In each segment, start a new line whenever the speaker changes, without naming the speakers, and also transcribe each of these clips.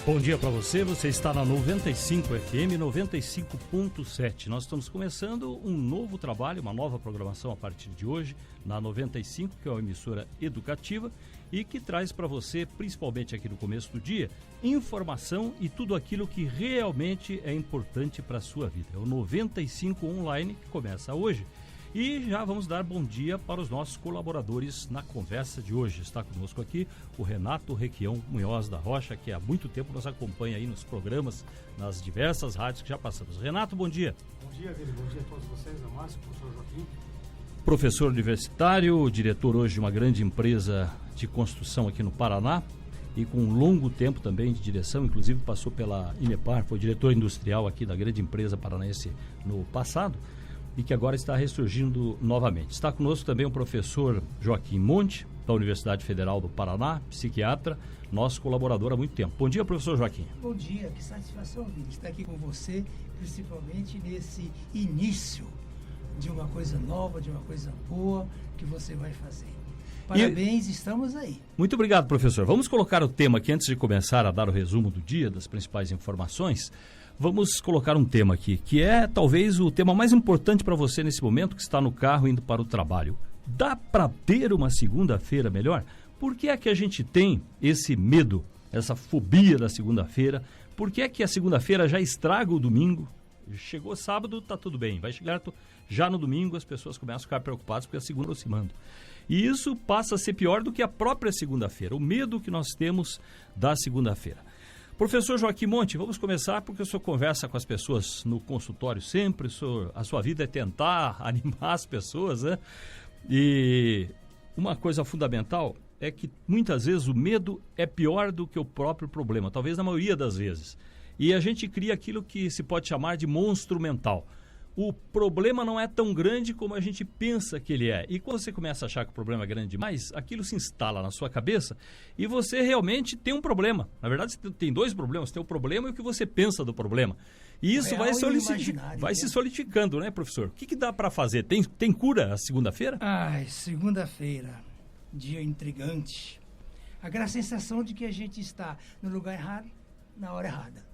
Bom dia para você, você está na 95 FM 95.7. Nós estamos começando um novo trabalho, uma nova programação a partir de hoje, na 95, que é uma emissora educativa e que traz para você, principalmente aqui no começo do dia, informação e tudo aquilo que realmente é importante para a sua vida. É o 95 Online que começa hoje. E já vamos dar bom dia para os nossos colaboradores na conversa de hoje. Está conosco aqui o Renato Requião Munhoz da Rocha, que há muito tempo nos acompanha aí nos programas, nas diversas rádios que já passamos. Renato, bom dia.
Bom dia, Vili. Bom dia a todos vocês, a Márcio, professor Joaquim.
Professor universitário, diretor hoje de uma grande empresa de construção aqui no Paraná e com um longo tempo também de direção, inclusive passou pela Inepar, foi diretor industrial aqui da grande empresa paranaense no passado, e que agora está ressurgindo novamente. Está conosco também o professor Joaquim Monte, da Universidade Federal do Paraná, psiquiatra, nosso colaborador há muito tempo. Bom dia, professor Joaquim.
Bom dia, que satisfação, Vini, estar aqui com você, principalmente nesse início de uma coisa nova, de uma coisa boa que você vai fazer. Parabéns, estamos aí.
Muito obrigado, professor. Vamos colocar o tema aqui antes de começar a dar o resumo do dia, das principais informações. Vamos colocar um tema aqui, que é talvez o tema mais importante para você nesse momento, que está no carro indo para o trabalho. Dá para ter uma segunda-feira melhor? Por que é que a gente tem esse medo, essa fobia da segunda-feira? Por que é que a segunda-feira já estraga o domingo? Chegou sábado, tá tudo bem. Vai chegar já no domingo, as pessoas começam a ficar preocupadas porque a segunda está aproximando. E isso passa a ser pior do que a própria segunda-feira, o medo que nós temos da segunda-feira. Professor Joaquim Monte, vamos começar porque o senhor conversa com as pessoas no consultório sempre, a sua vida é tentar animar as pessoas, né? E uma coisa fundamental é que muitas vezes o medo é pior do que o próprio problema, talvez na maioria das vezes. E a gente cria aquilo que se pode chamar de monstro mental. O problema não é tão grande como a gente pensa que ele é. E quando você começa a achar que o problema é grande demais, aquilo se instala na sua cabeça e você realmente tem um problema. Na verdade, você tem dois problemas. Tem o problema e o que você pensa do problema. E isso vai se solidificando, né, professor? O que dá para fazer? Tem cura a segunda-feira?
Ai, segunda-feira, dia intrigante. Aquela sensação de que a gente está no lugar errado, na hora errada.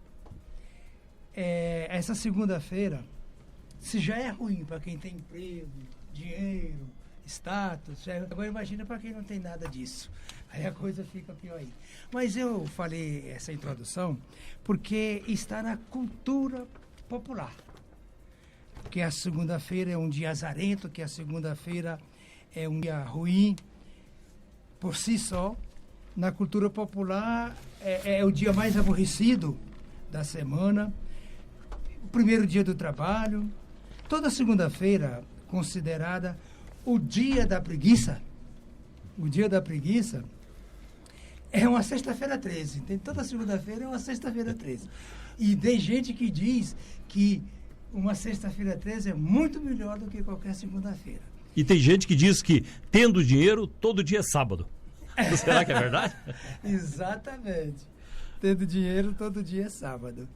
Essa segunda-feira, se já é ruim para quem tem emprego, dinheiro, status, agora imagina para quem não tem nada disso. Aí a coisa fica pior aí. Mas eu falei essa introdução porque está na cultura popular. Que a segunda-feira é um dia azarento, que a segunda-feira é um dia ruim por si só. Na cultura popular é o dia mais aborrecido da semana, o primeiro dia do trabalho. Toda segunda-feira, considerada o dia da preguiça, o dia da preguiça é uma sexta-feira 13. Toda segunda-feira é uma sexta-feira 13. E tem gente que diz que uma sexta-feira 13 é muito melhor do que qualquer segunda-feira.
E tem gente que diz que, tendo dinheiro, todo dia é sábado. Será que é verdade?
Exatamente. Tendo dinheiro, todo dia é sábado.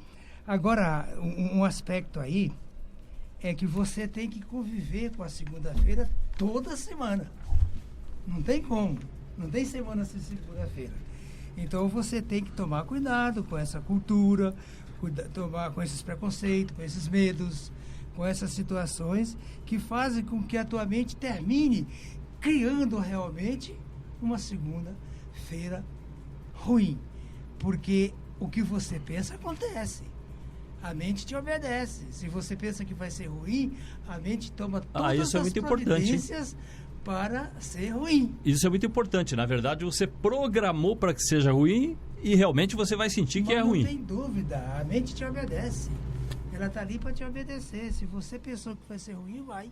Agora, um aspecto aí é que você tem que conviver com a segunda-feira toda semana. Não tem como. Não tem semana sem segunda-feira. Então você tem que tomar cuidado com essa cultura, tomar com esses preconceitos, com esses medos, com essas situações que fazem com que a tua mente termine criando realmente uma segunda-feira ruim. Porque o que você pensa acontece. A mente te obedece. Se você pensa que vai ser ruim, a mente toma todas as providências para ser ruim.
Isso é muito importante. Na verdade, você programou para que seja ruim e realmente você vai sentir que é ruim.
Não tem dúvida. A mente te obedece. Ela está ali para te obedecer. Se você pensou que vai ser ruim, vai.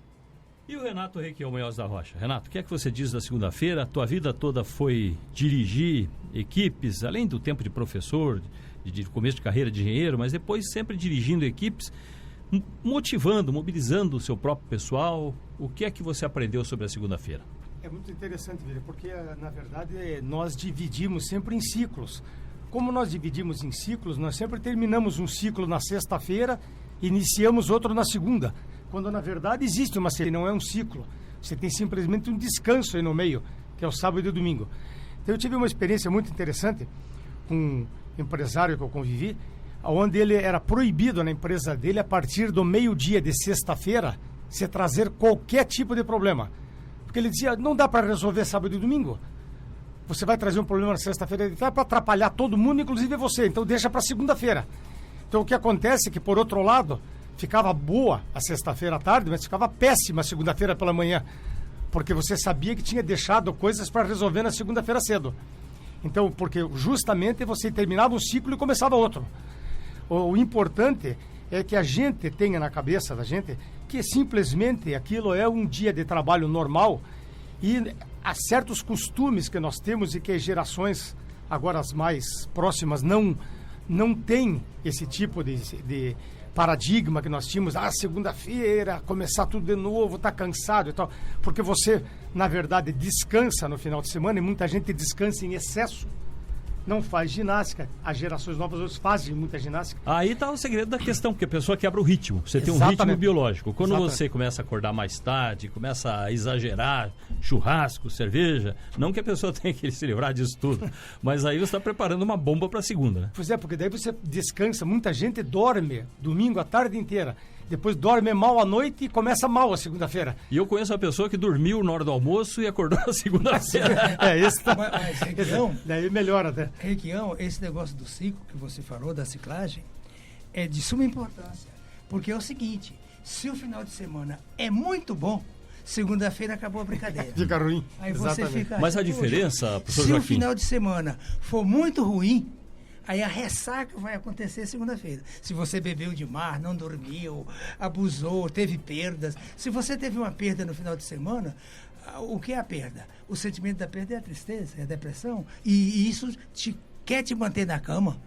E o Renato Requião Munhoz da Rocha? Renato, o que é que você diz da segunda-feira? A tua vida toda foi dirigir equipes, além do tempo de professor, de começo de carreira de engenheiro, mas depois sempre dirigindo equipes, motivando, mobilizando o seu próprio pessoal. O que é que você aprendeu sobre a segunda-feira?
É muito interessante, Vila, porque, na verdade, nós dividimos sempre em ciclos. Como nós dividimos em ciclos, nós sempre terminamos um ciclo na sexta-feira e iniciamos outro na segunda. Quando, na verdade, existe uma série, não é um ciclo. Você tem simplesmente um descanso aí no meio, que é o sábado e o domingo. Então, eu tive uma experiência muito interessante com empresário que eu convivi, onde ele era proibido na empresa dele, a partir do meio-dia de sexta-feira, se trazer qualquer tipo de problema. Porque ele dizia, não dá para resolver sábado e domingo. Você vai trazer um problema na sexta-feira de tarde para atrapalhar todo mundo, inclusive você. Então deixa para segunda-feira. Então o que acontece é que, por outro lado, ficava boa a sexta-feira à tarde, mas ficava péssima a segunda-feira pela manhã. Porque você sabia que tinha deixado coisas para resolver na segunda-feira cedo. Então, porque justamente você terminava um ciclo e começava outro. O importante é que a gente tenha na cabeça da gente que simplesmente aquilo é um dia de trabalho normal e há certos costumes que nós temos e que as gerações agora as mais próximas não têm esse tipo de paradigma que nós tínhamos, segunda-feira, começar tudo de novo, tá cansado e tal, porque você, na verdade, descansa no final de semana e muita gente descansa em excesso, não faz ginástica, as gerações novas hoje fazem muita ginástica.
Aí está o segredo da questão, porque a pessoa quebra o ritmo, você tem um
Exatamente.
ritmo biológico, quando
Exatamente.
você começa a acordar mais tarde, começa a exagerar, churrasco, cerveja, não que a pessoa tenha que se livrar disso tudo, mas aí você está preparando uma bomba para segunda, né?
Pois é, porque daí você descansa, muita gente dorme domingo a tarde inteira, depois dorme mal à noite e começa mal a segunda-feira.
E eu conheço uma pessoa que dormiu na hora do almoço e acordou na segunda-feira.
Esse tá...
Mas Requião,
daí melhora até.
Requião, esse negócio do ciclo que você falou, da ciclagem, é de suma importância. Porque é o seguinte, se o final de semana é muito bom, segunda-feira acabou a brincadeira.
Fica ruim.
Aí você
Exatamente.
fica...
Mas a
"Poxa,
diferença, professor
se o
Joaquim,
final de semana for muito ruim, aí a ressaca vai acontecer segunda-feira. Se você bebeu demais, não dormiu, abusou, teve perdas. Se você teve uma perda no final de semana, o que é a perda? O sentimento da perda é a tristeza, é a depressão. E isso quer te manter na cama.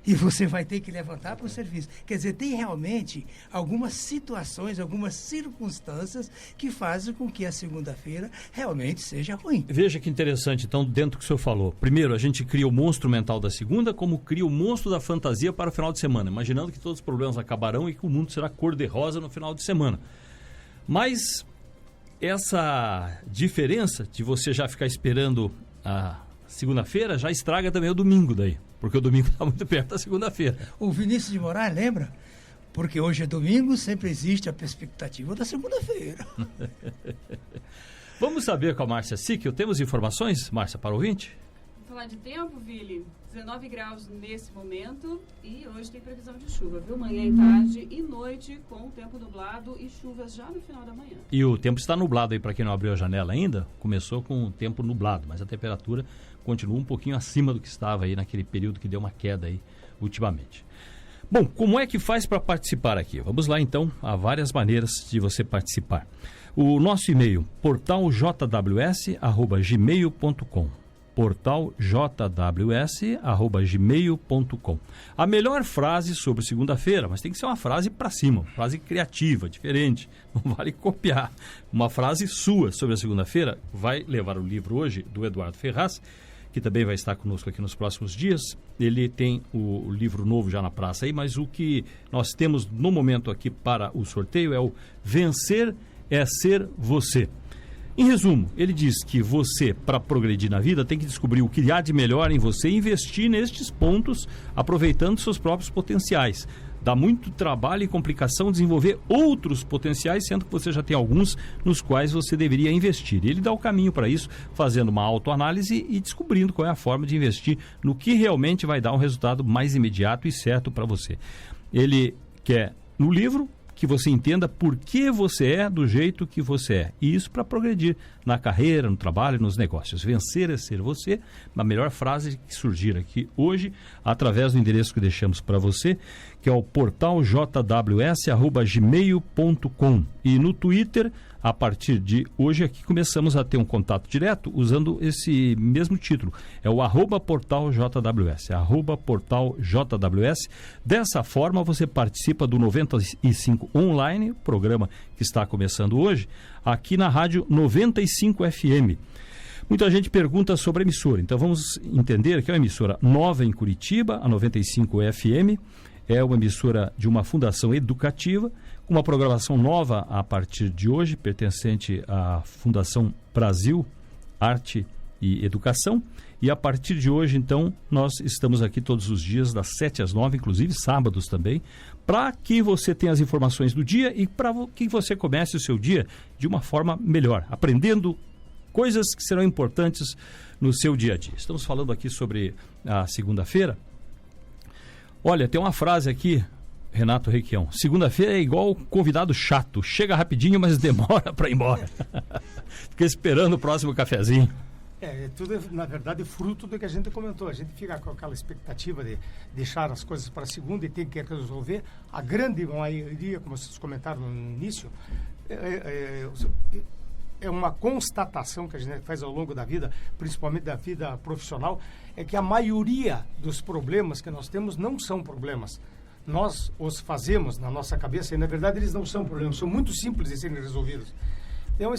E você vai ter que levantar para o serviço. Quer dizer, tem realmente algumas situações, algumas circunstâncias que fazem com que a segunda-feira realmente seja ruim.
veja que interessante, então, dentro do que o senhor falou. Primeiro, a gente cria o monstro mental da segunda, como cria o monstro da fantasia para o final de semana, imaginando que todos os problemas acabarão e que o mundo será cor-de-rosa no final de semana. Mas essa diferença de você já ficar esperando a segunda-feira já estraga também o domingo daí, porque o domingo está muito perto da segunda-feira.
O Vinícius de Moraes lembra? Porque hoje é domingo, sempre existe a perspectiva da segunda-feira.
Vamos saber com a Márcia Sickel, temos informações, Márcia, para o ouvinte?
Vamos falar de tempo, Vili. 19 graus nesse momento e hoje tem previsão de chuva, viu? Manhã e tarde e noite com o tempo nublado e chuvas já no final da manhã.
E o tempo está nublado aí, para quem não abriu a janela ainda, começou com o tempo nublado, mas a temperatura continua um pouquinho acima do que estava aí naquele período que deu uma queda aí ultimamente. Bom, como é que faz para participar aqui? Vamos lá então, há várias maneiras de você participar. O nosso e-mail, portaljws@gmail.com, portaljws@gmail.com. A melhor frase sobre segunda-feira, mas tem que ser uma frase para cima, uma frase criativa, diferente, não vale copiar. Uma frase sua sobre a segunda-feira vai levar o livro hoje do Eduardo Ferraz, que também vai estar conosco aqui nos próximos dias. Ele tem o livro novo já na praça aí, mas o que nós temos no momento aqui para o sorteio é o Vencer é Ser Você. Em resumo, ele diz que você, para progredir na vida, tem que descobrir o que há de melhor em você e investir nestes pontos, aproveitando seus próprios potenciais. Dá muito trabalho e complicação desenvolver outros potenciais, sendo que você já tem alguns nos quais você deveria investir. Ele dá o caminho para isso, fazendo uma autoanálise e descobrindo qual é a forma de investir no que realmente vai dar um resultado mais imediato e certo para você. Ele quer, no livro, que você entenda por que você é do jeito que você é. E isso para progredir na carreira, no trabalho, nos negócios. Vencer é ser você, a melhor frase que surgir aqui hoje, através do endereço que deixamos para você, que é o portaljws@gmail.com. E no Twitter, a partir de hoje aqui, começamos a ter um contato direto usando esse mesmo título. É o @portaljws, @portaljws. Dessa forma, você participa do 95 Online, programa que está começando hoje, aqui na Rádio 95 FM. Muita gente pergunta sobre a emissora, então vamos entender que é uma emissora nova em Curitiba, a 95 FM, é uma emissora de uma fundação educativa, com uma programação nova a partir de hoje, pertencente à Fundação Brasil, Arte e Educação, E a partir de hoje, então, nós estamos aqui todos os dias, das 7 às 9, inclusive sábados também, para que você tenha as informações do dia e para que você comece o seu dia de uma forma melhor, aprendendo coisas que serão importantes no seu dia a dia. Estamos falando aqui sobre a segunda-feira. Olha, tem uma frase aqui, Renato Requião: segunda-feira é igual convidado chato, chega rapidinho, mas demora para ir embora. Fica esperando o próximo cafezinho.
Tudo, na verdade, fruto do que a gente comentou. A gente fica com aquela expectativa de deixar as coisas para segunda e tem que resolver. A grande maioria, como vocês comentaram no início, é uma constatação que a gente faz ao longo da vida, principalmente da vida profissional, é que a maioria dos problemas que nós temos não são problemas. Nós os fazemos na nossa cabeça e, na verdade, eles não são problemas, são muito simples de serem resolvidos. Então,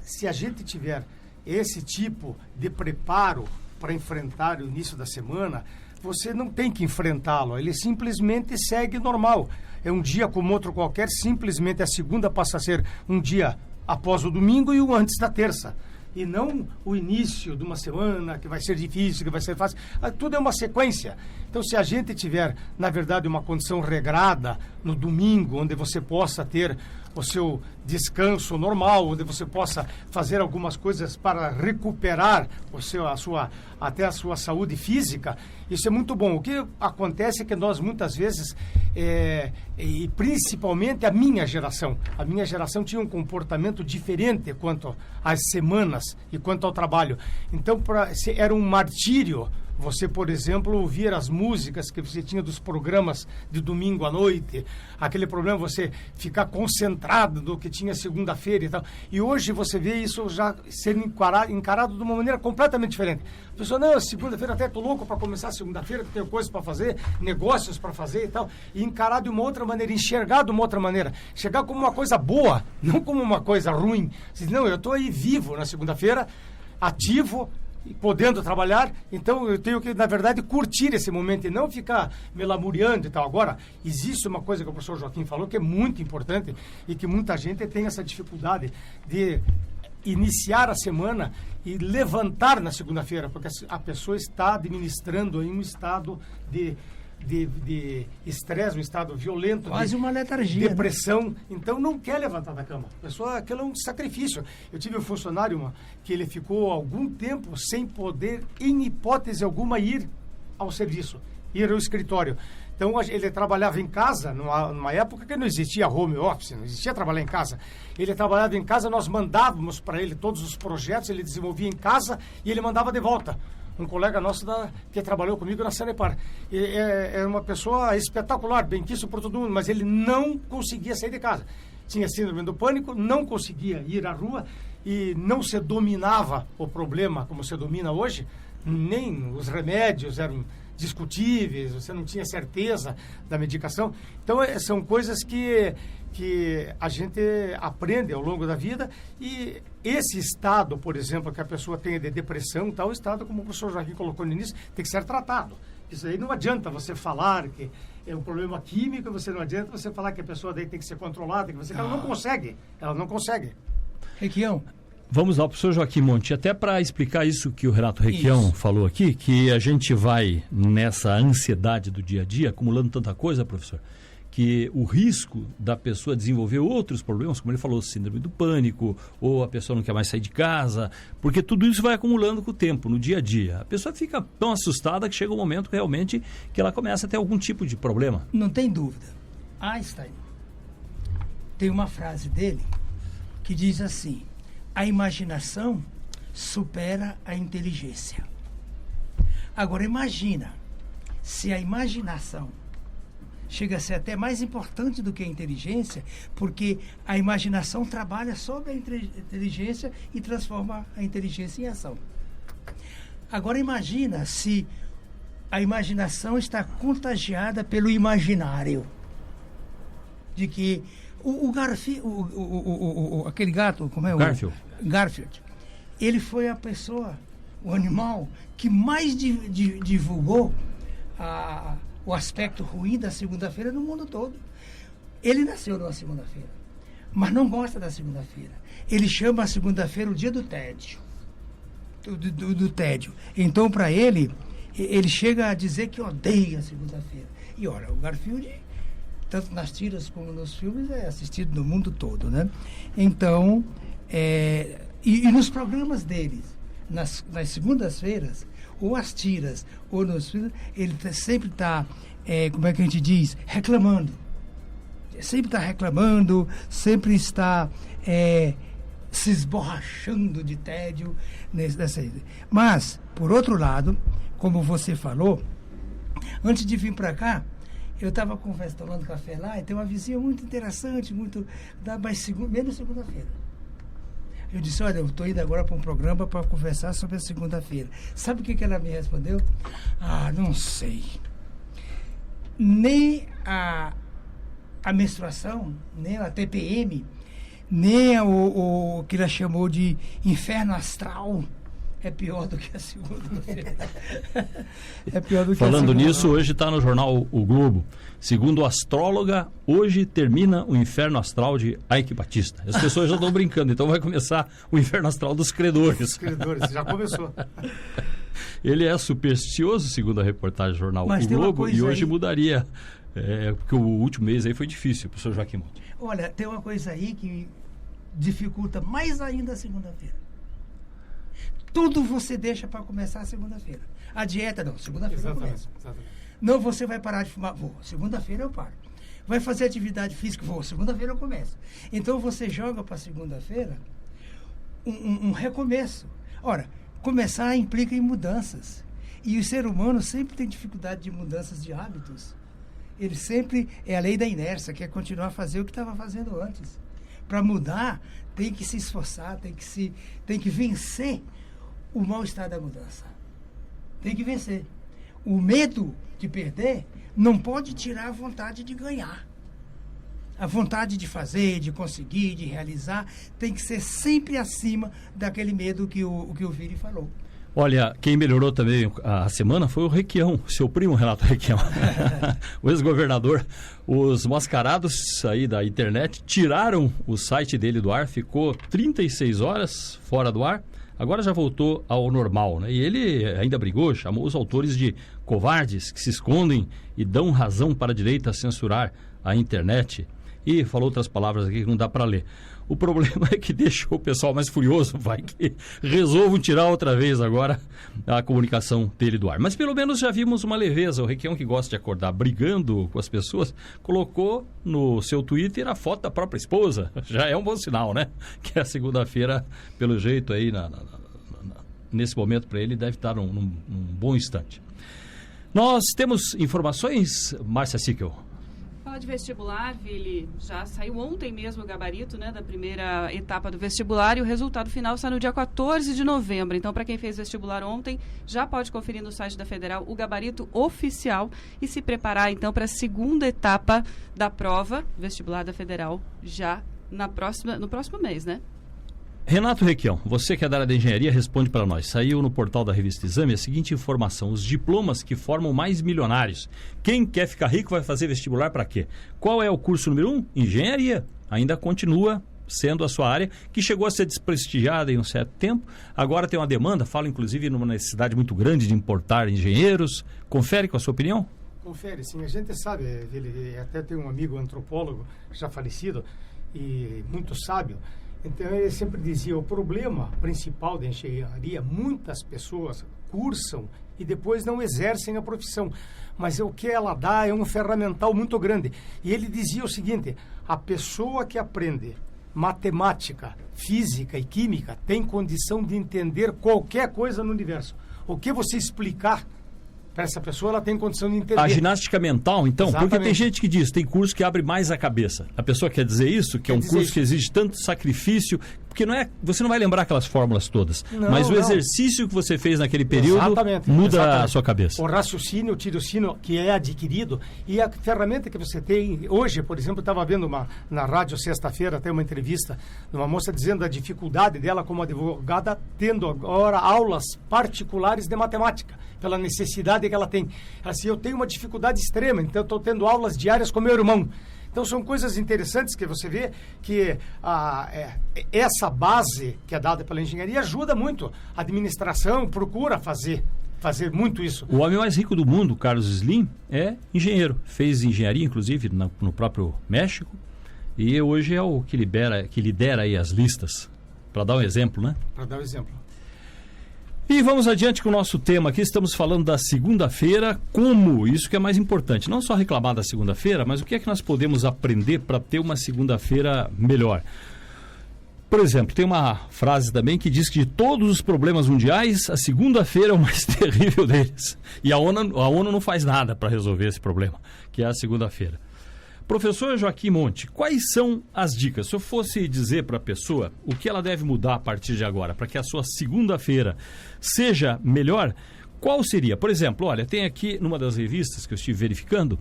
se a gente tiver esse tipo de preparo para enfrentar o início da semana, você não tem que enfrentá-lo, ele simplesmente segue normal. É um dia como outro qualquer, simplesmente a segunda passa a ser um dia após o domingo e o antes da terça. E não o início de uma semana que vai ser difícil, que vai ser fácil. Tudo é uma sequência. Então, se a gente tiver, na verdade, uma condição regrada no domingo, onde você possa ter o seu descanso normal, onde você possa fazer algumas coisas para recuperar até a sua saúde física, isso é muito bom. O que acontece é que nós, muitas vezes, e principalmente a minha geração tinha um comportamento diferente quanto às semanas e quanto ao trabalho. Então, era um martírio você, por exemplo, ouvir as músicas que você tinha dos programas de domingo à noite, aquele problema você ficar concentrado no que tinha segunda-feira e tal. E hoje você vê isso já sendo encarado de uma maneira completamente diferente. A pessoa, não, segunda-feira até estou louco para começar a segunda-feira, tenho coisas para fazer, negócios para fazer e tal. E encarar de uma outra maneira, enxergar de uma outra maneira. Chegar como uma coisa boa, não como uma coisa ruim. Não, eu estou aí vivo na segunda-feira, ativo, podendo trabalhar, então eu tenho que, na verdade, curtir esse momento e não ficar me lamuriando e tal. Agora, existe uma coisa que o professor Joaquim falou que é muito importante e que muita gente tem essa dificuldade de iniciar a semana e levantar na segunda-feira, porque a pessoa está administrando em um estado de estresse, um estado violento,
quase uma letargia,
depressão, né? Então não quer levantar da cama. A pessoa, aquilo é um sacrifício. Eu tive um funcionário que ele ficou algum tempo sem poder, em hipótese alguma, ir ao serviço, ir ao escritório. Então ele trabalhava em casa, numa época que não existia home office, não existia trabalhar em casa. Ele trabalhava em casa, nós mandávamos para ele todos os projetos, ele desenvolvia em casa e ele mandava de volta. Um colega nosso que trabalhou comigo na Sanepar. É uma pessoa espetacular, benquisto por todo mundo, mas ele não conseguia sair de casa. Tinha síndrome do pânico, não conseguia ir à rua e não se dominava o problema como se domina hoje, nem os remédios eram discutíveis, você não tinha certeza da medicação. Então, são coisas que a gente aprende ao longo da vida e esse estado, por exemplo, que a pessoa tenha de depressão, tal estado, como o professor Joaquim colocou no início, tem que ser tratado. Isso aí não adianta você falar que é um problema químico, você não adianta você falar que a pessoa daí tem que ser controlada, que ela não consegue.
Requião.
Vamos lá, professor Joaquim Monte, até para explicar isso que o Renato Requião falou aqui, que a gente vai nessa ansiedade do dia a dia, acumulando tanta coisa, professor, que o risco da pessoa desenvolver outros problemas, como ele falou, síndrome do pânico, ou a pessoa não quer mais sair de casa, porque tudo isso vai acumulando com o tempo, no dia a dia. A pessoa fica tão assustada que chega um momento realmente que ela começa a ter algum tipo de problema.
Não tem dúvida. Einstein tem uma frase dele que diz assim: a imaginação supera a inteligência. Agora imagina se a imaginação chega a ser até mais importante do que a inteligência, porque a imaginação trabalha sobre a inteligência e transforma a inteligência em ação. Agora imagina se a imaginação está contagiada pelo imaginário. De que aquele gato, como é? Garfield. Ele foi a pessoa, o animal, que mais divulgou o aspecto ruim da segunda-feira no mundo todo. Ele nasceu numa segunda-feira, mas não gosta da segunda-feira. Ele chama a segunda-feira o dia do tédio. do tédio. Então, para ele chega a dizer que odeia a segunda-feira. E olha, o Garfield, tanto nas tiras como nos filmes, é assistido no mundo todo, né? Então, e nos programas deles, nas segundas-feiras, ou as tiras, ou nos filmes, ele sempre está, como é que a gente diz, reclamando. Sempre está reclamando, sempre está se esborrachando de tédio nessa. Mas, por outro lado, como você falou, antes de vir para cá, eu estava tomando café lá e tem uma vizinha muito interessante, menos segunda-feira. Eu disse, olha, eu estou indo agora para um programa para conversar sobre a segunda-feira. Sabe o que ela me respondeu? Ah, não sei. Nem a menstruação, nem a TPM, nem o que ela chamou de inferno astral é pior do que a segunda-feira. É pior do que
Falando
a segunda.
nisso, hoje está no jornal O Globo. Segundo astróloga, hoje termina o inferno astral de Ike Batista. As pessoas já estão brincando, então vai começar o inferno astral dos credores.
Os credores, já começou.
Ele é supersticioso, segundo a reportagem do jornal
Mas
O
tem uma
Globo,
coisa
e hoje
aí.
mudaria, porque o último mês aí foi difícil, professor Joaquim Monte.
Olha, tem uma coisa aí que dificulta mais ainda a segunda-feira. Tudo você deixa para começar a segunda-feira. A dieta, não, segunda-feira eu começo.
Exatamente.
Não, você vai parar de fumar? Vou. Segunda-feira eu paro. Vai fazer atividade física? Vou. Segunda-feira eu começo. Então você joga para segunda-feira um recomeço. Ora, começar implica em mudanças. E o ser humano sempre tem dificuldade de mudanças de hábitos. Ele sempre é a lei da inércia, quer continuar a fazer o que estava fazendo antes. Para mudar, tem que se esforçar, tem que vencer o mal-estar da mudança. Tem que vencer. O medo de perder não pode tirar a vontade de ganhar. A vontade de fazer, de conseguir, de realizar, tem que ser sempre acima daquele medo que o Vili falou.
Olha, quem melhorou também a semana foi o Requião, seu primo Renato Requião. O ex-governador. Os mascarados aí da internet tiraram o site dele do ar, ficou 36 horas fora do ar. Agora já voltou ao normal, né? E ele ainda brigou, chamou os autores de covardes que se escondem e dão razão para a direita censurar a internet. E falou outras palavras aqui que não dá para ler. O problema é que deixou o pessoal mais furioso, vai que resolvam tirar outra vez agora a comunicação dele do ar. Mas pelo menos já vimos uma leveza. O Requião, que gosta de acordar brigando com as pessoas, colocou no seu Twitter a foto da própria esposa. Já é um bom sinal, né? Que a segunda-feira, pelo jeito aí, nesse momento para ele, deve estar num bom instante. Nós temos informações, Márcia Sickel?
Fala de vestibular, Vili, já saiu ontem mesmo o gabarito, né, da primeira etapa do vestibular e o resultado final sai no dia 14 de novembro. Então, para quem fez vestibular ontem, já pode conferir no site da Federal o gabarito oficial e se preparar, então, para a segunda etapa da prova vestibular da Federal já no próximo mês, né?
Renato Requião, você que é da área da engenharia, responde para nós. Saiu no portal da revista Exame a seguinte informação: os diplomas que formam mais milionários. Quem quer ficar rico vai fazer vestibular para quê? Qual é o curso número 1? Engenharia. Ainda continua sendo a sua área, que chegou a ser desprestigiada em um certo tempo. Agora tem uma demanda, fala inclusive numa necessidade muito grande de importar engenheiros. Confere com a sua opinião?
Confere, sim. A gente sabe, ele até tem um amigo antropólogo já falecido e muito sábio. Então, ele sempre dizia, o problema principal da engenharia, muitas pessoas cursam e depois não exercem a profissão. Mas o que ela dá é um ferramental muito grande. E ele dizia o seguinte, a pessoa que aprende matemática, física e química tem condição de entender qualquer coisa no universo. O que você explicar para essa pessoa, ela tem condição de entender.
A ginástica mental, então?
Exatamente.
Porque tem gente que diz, tem curso que abre mais a cabeça. A pessoa quer dizer isso? Que é um curso que exige tanto sacrifício, porque você não vai lembrar aquelas fórmulas todas, mas o exercício que você fez naquele período muda a sua cabeça.
O raciocínio, o tirocínio que é adquirido e a ferramenta que você tem hoje, por exemplo, eu estava vendo na rádio sexta-feira, até uma entrevista de uma moça dizendo a dificuldade dela como advogada, tendo agora aulas particulares de matemática, pela necessidade que ela tem. Ela disse, eu tenho uma dificuldade extrema, então estou tendo aulas diárias com meu irmão. Então são coisas interessantes que você vê que essa base que é dada pela engenharia ajuda muito. A administração procura fazer muito isso.
O homem mais rico do mundo, Carlos Slim, é engenheiro. Fez engenharia, inclusive, no próprio México. E hoje é o que lidera aí as listas. Para dar um exemplo, né?
Para dar um exemplo.
E vamos adiante com o nosso tema aqui. Estamos falando da segunda-feira. Como? Isso que é mais importante. Não só reclamar da segunda-feira, mas o que é que nós podemos aprender para ter uma segunda-feira melhor? Por exemplo, tem uma frase também que diz que de todos os problemas mundiais, a segunda-feira é o mais terrível deles. E a ONU não faz nada para resolver esse problema, que é a segunda-feira. Professor Joaquim Monte, quais são as dicas? Se eu fosse dizer para a pessoa o que ela deve mudar a partir de agora para que a sua segunda-feira seja melhor, qual seria? Por exemplo, olha, tem aqui numa das revistas que eu estive verificando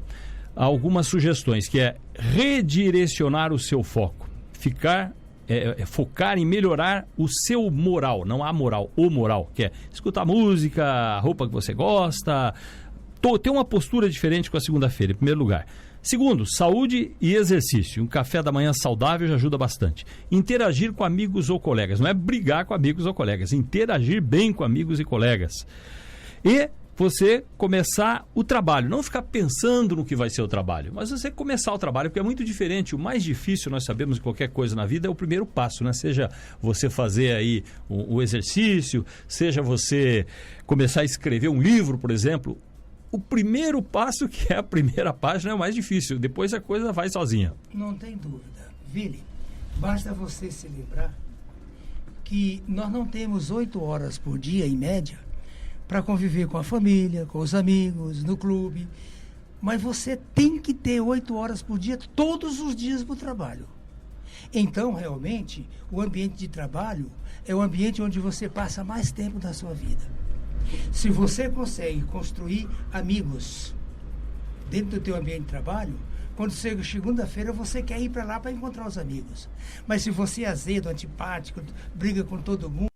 algumas sugestões, que é redirecionar o seu foco, focar em melhorar o seu moral, não a moral, o moral, que é escutar música, a roupa que você gosta, ter uma postura diferente com a segunda-feira, em primeiro lugar. Segundo, saúde e exercício. Um café da manhã saudável já ajuda bastante. Interagir com amigos ou colegas. Não é brigar com amigos ou colegas. Interagir bem com amigos e colegas. E você começar o trabalho. Não ficar pensando no que vai ser o trabalho, mas você começar o trabalho, porque é muito diferente. O mais difícil, nós sabemos, de qualquer coisa na vida é o primeiro passo, né? Seja você fazer aí o exercício, seja você começar a escrever um livro, por exemplo. O primeiro passo, que é a primeira página, é o mais difícil. Depois a coisa vai sozinha.
Não tem dúvida. Vili, basta você se lembrar que nós não temos 8 horas por dia, em média, para conviver com a família, com os amigos, no clube. Mas você tem que ter 8 horas por dia, todos os dias para o trabalho. Então, realmente, o ambiente de trabalho é o ambiente onde você passa mais tempo da sua vida. Se você consegue construir amigos dentro do teu ambiente de trabalho, quando chega segunda-feira, você quer ir para lá para encontrar os amigos. Mas se você é azedo, antipático, briga com todo mundo,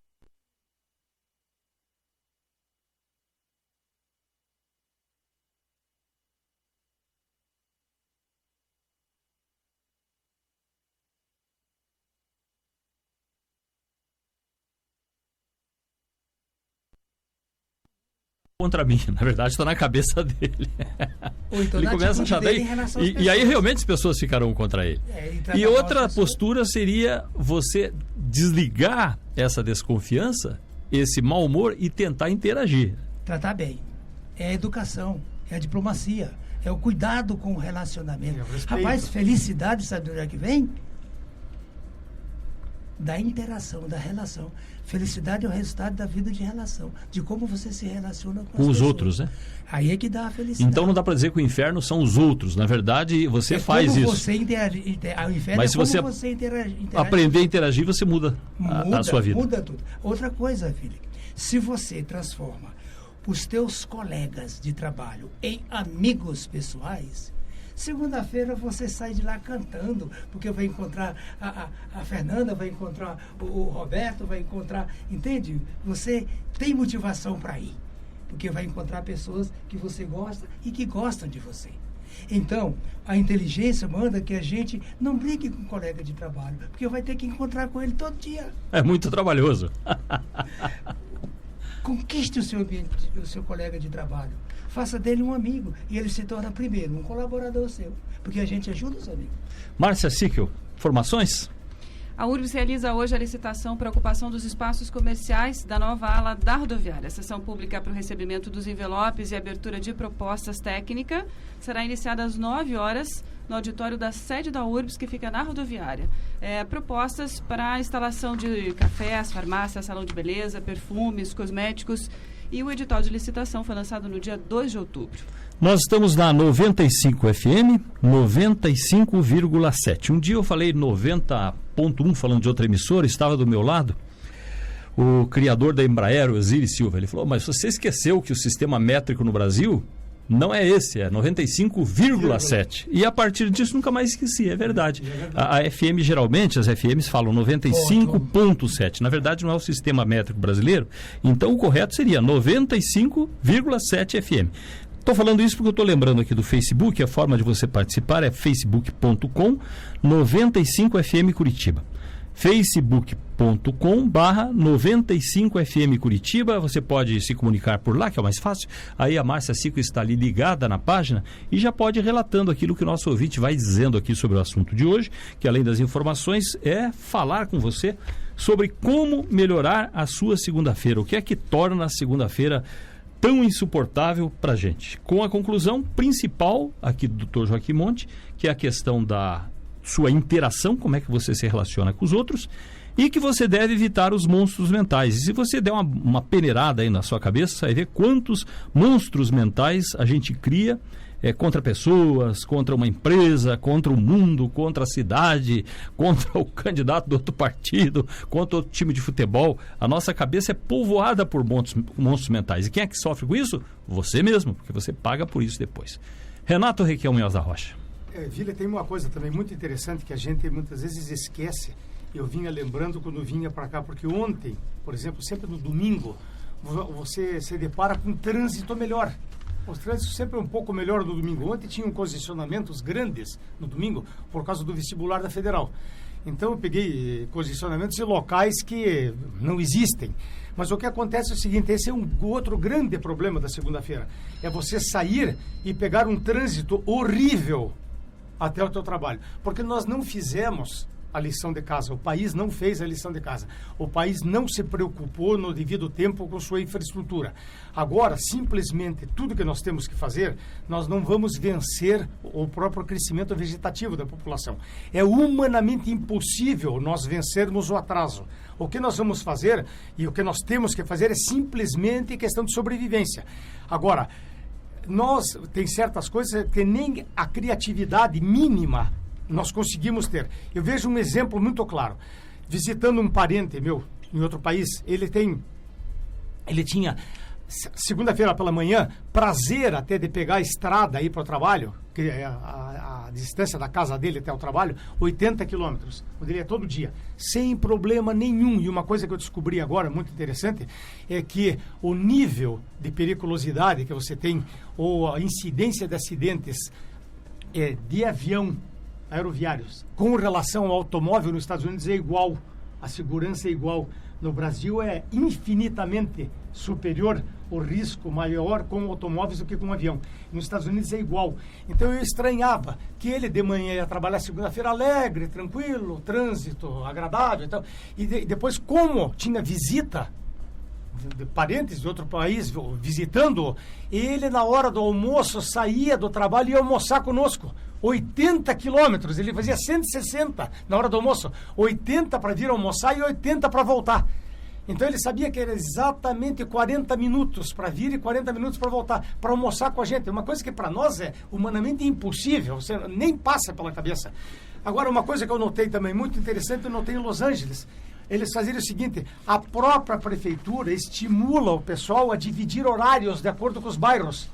contra mim, na verdade está na cabeça dele.
Então
ele começa a achar daí, e aí realmente as pessoas ficarão contra ele. E outra postura seria você desligar essa desconfiança, esse mau humor e tentar interagir.
Tratar bem. É a educação, é a diplomacia, é o cuidado com o relacionamento. Rapaz, felicidade, sabe de onde é que vem? Da interação, da relação. Felicidade é o resultado da vida de relação, de como você se relaciona com
os outros, né?
Aí é que dá a felicidade.
Então não dá para dizer que o inferno são os outros. Na verdade, você faz isso.
Você interage, o inferno
mas se você aprender a interagir, você muda a sua vida.
Muda tudo. Outra coisa, filho, se você transforma os teus colegas de trabalho em amigos pessoais, segunda-feira você sai de lá cantando, porque vai encontrar a Fernanda, vai encontrar o Roberto, vai encontrar, entende? Você tem motivação para ir, porque vai encontrar pessoas que você gosta e que gostam de você. Então, a inteligência manda que a gente não brigue com o colega de trabalho, porque vai ter que encontrar com ele todo dia.
É muito trabalhoso.
Conquiste o seu colega de trabalho. Faça dele um amigo e ele se torna primeiro um colaborador seu, porque a gente ajuda os amigos.
Márcia Sickel, informações?
A URBS realiza hoje a licitação para a ocupação dos espaços comerciais da nova ala da rodoviária. A sessão pública para o recebimento dos envelopes e abertura de propostas técnicas será iniciada às 9 horas no auditório da sede da URBS, que fica na rodoviária. Propostas para a instalação de cafés, farmácias, salão de beleza, perfumes, cosméticos. E o edital de licitação foi lançado no dia 2 de outubro.
Nós estamos na 95 FM, 95,7. Um dia eu falei 90.1, falando de outra emissora, estava do meu lado o criador da Embraer, o Osiris Silva. Ele falou, mas você esqueceu que o sistema métrico no Brasil não é esse, é 95,7. E a partir disso nunca mais esqueci, é verdade. A FM, geralmente, as FMs falam 95,7. Na verdade, não é o sistema métrico brasileiro. Então, o correto seria 95,7 FM. Estou falando isso porque eu estou lembrando aqui do Facebook. A forma de você participar é facebook.com 95FM Curitiba. facebook.com/95FM Curitiba. Você pode se comunicar por lá, que é o mais fácil. Aí a Márcia Sico está ali ligada na página e já pode ir relatando aquilo que o nosso ouvinte vai dizendo aqui sobre o assunto de hoje, que além das informações é falar com você sobre como melhorar a sua segunda-feira. O que é que torna a segunda-feira tão insuportável para a gente? Com a conclusão principal aqui do Dr. Joaquim Monte, que é a questão da sua interação, como é que você se relaciona com os outros, e que você deve evitar os monstros mentais. E se você der uma peneirada aí na sua cabeça, você vai ver quantos monstros mentais a gente cria contra pessoas, contra uma empresa, contra o mundo, contra a cidade, contra o candidato do outro partido, contra outro time de futebol. A nossa cabeça é povoada por monstros mentais. E quem é que sofre com isso? Você mesmo, porque você paga por isso depois. Renato Requião Munhoz da Rocha.
Vila, tem uma coisa também muito interessante que a gente muitas vezes esquece. Eu vinha lembrando quando vinha para cá, porque ontem, por exemplo, sempre no domingo, você se depara com um trânsito melhor. O trânsito sempre é um pouco melhor no domingo. Ontem tinham congestionamentos grandes no domingo por causa do vestibular da Federal. Então eu peguei congestionamentos em locais que não existem. Mas o que acontece é o seguinte, esse é um outro grande problema da segunda-feira. É você sair e pegar um trânsito horrível até o teu trabalho. Porque nós não fizemos a lição de casa. O país não fez a lição de casa. O país não se preocupou no devido tempo com sua infraestrutura. Agora, simplesmente, tudo que nós temos que fazer, nós não vamos vencer o próprio crescimento vegetativo da população. É humanamente impossível nós vencermos o atraso. O que nós vamos fazer e o que nós temos que fazer é simplesmente questão de sobrevivência. Agora, tem certas coisas que nem a criatividade mínima nós conseguimos ter. Eu vejo um exemplo muito claro. Visitando um parente meu em outro país, ele tinha, segunda-feira pela manhã, prazer até de pegar a estrada aí para o trabalho, que é a distância da casa dele até o trabalho, 80 quilômetros, onde ele é todo dia, sem problema nenhum. E uma coisa que eu descobri agora, muito interessante, é que o nível de periculosidade que você tem, ou a incidência de acidentes de avião, aeroviários, com relação ao automóvel nos Estados Unidos é igual, a segurança é igual. No Brasil é infinitamente superior o risco maior com automóveis do que com avião. Nos Estados Unidos é igual. Então eu estranhava que ele de manhã ia trabalhar segunda-feira alegre, tranquilo, trânsito agradável e tal. E depois, como tinha visita de parentes de outro país visitando, ele na hora do almoço saía do trabalho e ia almoçar conosco. 80 quilômetros, ele fazia 160 na hora do almoço, 80 para vir almoçar e 80 para voltar. Então ele sabia que era exatamente 40 minutos para vir e 40 minutos para voltar, para almoçar com a gente. Uma coisa que para nós é humanamente impossível, você nem passa pela cabeça. Agora, uma coisa que eu notei também muito interessante, eu notei em Los Angeles. Eles faziam o seguinte, a própria prefeitura estimula o pessoal a dividir horários de acordo com os bairros.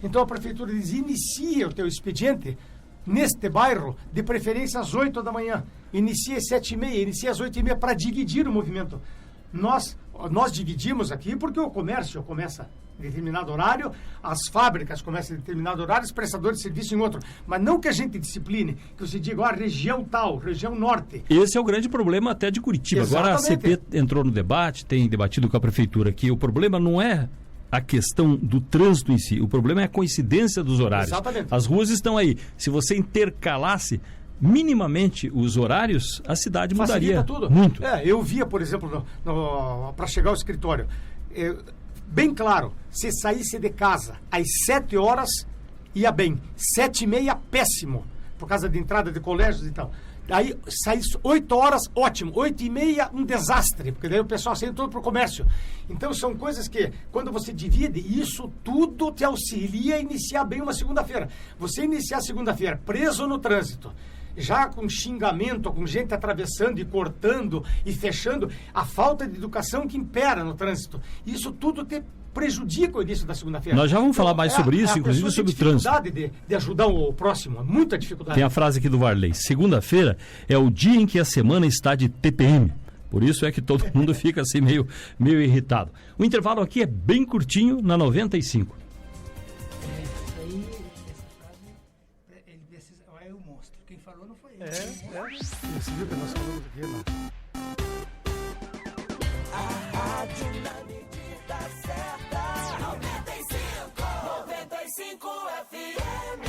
Então a prefeitura diz, inicia o teu expediente neste bairro, de preferência às 8 da manhã. Inicia às 7h30, inicia às 8h30 para dividir o movimento. Nós dividimos aqui porque o comércio começa em determinado horário, as fábricas começam em determinado horário, os prestadores de serviço em outro. Mas não que a gente discipline, que você diga, região tal, região norte.
Esse é o grande problema até de Curitiba. Exatamente. Agora a CP entrou no debate, tem debatido com a prefeitura aqui. O problema não é a questão do trânsito em si, o problema é a coincidência dos horários.
Exatamente.
As ruas estão aí. Se você intercalasse minimamente os horários, a cidade mudaria
tudo.
Muito.
Eu via, por exemplo, para chegar ao escritório, bem claro, se saísse de casa às 7 horas, ia bem. 7h30, péssimo, por causa de entrada de colégios e tal. Aí saísse 8 horas, ótimo. 8h30, um desastre, porque daí o pessoal sai todo para o comércio. Então são coisas que, quando você divide, isso tudo te auxilia a iniciar bem uma segunda-feira. Você iniciar a segunda-feira preso no trânsito, já com xingamento, com gente atravessando e cortando e fechando, a falta de educação que impera no trânsito. Isso tudo te prejudica o início da segunda-feira.
Nós já vamos falar mais sobre isso, inclusive sobre o trânsito.
A dificuldade de ajudar o próximo, muita dificuldade.
Tem a frase aqui do Varley, segunda-feira é o dia em que a semana está de TPM. Por isso é que todo mundo fica assim meio irritado. O intervalo aqui é bem curtinho, na 95.
Você viu que nós falamos aqui, Renato?
A rádio na medida certa. 95 FM.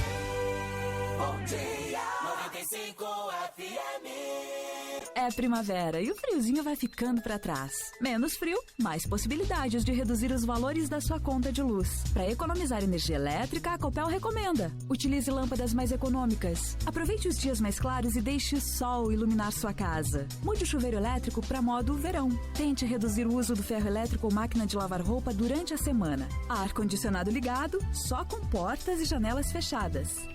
Bom dia. 95 FM.
É primavera e o friozinho vai ficando para trás. Menos frio, mais possibilidades de reduzir os valores da sua conta de luz. Para economizar energia elétrica, a Copel recomenda: utilize lâmpadas mais econômicas. Aproveite os dias mais claros e deixe o sol iluminar sua casa. Mude o chuveiro elétrico para modo verão. Tente reduzir o uso do ferro elétrico ou máquina de lavar roupa durante a semana. Ar-condicionado ligado, só com portas e janelas fechadas.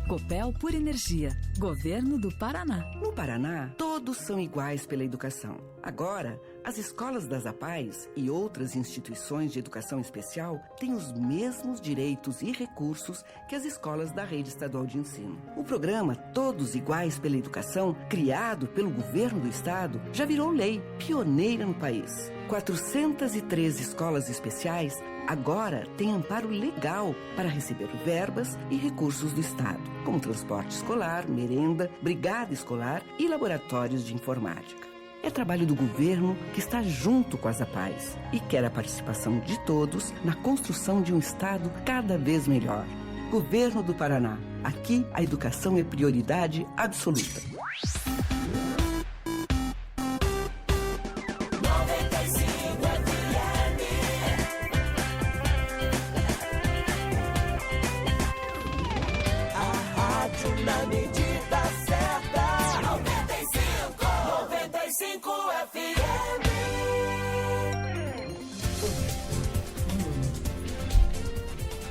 Copel por Energia. Governo do Paraná.
No Paraná, todos são iguais pela educação. Agora, as escolas das APAES e outras instituições de educação especial têm os mesmos direitos e recursos que as escolas da rede estadual de ensino. O programa Todos Iguais pela Educação, criado pelo governo do estado, já virou lei, pioneira no país. 413 escolas especiais agora têm amparo legal para receber verbas e recursos do estado, como transporte escolar, merenda, brigada escolar e laboratórios de informática. É trabalho do governo que está junto com as APAES e quer a participação de todos na construção de um estado cada vez melhor. Governo do Paraná. Aqui, a educação é prioridade absoluta.
Na medida certa. 95 FM.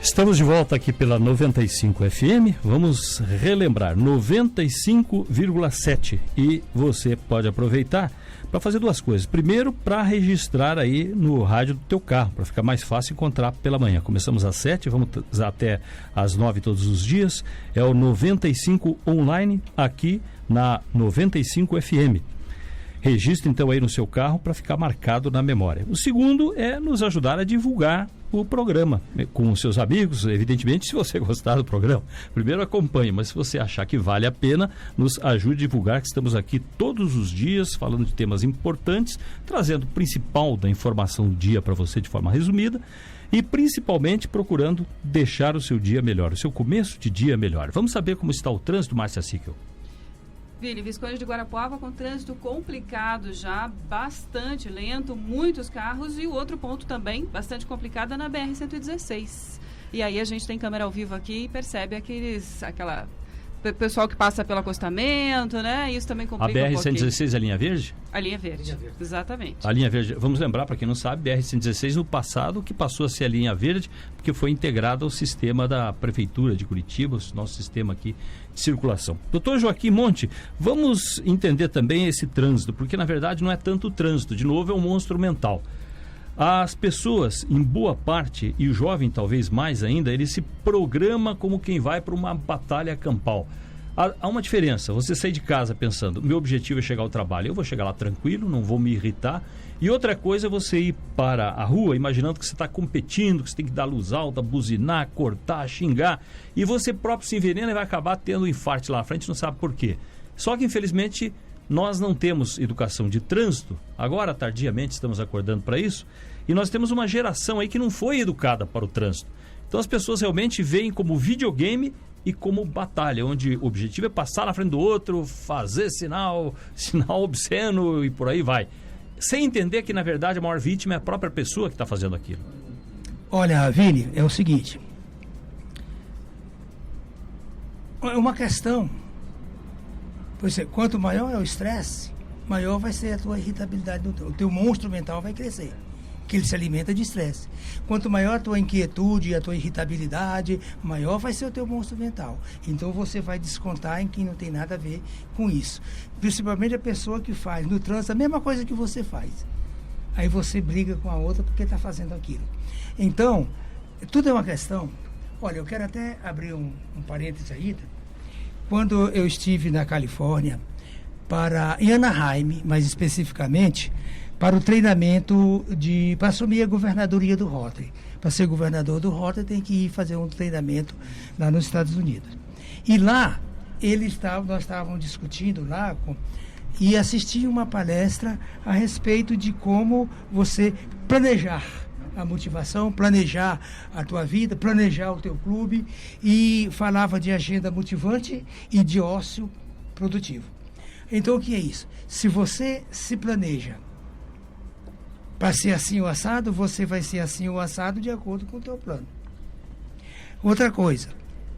Estamos de volta aqui pela 95 FM. Vamos relembrar 95,7 e você pode aproveitar para fazer duas coisas. Primeiro, para registrar aí no rádio do teu carro, para ficar mais fácil encontrar pela manhã. Começamos às 7, vamos até às 9 todos os dias. É o 95 online aqui na 95 FM. Registre então aí no seu carro para ficar marcado na memória. O segundo é nos ajudar a divulgar o programa com os seus amigos, evidentemente, se você gostar do programa. Primeiro acompanhe, mas se você achar que vale a pena, nos ajude a divulgar, que estamos aqui todos os dias falando de temas importantes, trazendo o principal da informação do dia para você de forma resumida e principalmente procurando deixar o seu dia melhor, o seu começo de dia melhor. Vamos saber como está o trânsito, Márcia Sickel.
Vini, Visconde de Guarapuava com trânsito complicado já, bastante lento, muitos carros, e o outro ponto também bastante complicado é na BR-116. E aí a gente tem câmera ao vivo aqui e percebe aquela pessoal que passa pelo acostamento, né? Isso também complica um pouquinho. A
BR-116 é a linha verde?
A linha verde, exatamente.
A linha verde, vamos lembrar, para quem não sabe, BR-116 no passado que passou a ser a linha verde, porque foi integrada ao sistema da Prefeitura de Curitiba, o nosso sistema aqui de circulação. Doutor Joaquim Monte, vamos entender também esse trânsito, porque na verdade não é tanto o trânsito, de novo é um monstro mental. As pessoas, em boa parte, e o jovem talvez mais ainda, ele se programa como quem vai para uma batalha campal. Há uma diferença, você sai de casa pensando, meu objetivo é chegar ao trabalho, eu vou chegar lá tranquilo, não vou me irritar. E outra coisa é você ir para a rua imaginando que você está competindo, que você tem que dar luz alta, buzinar, cortar, xingar. E você próprio se envenena e vai acabar tendo um infarto lá na frente, não sabe por quê. Só que, infelizmente, nós não temos educação de trânsito. Agora, tardiamente, estamos acordando para isso. E nós temos uma geração aí que não foi educada para o trânsito. Então, as pessoas realmente veem como videogame e como batalha, onde o objetivo é passar na frente do outro, fazer sinal obsceno e por aí vai. Sem entender que, na verdade, a maior vítima é a própria pessoa que está fazendo aquilo.
Olha, Vini, é o seguinte. É uma questão. Por exemplo, quanto maior é o estresse, maior vai ser a tua irritabilidade, o teu monstro mental vai crescer, que ele se alimenta de estresse. Quanto maior a tua inquietude, a tua irritabilidade, maior vai ser o teu monstro mental. Então você vai descontar em quem não tem nada a ver com isso. Principalmente a pessoa que faz no trânsito a mesma coisa que você faz. Aí você briga com a outra porque está fazendo aquilo. Então, tudo é uma questão. Olha, eu quero até abrir um parênteses aí. Quando eu estive na Califórnia, em Anaheim, mais especificamente, para o treinamento para assumir a governadoria do Rotary. Para ser governador do Rotary tem que ir fazer um treinamento lá nos Estados Unidos. E lá, nós estávamos discutindo lá e assisti uma palestra a respeito de como você planejar a motivação, planejar a tua vida, planejar o teu clube, e falava de agenda motivante e de ócio produtivo. Então, o que é isso? Se você se planeja para ser assim o assado, você vai ser assim o assado de acordo com o teu plano. Outra coisa,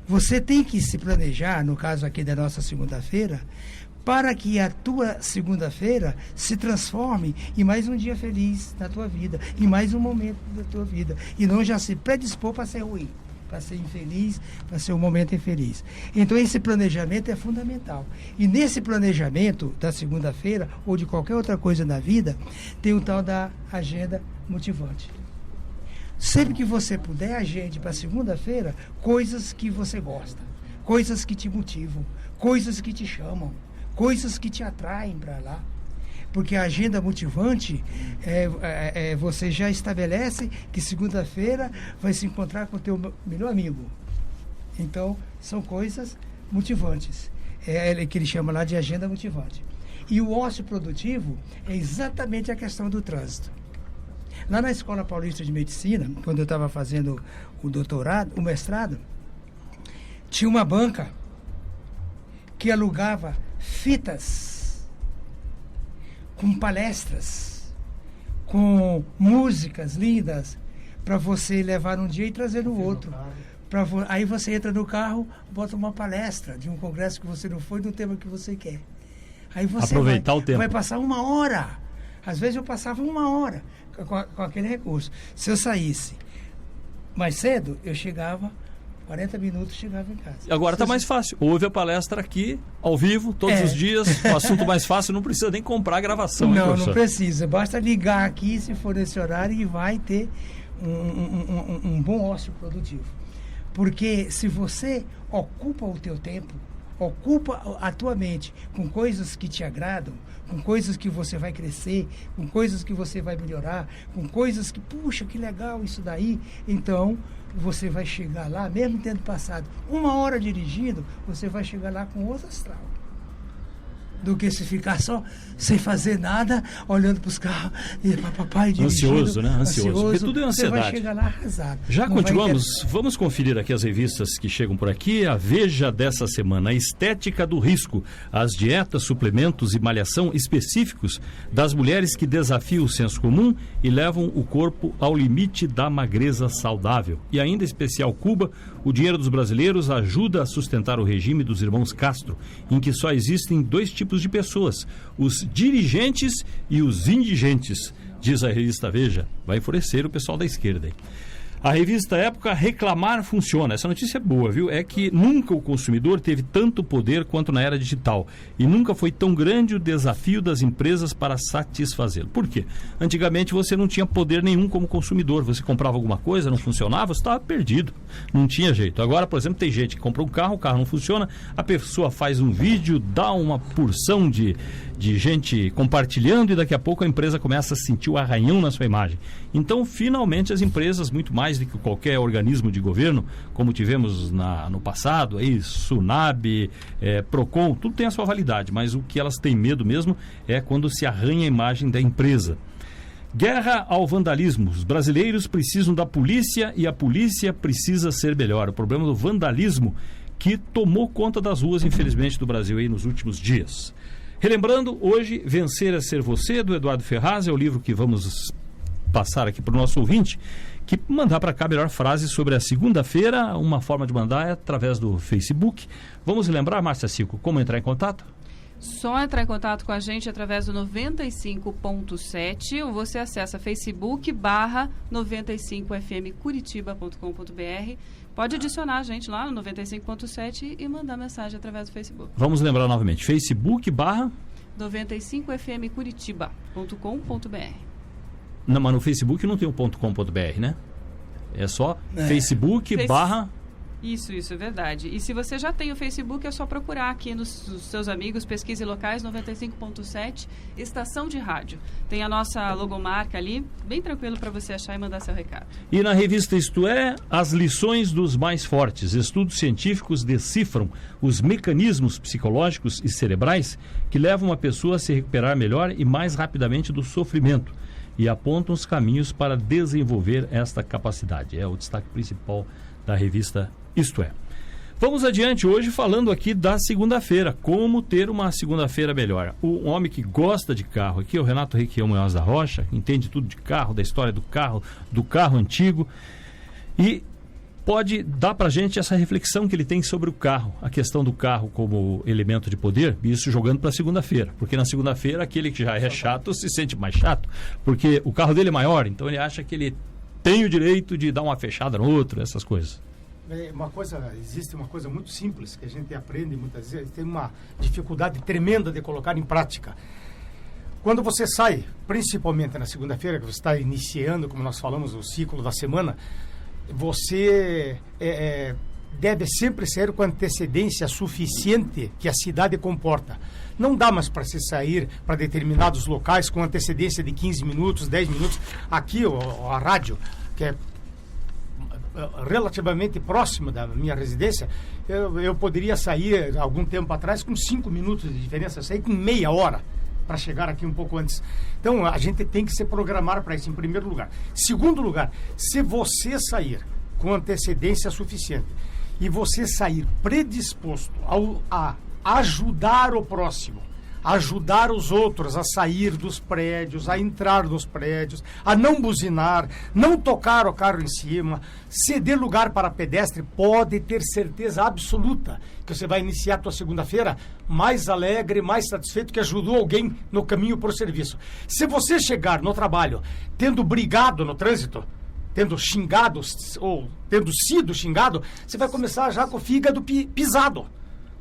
você tem que se planejar, no caso aqui da nossa segunda-feira, para que a tua segunda-feira se transforme em mais um dia feliz na tua vida, em mais um momento da tua vida, e não já se predispor para ser ruim, para ser infeliz, para ser um momento infeliz. Então esse planejamento é fundamental. E nesse planejamento da segunda-feira, ou de qualquer outra coisa na vida, tem o tal da agenda motivante. Sempre que você puder, agende para segunda-feira coisas que você gosta, coisas que te motivam, coisas que te chamam, coisas que te atraem para lá. Porque a agenda motivante, você já estabelece que segunda-feira vai se encontrar com o teu melhor amigo. Então, são coisas motivantes. É que ele chama lá de agenda motivante. E o ócio produtivo é exatamente a questão do trânsito. Lá na Escola Paulista de Medicina, quando eu estava fazendo o mestrado, tinha uma banca que alugava fitas com palestras, com músicas lindas, para você levar um dia e trazer no outro. Aí você entra no carro, bota uma palestra de um congresso que você não foi, do tema que você quer. Aí você
aproveitar o tempo.
Vai passar 1 hora. Às vezes eu passava 1 hora com aquele recurso. Se eu saísse mais cedo, eu chegava... 40 minutos chegava em casa.
Agora está mais fácil. Ouve a palestra aqui, ao vivo, todos os dias. O assunto mais fácil, não precisa nem comprar a gravação.
Não precisa. Basta ligar aqui, se for nesse horário, e vai ter um bom ócio produtivo. Porque se você ocupa o teu tempo, ocupa a tua mente com coisas que te agradam, com coisas que você vai crescer, com coisas que você vai melhorar, com coisas que, puxa, que legal isso daí, então você vai chegar lá, mesmo tendo passado 1 hora dirigindo, você vai chegar lá com outro astral. Do que se ficar só sem fazer nada, olhando para os carros e papai dirigindo.
Ansioso, né? Ansioso. Porque tudo é ansiedade.
Você vai chegar lá arrasado.
Já continuamos. Vamos conferir aqui as revistas que chegam por aqui. A Veja dessa semana, a Estética do Risco, as dietas, suplementos e malhação específicos das mulheres que desafiam o senso comum e levam o corpo ao limite da magreza saudável. E ainda especial Cuba, o dinheiro dos brasileiros ajuda a sustentar o regime dos irmãos Castro, em que só existem 2 tipos de pessoas, os dirigentes e os indigentes, diz a revista Veja. Vai enfurecer o pessoal da esquerda, hein? A revista Época, reclamar funciona. Essa notícia é boa, viu? É que nunca o consumidor teve tanto poder quanto na era digital. E nunca foi tão grande o desafio das empresas para satisfazê-lo. Por quê? Antigamente você não tinha poder nenhum como consumidor. Você comprava alguma coisa, não funcionava, você estava perdido. Não tinha jeito. Agora, por exemplo, tem gente que compra um carro, o carro não funciona, a pessoa faz um vídeo, dá uma porção de gente compartilhando e daqui a pouco a empresa começa a sentir o arranhão na sua imagem. Então, finalmente, as empresas, muito mais do que qualquer organismo de governo, como tivemos no passado, aí, Sunab, Procon, tudo tem a sua validade, mas o que elas têm medo mesmo é quando se arranha a imagem da empresa. Guerra ao vandalismo. Os brasileiros precisam da polícia e a polícia precisa ser melhor. O problema do vandalismo que tomou conta das ruas, infelizmente, do Brasil aí nos últimos dias. Relembrando, hoje, Vencer é Ser Você, do Eduardo Ferraz, é o livro que vamos passar aqui para o nosso ouvinte, que mandar para cá a melhor frase sobre a segunda-feira. Uma forma de mandar é através do Facebook. Vamos lembrar, Márcia Cico, como entrar em contato?
Só entrar em contato com a gente através do 95.7 ou você acessa facebook/95fmcuritiba.com.br. Pode adicionar a gente lá no 95.7 e mandar mensagem através do Facebook.
Vamos lembrar novamente,
facebook/95fmcuritiba.com.br.
Não, mas no Facebook não tem o .com.br, né? É só Facebook /
Isso é verdade. E se você já tem o Facebook, é só procurar aqui nos seus amigos, pesquise locais 95.7, estação de rádio. Tem a nossa logomarca ali, bem tranquilo para você achar e mandar seu recado.
E na revista Isto É, as lições dos mais fortes. Estudos científicos decifram os mecanismos psicológicos e cerebrais que levam a pessoa a se recuperar melhor e mais rapidamente do sofrimento e apontam os caminhos para desenvolver esta capacidade. É o destaque principal da revista Isto É. Vamos adiante hoje falando aqui da segunda-feira, como ter uma segunda-feira melhor. Um homem que gosta de carro aqui é o Renato Requião Munhoz da Rocha, entende tudo de carro, da história do carro antigo, e pode dar pra gente essa reflexão que ele tem sobre o carro, a questão do carro como elemento de poder, isso jogando para segunda-feira, porque na segunda-feira aquele que já é chato se sente mais chato, porque o carro dele é maior, então ele acha que ele tem o direito de dar uma fechada no outro, essas coisas.
Existe uma coisa muito simples que a gente aprende muitas vezes, tem uma dificuldade tremenda de colocar em prática. Quando você sai, principalmente na segunda-feira, que você está iniciando, como nós falamos, o ciclo da semana, você deve sempre sair com antecedência suficiente que a cidade comporta. Não dá mais para se sair para determinados locais com antecedência de 15 minutos, 10 minutos. Aqui, a rádio, que é relativamente próximo da minha residência, eu poderia sair algum tempo atrás com 5 minutos de diferença, sair com meia hora para chegar aqui um pouco antes. Então, a gente tem que se programar para isso, em primeiro lugar. Segundo lugar, se você sair com antecedência suficiente e você sair predisposto a ajudar o próximo, ajudar os outros a sair dos prédios, a entrar nos prédios, a não buzinar, não tocar o carro em cima, ceder lugar para pedestre, pode ter certeza absoluta que você vai iniciar a tua segunda-feira mais alegre, mais satisfeito, que ajudou alguém no caminho para o serviço. Se você chegar no trabalho tendo brigado no trânsito, tendo xingado ou tendo sido xingado, você vai começar já com o fígado pisado.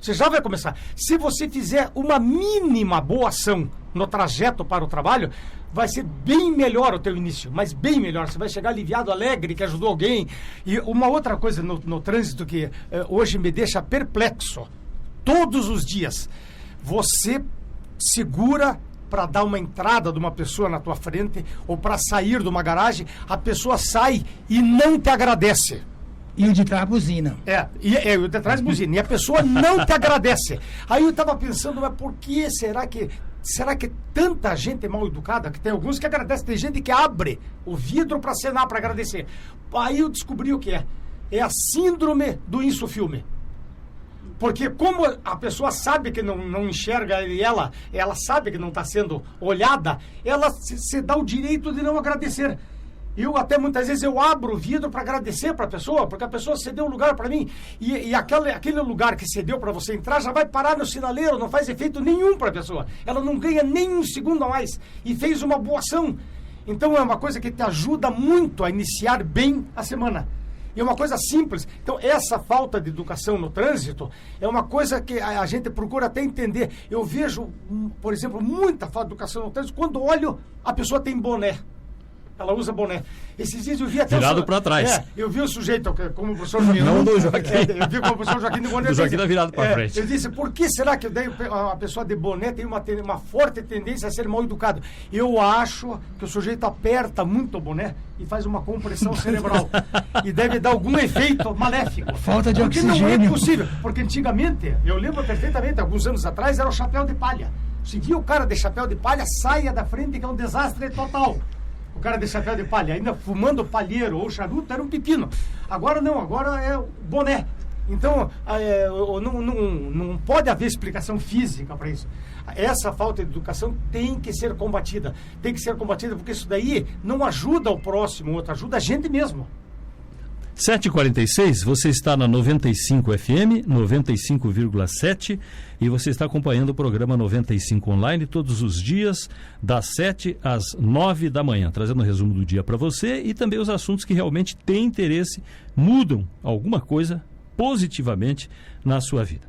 Você já vai começar. Se você fizer uma mínima boa ação no trajeto para o trabalho, vai ser bem melhor o teu início, mas bem melhor. Você vai chegar aliviado, alegre, que ajudou alguém. E uma outra coisa no trânsito que hoje me deixa perplexo, todos os dias, você segura para dar uma entrada de uma pessoa na tua frente ou para sair de uma garagem, a pessoa sai e não te agradece.
E o de trás buzina.
O de trás buzina. E a pessoa não te agradece. Aí eu estava pensando, mas por que será que tanta gente é mal educada? Que tem alguns que agradecem, tem gente que abre o vidro para acenar, para agradecer. Aí eu descobri o que é. É a síndrome do insufilme. Porque como a pessoa sabe que não enxerga e ela sabe que não está sendo olhada, ela se dá o direito de não agradecer. Eu até muitas vezes eu abro o vidro para agradecer para a pessoa, porque a pessoa cedeu um lugar para mim. E aquele lugar que cedeu para você entrar já vai parar no sinaleiro, não faz efeito nenhum para a pessoa. Ela não ganha nem um segundo a mais. E fez uma boa ação. Então é uma coisa que te ajuda muito a iniciar bem a semana. E é uma coisa simples. Então essa falta de educação no trânsito é uma coisa que a gente procura até entender. Eu vejo, por exemplo, muita falta de educação no trânsito quando olho a pessoa tem boné. Ela usa boné. Esses dias eu vi até...
Virado para trás.
Eu vi o sujeito, como o professor Joaquim...
Não do Joaquim.
Eu vi como o professor Joaquim de boné.
O Joaquim está virado para frente.
Eu disse, por que será que a pessoa de boné tem uma forte tendência a ser mal educado? Eu acho que o sujeito aperta muito o boné e faz uma compressão cerebral. E deve dar algum efeito maléfico.
Falta de oxigênio.
Porque não é possível. Porque antigamente, eu lembro perfeitamente, alguns anos atrás, era o chapéu de palha. Se via o cara de chapéu de palha, saia da frente, que é um desastre total. O cara de chapéu de palha, ainda fumando palheiro ou charuto, era um pepino. Agora não, agora é o boné. Então, não pode haver explicação física para isso. Essa falta de educação tem que ser combatida. Tem que ser combatida porque isso daí não ajuda o próximo, outro, ajuda a gente mesmo.
7h46, você está na 95 FM, 95,7 e você está acompanhando o programa 95 Online todos os dias, das 7 às 9 da manhã, trazendo um resumo do dia para você e também os assuntos que realmente têm interesse, mudam alguma coisa positivamente na sua vida.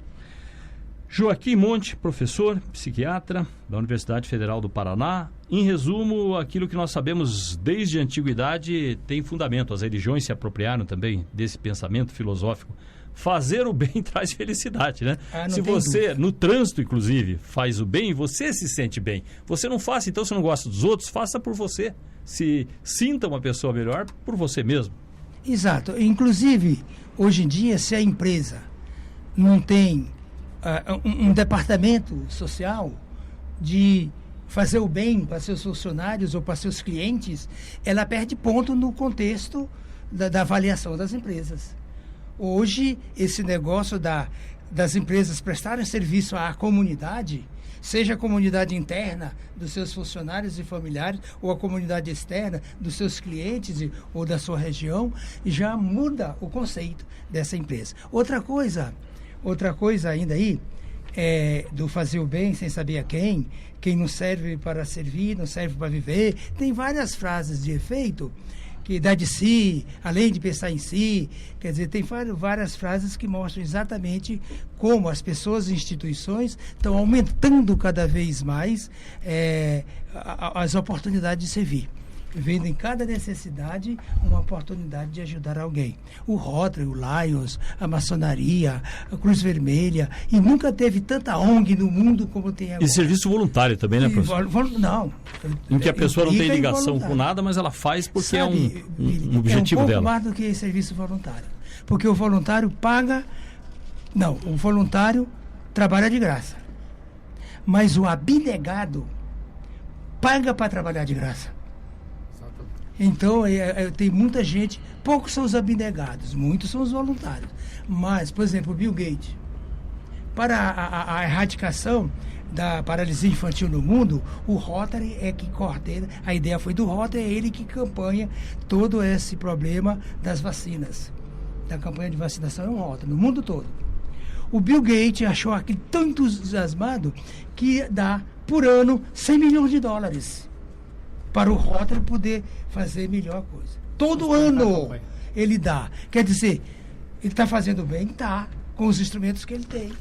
Joaquim Monte, professor, psiquiatra da Universidade Federal do Paraná. Em resumo, aquilo que nós sabemos desde a antiguidade tem fundamento. As religiões se apropriaram também desse pensamento filosófico. Fazer o bem traz felicidade, né? Se você, dúvida. No trânsito inclusive, faz o bem, você se sente bem. Você não faça, então, se não gosta dos outros, faça por você. Se sinta uma pessoa melhor por você mesmo.
Exato. Inclusive, hoje em dia, se a empresa não tem um departamento social de fazer o bem para seus funcionários ou para seus clientes, ela perde ponto no contexto da avaliação das empresas. Hoje, esse negócio das empresas prestarem serviço à comunidade, seja a comunidade interna dos seus funcionários e familiares, ou a comunidade externa dos seus clientes ou da sua região, já muda o conceito dessa empresa. Outra coisa ainda aí, do fazer o bem sem saber a quem não serve para servir, não serve para viver. Tem várias frases de efeito que dá de si, além de pensar em si. Quer dizer, tem várias frases que mostram exatamente como as pessoas e instituições estão aumentando cada vez mais as oportunidades de servir, vendo em cada necessidade uma oportunidade de ajudar alguém. O Rotary, o Lions, a maçonaria, a Cruz Vermelha, e nunca teve tanta ONG no mundo como tem agora.
E serviço voluntário também, né, professor?
Não.
Em que a pessoa não tem ligação com nada, mas ela faz porque é um objetivo dela.
É um pouco mais do que serviço voluntário. Porque o voluntário paga... Não, o voluntário trabalha de graça. Mas o abnegado paga para trabalhar de graça. Então, tem muita gente, poucos são os abnegados, muitos são os voluntários. Mas, por exemplo, o Bill Gates, para a erradicação da paralisia infantil no mundo, o Rotary é que coordena, a ideia foi do Rotary, é ele que campanha todo esse problema das vacinas. Da campanha de vacinação é um Rotary, no mundo todo. O Bill Gates achou aquilo tão entusiasmado que dá, por ano, $100 milhões para o Rotary poder fazer melhor coisa. Todo ano ele dá. Quer dizer, ele está fazendo bem? Está, com os instrumentos que ele tem.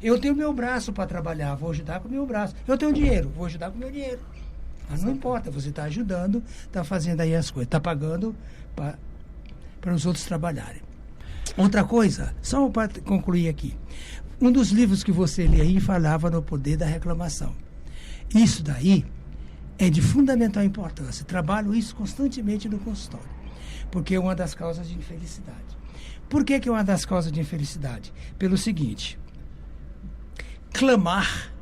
Eu tenho meu braço para trabalhar, vou ajudar com o meu braço. Eu tenho dinheiro, vou ajudar com o meu dinheiro. Mas não importa, você está ajudando, está fazendo aí as coisas, está pagando para os outros trabalharem. Outra coisa, só para concluir aqui. Um dos livros que você lê aí falava no poder da reclamação. Isso daí é de fundamental importância. Trabalho isso constantemente no consultório, porque é uma das causas de infelicidade. Por que é uma das causas de infelicidade? Pelo seguinte: clamar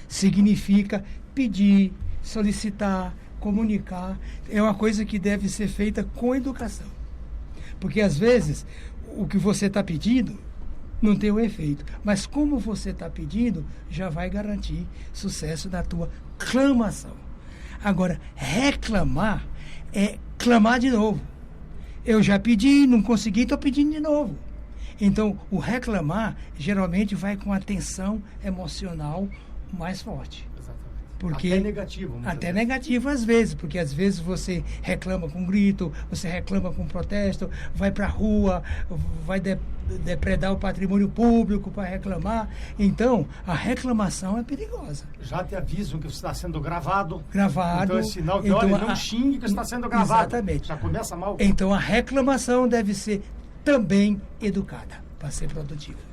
significa pedir, solicitar, comunicar. É uma coisa que deve ser feita com educação. Porque, às vezes, o que você está pedindo não tem o efeito. Mas como você está pedindo, já vai garantir sucesso da tua clamação. Agora, reclamar é clamar de novo. Eu já pedi, não consegui, estou pedindo de novo. Então, o reclamar geralmente vai com a tensão emocional mais forte.
Exatamente.
Porque,
até negativo.
Até negativo às vezes, porque às vezes você reclama com grito, você reclama com protesto, vai para a rua, vai depredar o patrimônio público para reclamar. Então, a reclamação é perigosa.
Já te avisam que você está sendo gravado.
Gravado.
Então é sinal que, olha, não xingue que está sendo gravado.
Exatamente.
Já começa mal.
Então, a reclamação deve ser também educada para ser produtiva.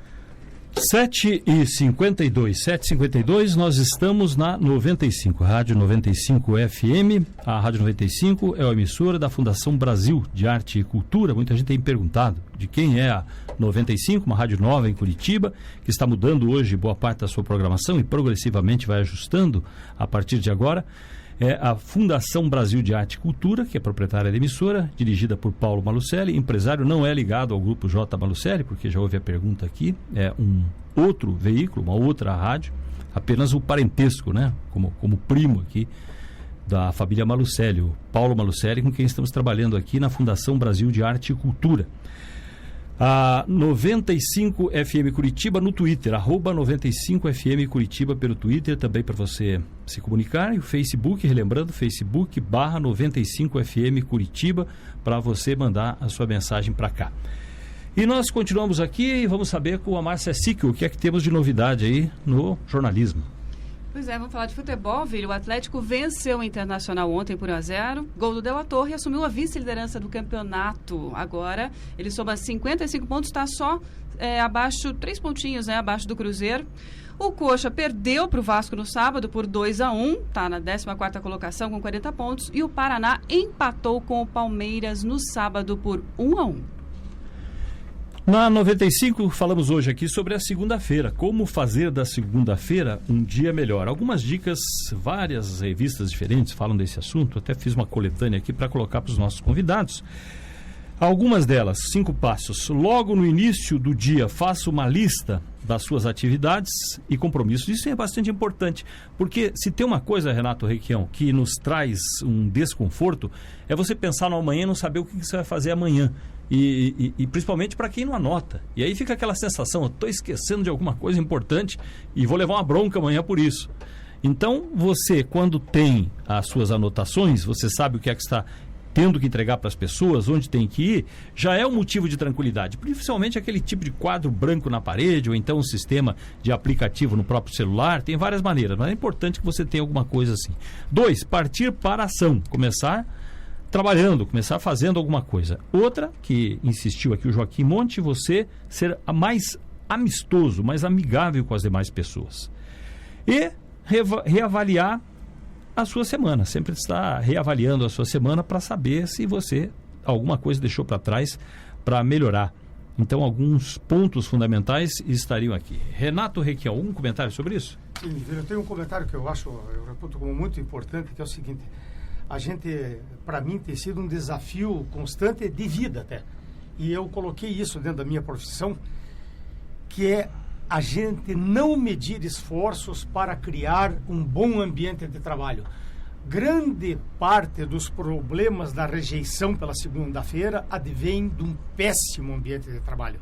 7h52, nós estamos na 95, Rádio 95 FM. A Rádio 95 é a emissora da Fundação Brasil de Arte e Cultura. Muita gente tem perguntado de quem é a 95, uma rádio nova em Curitiba, que está mudando hoje boa parte da sua programação e progressivamente vai ajustando a partir de agora. É a Fundação Brasil de Arte e Cultura, que é proprietária da emissora, dirigida por Paulo Malucelli. Empresário, não é ligado ao grupo J. Malucelli, porque já houve a pergunta aqui. É um outro veículo, uma outra rádio, apenas o parentesco, né? Como primo aqui da família Malucelli, o Paulo Malucelli, com quem estamos trabalhando aqui na Fundação Brasil de Arte e Cultura. A 95 FM Curitiba no Twitter, @95 FM Curitiba pelo Twitter, também para você se comunicar, e o Facebook, relembrando, Facebook/95 FM Curitiba, para você mandar a sua mensagem para cá. E nós continuamos aqui e vamos saber com a Márcia Sickel o que é que temos de novidade aí no jornalismo.
Pois é, vamos falar de futebol, Vili. O Atlético venceu o Internacional ontem por 1-0. Gol do De La Torre e assumiu a vice-liderança do campeonato. Agora, ele soma 55 pontos, está só abaixo, 3 pontinhos, né, abaixo do Cruzeiro. O Coxa perdeu para o Vasco no sábado por 2-1, está na 14ª colocação com 40 pontos. E o Paraná empatou com o Palmeiras no sábado por 1-1.
Na 95, falamos hoje aqui sobre a segunda-feira. Como fazer da segunda-feira um dia melhor. Algumas dicas, várias revistas diferentes falam desse assunto. Até fiz uma coletânea aqui para colocar para os nossos convidados. Algumas delas, 5 passos. Logo no início do dia, faça uma lista das suas atividades e compromissos. Isso é bastante importante, porque se tem uma coisa, Renato Requião, que nos traz um desconforto, é você pensar no amanhã e não saber o que você vai fazer amanhã. E principalmente para quem não anota. E aí fica aquela sensação, eu estou esquecendo de alguma coisa importante e vou levar uma bronca amanhã por isso. Então, você, quando tem as suas anotações, você sabe o que é que está tendo que entregar para as pessoas, onde tem que ir, já é um motivo de tranquilidade. Principalmente aquele tipo de quadro branco na parede, ou então um sistema de aplicativo no próprio celular, tem várias maneiras, mas é importante que você tenha alguma coisa assim. 2, partir para a ação, começar trabalhando, começar fazendo alguma coisa. Outra, que insistiu aqui o Joaquim Monte, você ser mais amistoso, mais amigável com as demais pessoas. E reavaliar a sua semana, sempre está reavaliando a sua semana para saber se você alguma coisa deixou para trás para melhorar. Então, alguns pontos fundamentais estariam aqui. Renato Requião, algum comentário sobre isso?
Sim, eu tenho um comentário que eu reputo como muito importante, que é o seguinte: a gente, para mim, tem sido um desafio constante de vida até. E eu coloquei isso dentro da minha profissão, que é a gente não medir esforços para criar um bom ambiente de trabalho. Grande parte dos problemas da rejeição pela segunda-feira advém de um péssimo ambiente de trabalho.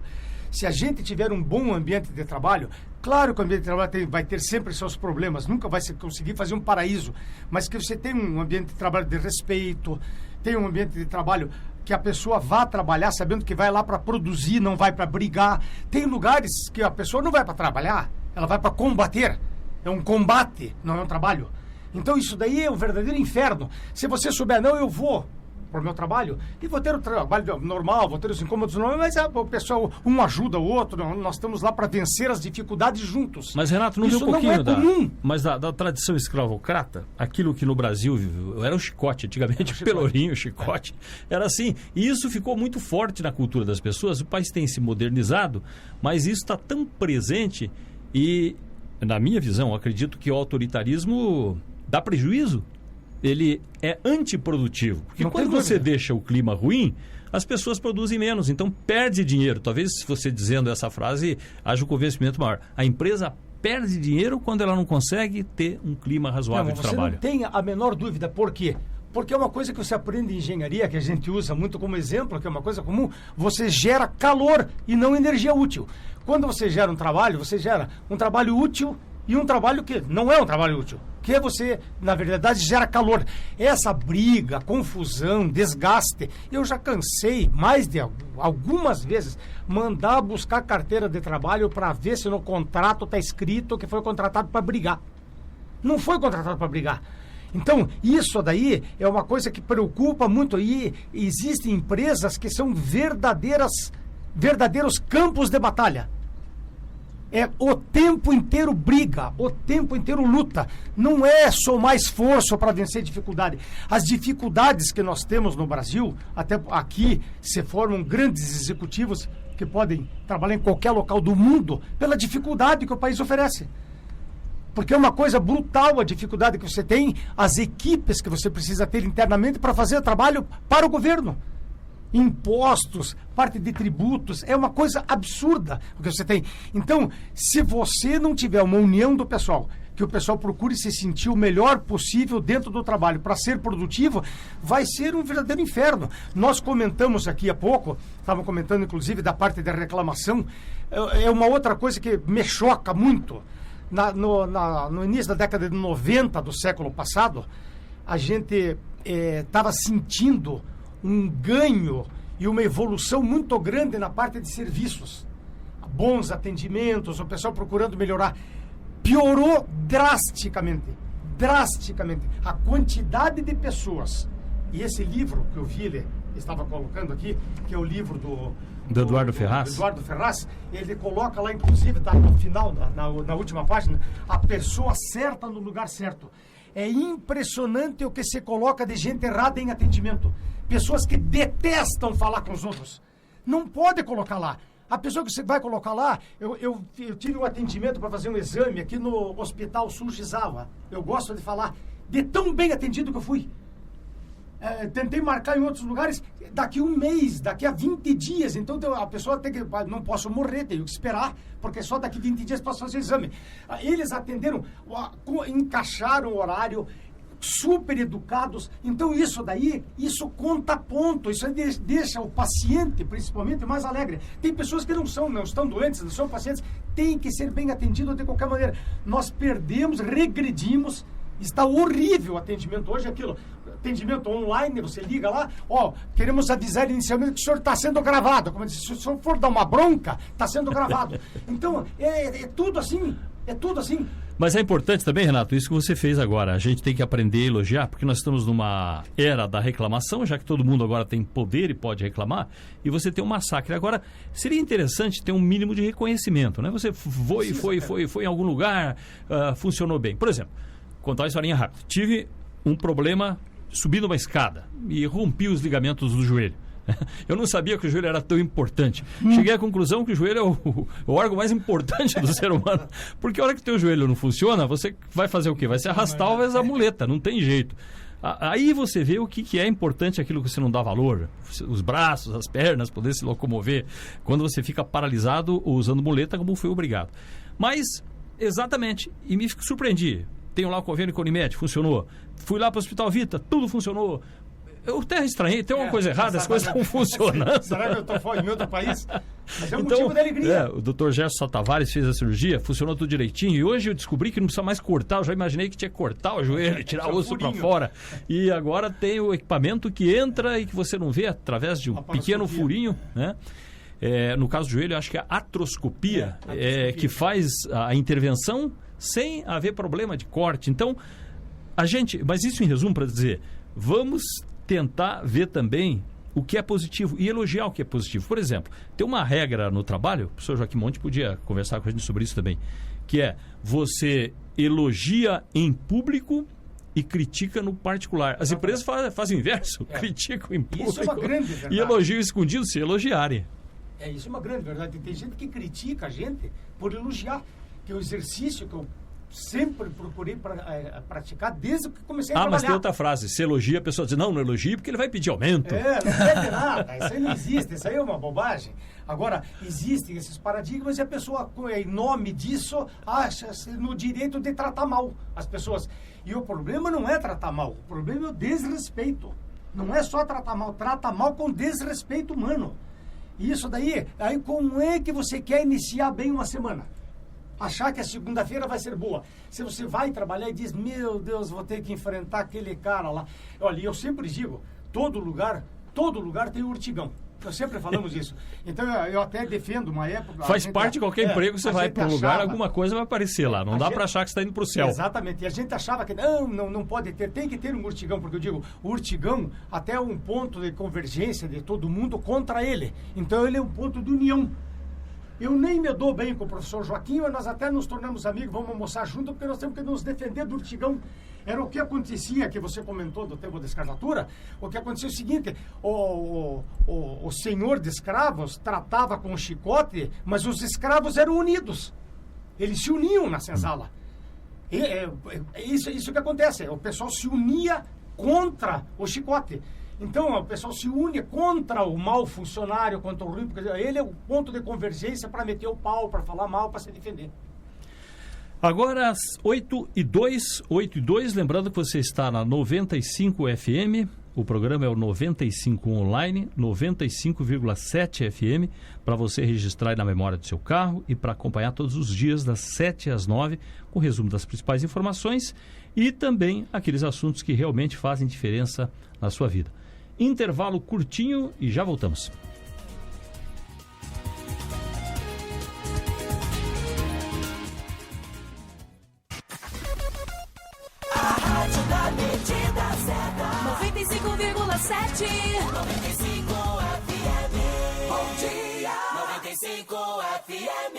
Se a gente tiver um bom ambiente de trabalho, claro que o ambiente de trabalho vai ter sempre seus problemas, nunca vai conseguir fazer um paraíso, mas que você tem um ambiente de trabalho de respeito, tem um ambiente de trabalho que a pessoa vá trabalhar sabendo que vai lá para produzir, não vai para brigar. Tem lugares que a pessoa não vai para trabalhar, ela vai para combater. É um combate, não é um trabalho. Então isso daí é um verdadeiro inferno. Se você souber, não, eu vou para o meu trabalho e vou ter o trabalho normal, vou ter os incômodos normais, mas o pessoal, um ajuda o outro, nós estamos lá para vencer as dificuldades juntos.
Mas, Renato, não
isso
viu um pouquinho
não é comum.
Mas da tradição escravocrata, aquilo que no Brasil era o chicote, antigamente o pelourinho, o chicote, era assim. E isso ficou muito forte na cultura das pessoas. O país tem se modernizado, mas isso está tão presente e, na minha visão, acredito que o autoritarismo dá prejuízo. Ele é antiprodutivo. Porque
não
quando você deixa o clima ruim, as pessoas produzem menos, então perde dinheiro. Talvez, se você dizendo essa frase, haja um convencimento maior. A empresa perde dinheiro quando ela não consegue ter um clima razoável de trabalho.
Você não tenha a menor dúvida. Por quê? Porque é uma coisa que você aprende em engenharia, que a gente usa muito como exemplo, que é uma coisa comum. Você gera calor e não energia útil. Quando você gera um trabalho, você gera um trabalho útil e um trabalho que não é um trabalho útil, que você, na verdade, gera calor. Essa briga, confusão, desgaste, eu já cansei mais de algumas vezes mandar buscar carteira de trabalho para ver se no contrato está escrito que foi contratado para brigar. Não foi contratado para brigar. Então, isso daí é uma coisa que preocupa muito. E existem empresas que são verdadeiros campos de batalha. É o tempo inteiro briga, o tempo inteiro luta. Não é somar esforço para vencer dificuldade. As dificuldades que nós temos no Brasil, até aqui se formam grandes executivos que podem trabalhar em qualquer local do mundo pela dificuldade que o país oferece. Porque é uma coisa brutal a dificuldade que você tem, as equipes que você precisa ter internamente para fazer o trabalho para o governo. Impostos, parte de tributos, é uma coisa absurda o que você tem. Então, se você não tiver uma união do pessoal, que o pessoal procure se sentir o melhor possível dentro do trabalho para ser produtivo, vai ser um verdadeiro inferno. Nós comentamos aqui há pouco, estavam comentando inclusive da parte da reclamação, é uma outra coisa que me choca muito. No início da década de 90 do século passado, a gente estava sentindo um ganho e uma evolução muito grande na parte de serviços. Bons atendimentos, o pessoal procurando melhorar. Piorou drasticamente. A quantidade de pessoas. E esse livro que o Ville estava colocando aqui, que é o livro do
Eduardo Ferraz.
Eduardo Ferraz, ele coloca lá, inclusive, tá no final, na última página, a pessoa certa no lugar certo. É impressionante o que se coloca de gente errada em atendimento. Pessoas que detestam falar com os outros. Não pode colocar lá. A pessoa que você vai colocar lá, eu tive um atendimento para fazer um exame aqui no Hospital Sul-Gizawa. Eu gosto de falar de tão bem atendido que eu fui. Tentei marcar em outros lugares daqui um mês, daqui a 20 dias. Então a pessoa tem que... Não posso morrer, tenho que esperar, porque só daqui 20 dias posso fazer o exame. Eles atenderam, encaixaram o horário, super educados. Então isso daí, isso conta ponto. Isso aí deixa o paciente, principalmente, mais alegre. Tem pessoas que não estão doentes, não são pacientes, tem que ser bem atendido de qualquer maneira. Nós perdemos, regredimos. Está horrível o atendimento hoje, aquilo. Atendimento online, você liga lá, queremos avisar inicialmente que o senhor está sendo gravado. Como eu disse, se o senhor for dar uma bronca, está sendo gravado. Então, é tudo assim,
Mas é importante também, Renato, isso que você fez agora. A gente tem que aprender a elogiar, porque nós estamos numa era da reclamação, já que todo mundo agora tem poder e pode reclamar, e você tem um massacre. Agora, seria interessante ter um mínimo de reconhecimento, né? Você foi em algum lugar, funcionou bem. Por exemplo, contar uma historinha rápida. Tive um problema subindo uma escada e rompi os ligamentos do joelho. Eu não sabia que o joelho era tão importante. Cheguei à conclusão que o joelho é o órgão mais importante do ser humano. Porque a hora que o teu joelho não funciona, você vai fazer o quê? Vai se arrastar ou vai usar a muleta, não tem jeito. Aí você vê o que é importante, aquilo que você não dá valor. Os braços, as pernas, poder se locomover. Quando você fica paralisado ou usando muleta, como foi obrigado. Mas, exatamente, e me surpreendi. Tenho lá o convênio com a Unimed, funcionou. Fui lá para o Hospital Vita, tudo funcionou. Eu até estranhei, tem uma coisa errada, as coisas estão funcionando.
Será que eu estou fora em outro país? Mas é um motivo de alegria.
O Dr. Gerson Tavares fez a cirurgia, funcionou tudo direitinho. E hoje eu descobri que não precisa mais cortar. Eu já imaginei que tinha que cortar o joelho, tirar o osso para fora. E agora tem o equipamento que entra e que você não vê através de um pequeno furinho, né? No caso do joelho, eu acho que é a artroscopia, que faz a intervenção sem haver problema de corte. Então, mas isso em resumo para dizer, vamos tentar ver também o que é positivo e elogiar o que é positivo. Por exemplo, tem uma regra no trabalho, o professor Joaquim Monte podia conversar com a gente sobre isso também, que é você elogia em público e critica no particular. As empresas fazem o inverso, criticam em público.
Isso é uma grande verdade.
E elogiam escondido se elogiarem.
Isso é uma grande verdade. Tem gente que critica a gente por elogiar, que é o exercício que eu sempre procurei praticar desde que comecei a trabalhar.
Mas tem outra frase, se elogia, a pessoa diz, não elogia porque ele vai pedir aumento.
Não pede nada, isso aí não existe, isso aí é uma bobagem. Agora, existem esses paradigmas e a pessoa, em nome disso, acha-se no direito de tratar mal as pessoas. E o problema não é tratar mal, o problema é o desrespeito. Não é só tratar mal, trata mal com desrespeito humano. E isso daí, aí como é que você quer iniciar bem uma semana? Achar que a segunda-feira vai ser boa. Se você vai trabalhar e diz, meu Deus, vou ter que enfrentar aquele cara lá. Olha, eu sempre digo, todo lugar tem urtigão. Nós sempre falamos isso. Então, eu até defendo uma época...
Faz parte de qualquer emprego, você vai para um lugar, alguma coisa vai aparecer lá. Não dá para achar que você está indo para o céu.
Exatamente. E a gente achava que não pode ter. Tem que ter um urtigão, porque eu digo, o urtigão até um ponto de convergência de todo mundo contra ele. Então, ele é um ponto de união. Eu nem me dou bem com o professor Joaquim, mas nós até nos tornamos amigos, vamos almoçar junto, porque nós temos que nos defender do urtigão. Era o que acontecia, que você comentou do tempo da escravatura, o que acontecia é o seguinte, o senhor de escravos tratava com o chicote, mas os escravos eram unidos. Eles se uniam na senzala. Isso que acontece, o pessoal se unia contra o chicote. Então, o pessoal se une contra o mau funcionário, contra o ruim, porque ele é o ponto de convergência para meter o pau, para falar mal, para se defender.
Agora, às 8h02, lembrando que você está na 95 FM, o programa é o 95 Online, 95,7 FM, para você registrar aí na memória do seu carro e para acompanhar todos os dias, das 7 às 9, com o resumo das principais informações e também aqueles assuntos que realmente fazem diferença na sua vida. Intervalo curtinho e já voltamos.
A rádio da medida certa. 95,7. 95 FM. Bom dia. 95 FM.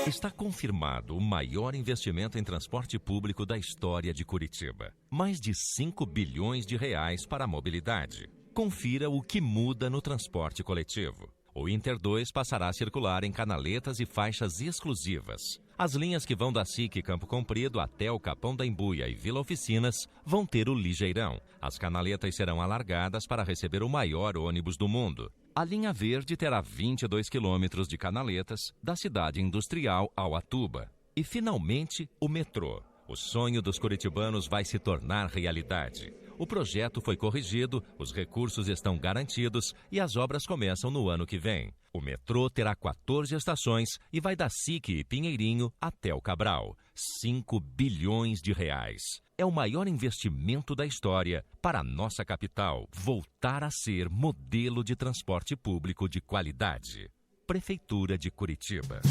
Está confirmado o maior investimento em transporte público da história de Curitiba. Mais de 5 bilhões de reais para a mobilidade. Confira o que muda no transporte coletivo. O Inter 2 passará a circular em canaletas e faixas exclusivas. As linhas que vão da SIC Campo Comprido até o Capão da Embuia e Vila Oficinas vão ter o ligeirão. As canaletas serão alargadas para receber o maior ônibus do mundo. A linha verde terá 22 quilômetros de canaletas da cidade industrial ao Atuba. E, finalmente, o metrô. O sonho dos curitibanos vai se tornar realidade. O projeto foi corrigido, os recursos estão garantidos e as obras começam no ano que vem. O metrô terá 14 estações e vai da SIC e Pinheirinho até o Cabral. 5 bilhões de reais. É o maior investimento da história para a nossa capital voltar a ser modelo de transporte público de qualidade. Prefeitura de Curitiba.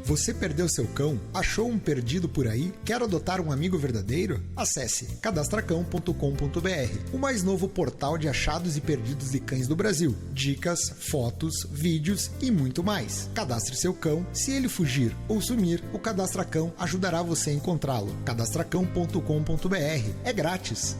Você perdeu seu cão? Achou um perdido por aí? Quer adotar um amigo verdadeiro? Acesse cadastracão.com.br, o mais novo portal de achados e perdidos de cães do Brasil. Dicas, fotos, vídeos e muito mais. Cadastre seu cão. Se ele fugir ou sumir, o Cadastracão ajudará você a encontrá-lo. cadastracão.com.br. É grátis.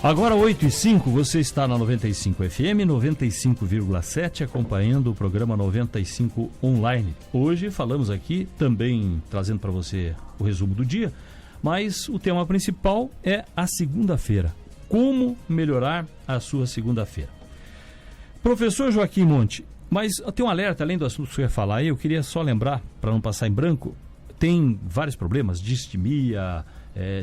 Agora 8h05, você está na 95 FM, 95,7, acompanhando o programa 95 Online. Hoje falamos aqui, também trazendo para você o resumo do dia, mas o tema principal é a segunda-feira. Como melhorar a sua segunda-feira? Professor Joaquim Monte, mas tem um alerta, além do assunto que você ia falar aí, eu queria só lembrar, para não passar em branco, tem vários problemas, distimia,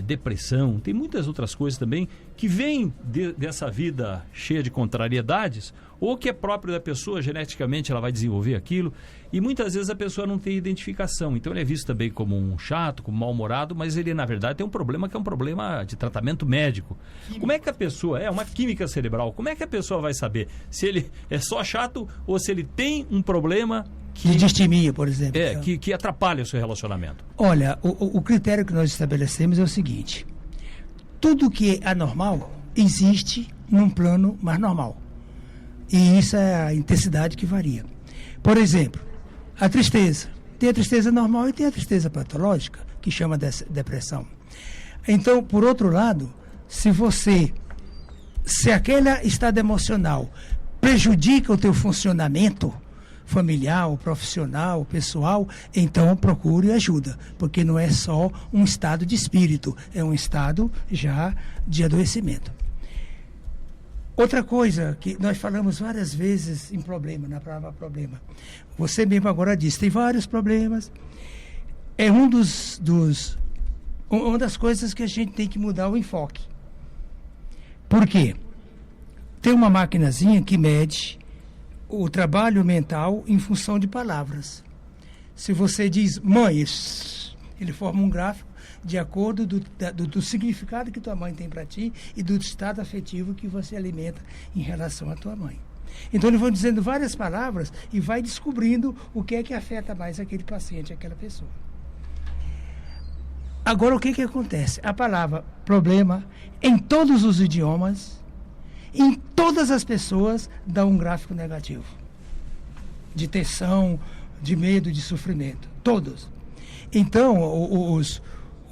depressão, tem muitas outras coisas também que vêm dessa vida cheia de contrariedades, ou que é próprio da pessoa, geneticamente ela vai desenvolver aquilo, e muitas vezes a pessoa não tem identificação, então ele é visto também como um chato, como mal-humorado, mas ele na verdade tem um problema que é um problema de tratamento médico. Como é que a pessoa, uma química cerebral, como é que a pessoa vai saber se ele é só chato ou se ele tem um problema
de distimia, por exemplo.
Que atrapalha o seu relacionamento?
Olha, o critério que nós estabelecemos é o seguinte: tudo que é anormal existe num plano mais normal. E isso é a intensidade que varia. Por exemplo, a tristeza. Tem a tristeza normal e tem a tristeza patológica, que chama de depressão. Então, por outro lado, se aquele estado emocional prejudica o teu funcionamento familiar, profissional, pessoal, então procure ajuda, porque não é só um estado de espírito, é um estado já de adoecimento. Outra coisa que nós falamos várias vezes em problema, na palavra problema, você mesmo agora disse, tem vários problemas, é uma das coisas que a gente tem que mudar o enfoque. Por quê? Tem uma maquinazinha que mede o trabalho mental em função de palavras. Se você diz mãe, ele forma um gráfico de acordo do significado que tua mãe tem para ti e do estado afetivo que você alimenta em relação à tua mãe. Então ele vai dizendo várias palavras e vai descobrindo o que é que afeta mais aquele paciente, aquela pessoa. Agora o que acontece? A palavra problema, em todos os idiomas, em todas as pessoas, dá um gráfico negativo. De tensão, de medo, de sofrimento. Todos. Então,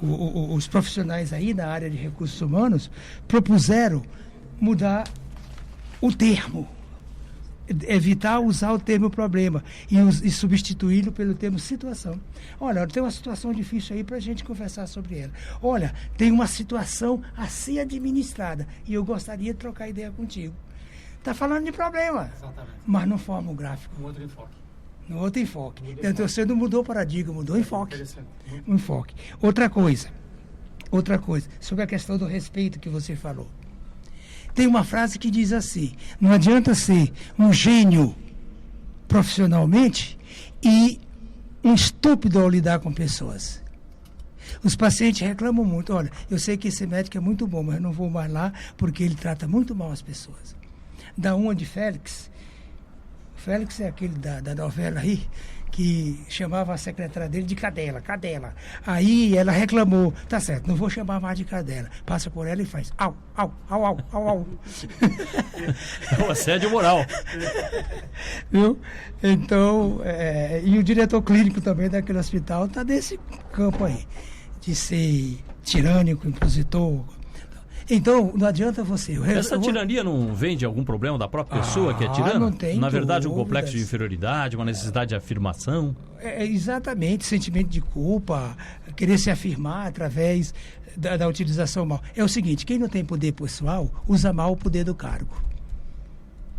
os profissionais aí na área de recursos humanos propuseram mudar o termo. evitar usar o termo problema e substituí-lo pelo termo situação. Olha, tem uma situação difícil aí para a gente conversar sobre ela. Olha, tem uma situação a ser administrada e eu gostaria de trocar ideia contigo. Está falando de problema,
Exatamente.
mas não forma um gráfico.
Um outro enfoque.
No outro enfoque. Então você não mudou o paradigma, mudou o enfoque.
Interessante.
Um enfoque. Outra coisa, sobre a questão do respeito que você falou. Tem uma frase que diz assim: não adianta ser um gênio profissionalmente e um estúpido ao lidar com pessoas. Os pacientes reclamam muito. Olha, eu sei que esse médico é muito bom, mas eu não vou mais lá porque ele trata muito mal as pessoas. Dá uma de Félix. Félix é aquele da novela aí, que chamava a secretária dele de Cadela. Aí ela reclamou: tá certo, não vou chamar mais de Cadela. Passa por ela e faz au, au, au, au, au, au.
É um assédio moral.
Viu? Então, e o diretor clínico também daquele hospital está nesse campo aí, de ser tirânico, impositor. Então, não adianta você...
Essa tirania não vem de algum problema da própria pessoa que é tirana?
Não tem
Na verdade, um
dúvidas.
complexo de inferioridade, uma necessidade de afirmação?
Exatamente, sentimento de culpa, querer se afirmar através da utilização mal. É o seguinte: quem não tem poder pessoal, usa mal o poder do cargo.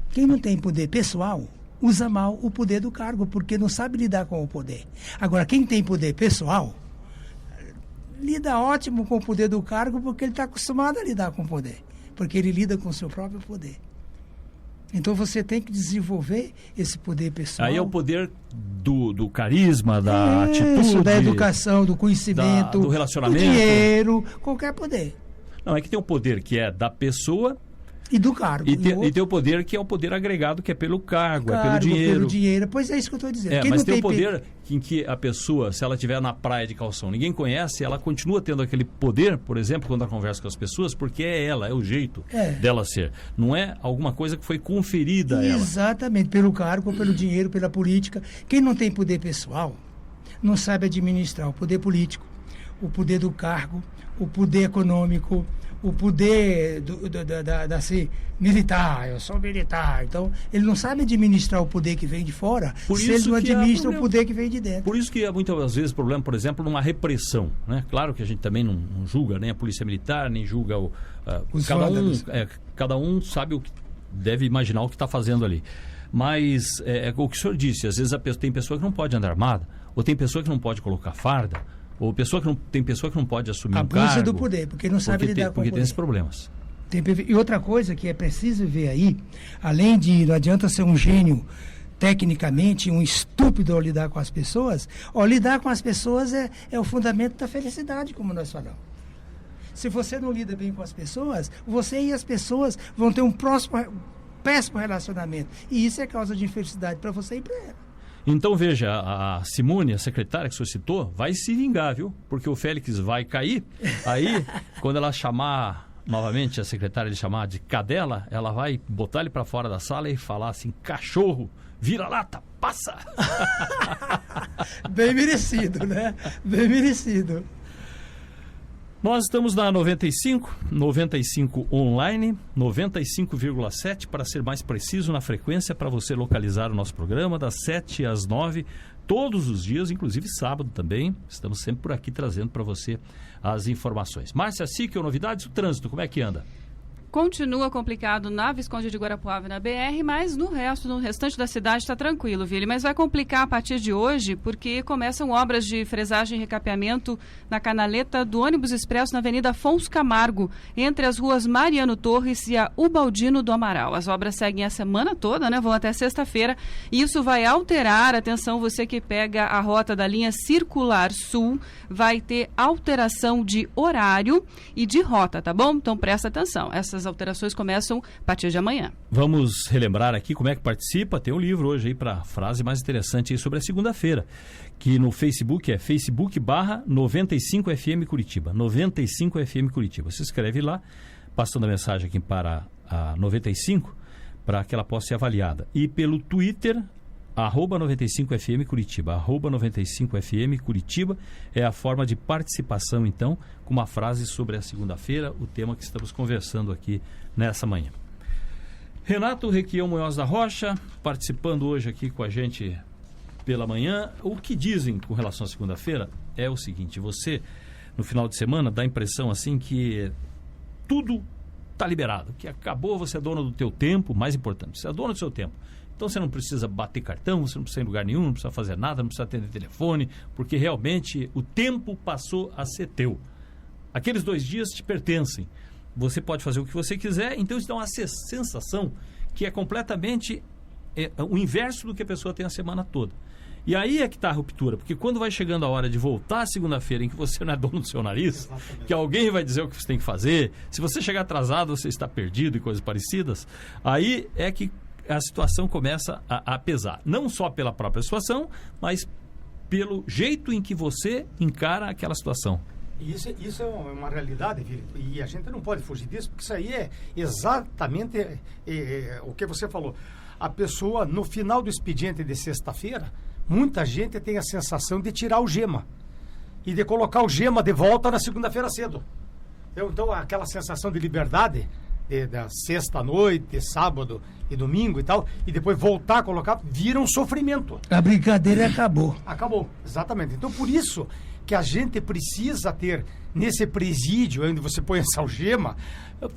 Quem não tem poder pessoal, usa mal o poder do cargo, porque não sabe lidar com o poder. Agora, quem tem poder pessoal... lida ótimo com o poder do cargo porque ele está acostumado a lidar com o poder. Porque ele lida com o seu próprio poder. Então você tem que desenvolver esse poder pessoal.
Aí é o poder do carisma, da atitude.
Da educação, do conhecimento,
do relacionamento.
Do dinheiro, qualquer poder.
Não, é que tem um poder que é da pessoa...
E do cargo.
E tem o poder que é o poder agregado, que é pelo cargo, é pelo dinheiro.
Pois é isso que eu estou dizendo.
Mas tem o poder em que a pessoa, se ela estiver na praia de calção, ninguém conhece, ela continua tendo aquele poder, por exemplo, quando ela conversa com as pessoas, porque é ela, é o jeito dela ser. Não é alguma coisa que foi conferida a ela.
Exatamente, pelo cargo, pelo dinheiro, pela política. Quem não tem poder pessoal, não sabe administrar o poder político, o poder do cargo, o poder econômico, o poder militar. Eu sou militar. Então, ele não sabe administrar o poder que vem de fora se ele não administra o poder que vem de dentro.
Por isso que há muitas vezes problema, por exemplo, numa repressão. Né? Claro que a gente também não julga nem a polícia militar, nem julga cada um sabe o que deve imaginar o que está fazendo ali. Mas o que o senhor disse, às vezes tem pessoa que não pode andar armada, ou tem pessoa que não pode colocar farda, ou tem pessoa que não pode assumir um cargo.
Abusa do poder, porque não sabe lidar com o poder.
Porque tem esses problemas.
E outra coisa que é preciso ver aí, além de não adianta ser um gênio tecnicamente, um estúpido ao lidar com as pessoas, lidar com as pessoas é o fundamento da felicidade, como nós falamos. Se você não lida bem com as pessoas, você e as pessoas vão ter um péssimo relacionamento. E isso é causa de infelicidade para você e para ela.
Então, veja, a Simone, a secretária que o senhor citou, vai se vingar, viu? Porque o Félix vai cair. Aí, quando ela chamar novamente, a secretária ele chamar de cadela, ela vai botar ele para fora da sala e falar assim: cachorro, vira-lata, passa!
Bem merecido, né? Bem merecido.
Nós estamos na 95 online, 95,7 para ser mais preciso na frequência, para você localizar o nosso programa das 7 às 9, todos os dias, inclusive sábado também. Estamos sempre por aqui trazendo para você as informações. Márcia Sickel, novidades, o trânsito, como é que anda?
Continua complicado na Visconde de Guarapuava e na BR, mas no restante da cidade está tranquilo, Vili. Mas vai complicar a partir de hoje, porque começam obras de fresagem e recapeamento na canaleta do ônibus expresso na Avenida Afonso Camargo, entre as ruas Mariano Torres e a Ubaldino do Amaral. As obras seguem a semana toda, né? Vão até sexta-feira. E isso vai alterar, atenção, você que pega a rota da linha Circular Sul, vai ter alteração de horário e de rota, tá bom? Então presta atenção. Essas alterações começam a partir de amanhã.
Vamos relembrar aqui como é que participa. Tem um livro hoje aí para frase mais interessante aí sobre a segunda-feira, que no Facebook é Facebook/95FM Curitiba. 95FM Curitiba. Você escreve lá, passando a mensagem aqui para a 95, para que ela possa ser avaliada. E pelo Twitter, @95FM Curitiba. @95FM Curitiba é a forma de participação, então, com uma frase sobre a segunda-feira, o tema que estamos conversando aqui nessa manhã. Renato Requião Munhoz da Rocha, participando hoje aqui com a gente pela manhã. O que dizem com relação à segunda-feira é o seguinte: você, no final de semana, dá a impressão assim que tudo está liberado, que acabou, você é dono do teu tempo, mais importante, você é dono do seu tempo. Então você não precisa bater cartão, você não precisa ir em lugar nenhum, não precisa fazer nada, não precisa atender telefone, porque realmente o tempo passou a ser teu. Aqueles 2 dias te pertencem. Você pode fazer o que você quiser, então isso dá uma sensação que é completamente o inverso do que a pessoa tem a semana toda. E aí é que está a ruptura, porque quando vai chegando a hora de voltar à segunda-feira em que você não é dono do seu nariz, exatamente, que alguém vai dizer o que você tem que fazer, se você chegar atrasado, você está perdido e coisas parecidas, aí é que a situação começa a pesar. Não só pela própria situação, mas pelo jeito em que você encara aquela situação.
Isso é uma realidade, Vili, e a gente não pode fugir disso, porque isso aí é exatamente o que você falou. A pessoa, no final do expediente de sexta-feira, muita gente tem a sensação de tirar o gema e de colocar o gema de volta na segunda-feira cedo. Então, aquela sensação de liberdade da sexta-noite, sábado e domingo e tal, e depois voltar a colocar, vira um sofrimento.
A brincadeira acabou.
Acabou, exatamente. Então, por isso que a gente precisa ter, nesse presídio, onde você põe essa algema,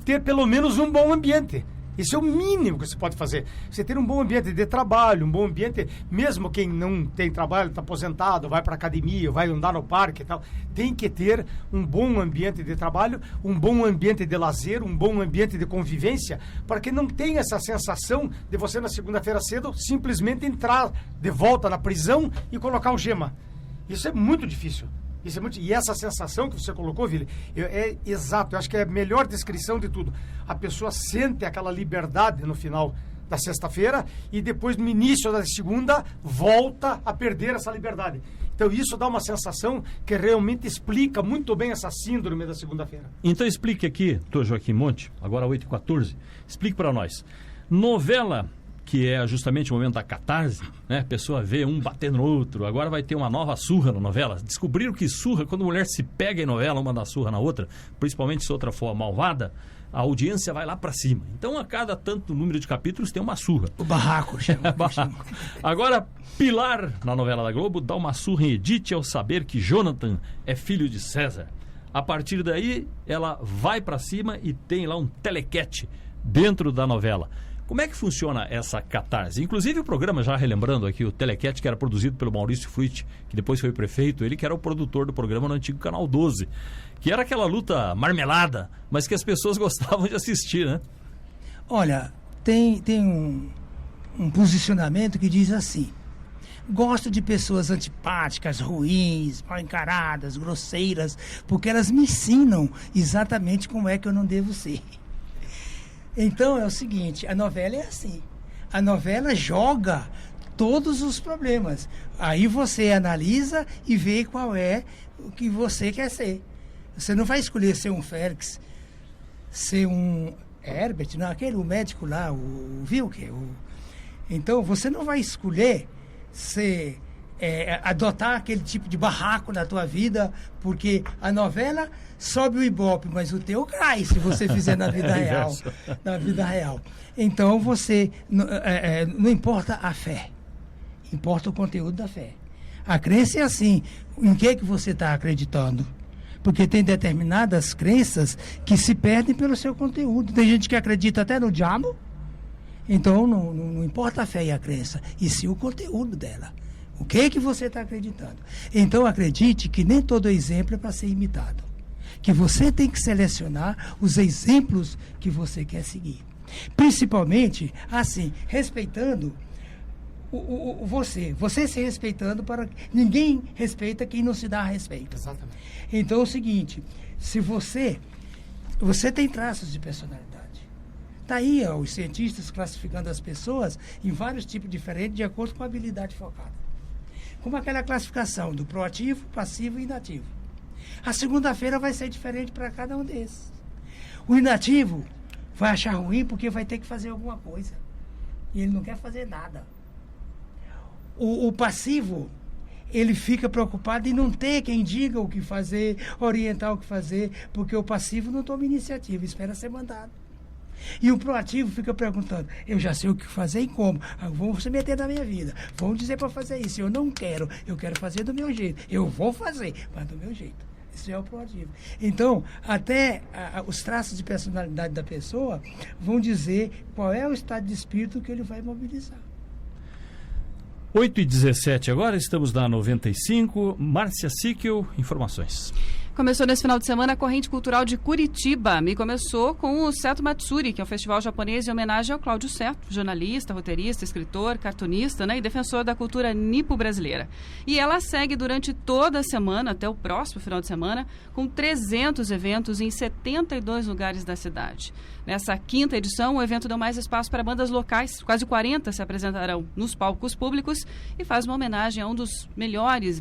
ter pelo menos um bom ambiente. Isso é o mínimo que você pode fazer. Você ter um bom ambiente de trabalho, um bom ambiente, mesmo quem não tem trabalho, está aposentado, vai para a academia, vai andar no parque e tal, tem que ter um bom ambiente de trabalho, um bom ambiente de lazer, um bom ambiente de convivência, para que não tenha essa sensação de você na segunda-feira cedo simplesmente entrar de volta na prisão e colocar o gema. Isso é muito difícil. E essa sensação que você colocou, Vili, é exato. Eu acho que é a melhor descrição de tudo. A pessoa sente aquela liberdade no final da sexta-feira e depois, no início da segunda, volta a perder essa liberdade. Então, isso dá uma sensação que realmente explica muito bem essa síndrome da segunda-feira.
Então, explique aqui, Dr. Joaquim Monte, agora 8h14, explique para nós. Novela, que é justamente o momento da catarse, né? A pessoa vê um batendo no outro, agora vai ter uma nova surra na novela. Descobriram que surra, quando a mulher se pega em novela, uma dá surra na outra, principalmente se outra for malvada, a audiência vai lá para cima. Então, a cada tanto número de capítulos tem uma surra.
O barraco, chama.
Agora, Pilar, na novela da Globo, dá uma surra em Edith ao saber que Jonathan é filho de César. A partir daí, ela vai para cima e tem lá um telequete dentro da novela. Como é que funciona essa catarse? Inclusive o programa, já relembrando aqui, o Telequete, que era produzido pelo Maurício Fruit, que depois foi prefeito, ele que era o produtor do programa no antigo Canal 12, que era aquela luta marmelada, mas que as pessoas gostavam de assistir, né?
Olha, tem um posicionamento que diz assim: gosto de pessoas antipáticas, ruins, mal encaradas, grosseiras, porque elas me ensinam exatamente como é que eu não devo ser. Então é o seguinte, a novela é assim. A novela joga todos os problemas. Aí você analisa e vê qual é o que você quer ser. Você não vai escolher ser um Félix, ser um Herbert, não, aquele o médico lá, o Wilke. Então você não vai escolher ser, adotar aquele tipo de barraco na tua vida, porque a novela sobe o ibope, mas o teu cai se você fizer na vida real. Na vida real. Então você não importa a fé, importa o conteúdo da fé. A crença é assim, em que você está acreditando? Porque tem determinadas crenças que se perdem pelo seu conteúdo. Tem gente que acredita até no diabo. Então não importa a fé e a crença, e sim o conteúdo dela. O que você está acreditando? Então acredite que nem todo exemplo é para ser imitado. Que você tem que selecionar os exemplos que você quer seguir. Principalmente, assim, respeitando você se respeitando, para ninguém respeita quem não se dá a respeito.
Exatamente.
Então é o seguinte, se você tem traços de personalidade. Está aí os cientistas classificando as pessoas em vários tipos diferentes de acordo com a habilidade focada. Como aquela classificação do proativo, passivo e inativo. A segunda-feira vai ser diferente para cada um desses. O inativo vai achar ruim porque vai ter que fazer alguma coisa. E ele não quer fazer nada. O passivo, ele fica preocupado em não ter quem diga o que fazer, orientar o que fazer, porque o passivo não toma iniciativa, espera ser mandado. E o proativo fica perguntando, eu já sei o que fazer e como, vou se meter na minha vida, vão dizer para fazer isso, eu não quero, eu quero fazer do meu jeito, eu vou fazer, mas do meu jeito. Isso é o proativo. Então, até os traços de personalidade da pessoa vão dizer qual é o estado de espírito que ele vai mobilizar.
8h17 agora, estamos na 95. Márcia Sickel, informações.
Começou nesse final de semana a Corrente Cultural de Curitiba. E começou com o Seto Matsuri, que é um festival japonês em homenagem ao Cláudio Seto, jornalista, roteirista, escritor, cartunista, né, e defensor da cultura nipo-brasileira. E ela segue durante toda a semana, até o próximo final de semana, com 300 eventos em 72 lugares da cidade. Nessa quinta edição, o evento deu mais espaço para bandas locais. Quase 40 se apresentarão nos palcos públicos e faz uma homenagem a um dos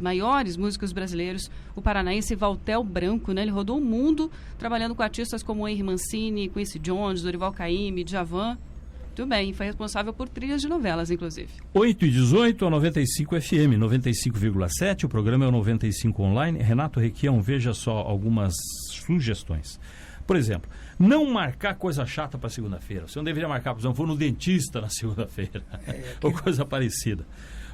maiores músicos brasileiros, o paranaense Valtel Branco, né? Ele rodou o mundo trabalhando com artistas como Henry Mancini, Quincy Jones, Dorival Caymmi, Djavan. Muito bem, foi responsável por trilhas de novelas, inclusive.
8h18, a 95 FM, 95,7, o programa é o 95 Online. Renato Requião, veja só algumas sugestões. Por exemplo, não marcar coisa chata para segunda-feira. Você não deveria marcar, por exemplo, vou no dentista na segunda-feira, ou coisa parecida.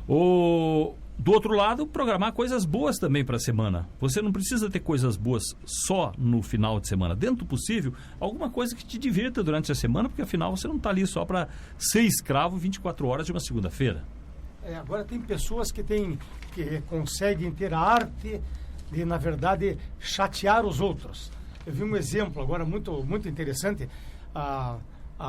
Ou, do outro lado, programar coisas boas também para a semana. Você não precisa ter coisas boas só no final de semana. Dentro do possível, alguma coisa que te divirta durante a semana, porque afinal você não está ali só para ser escravo 24 horas de uma segunda-feira.
Agora tem pessoas que conseguem ter a arte de, na verdade, chatear os outros. Eu vi um exemplo agora muito, muito interessante. A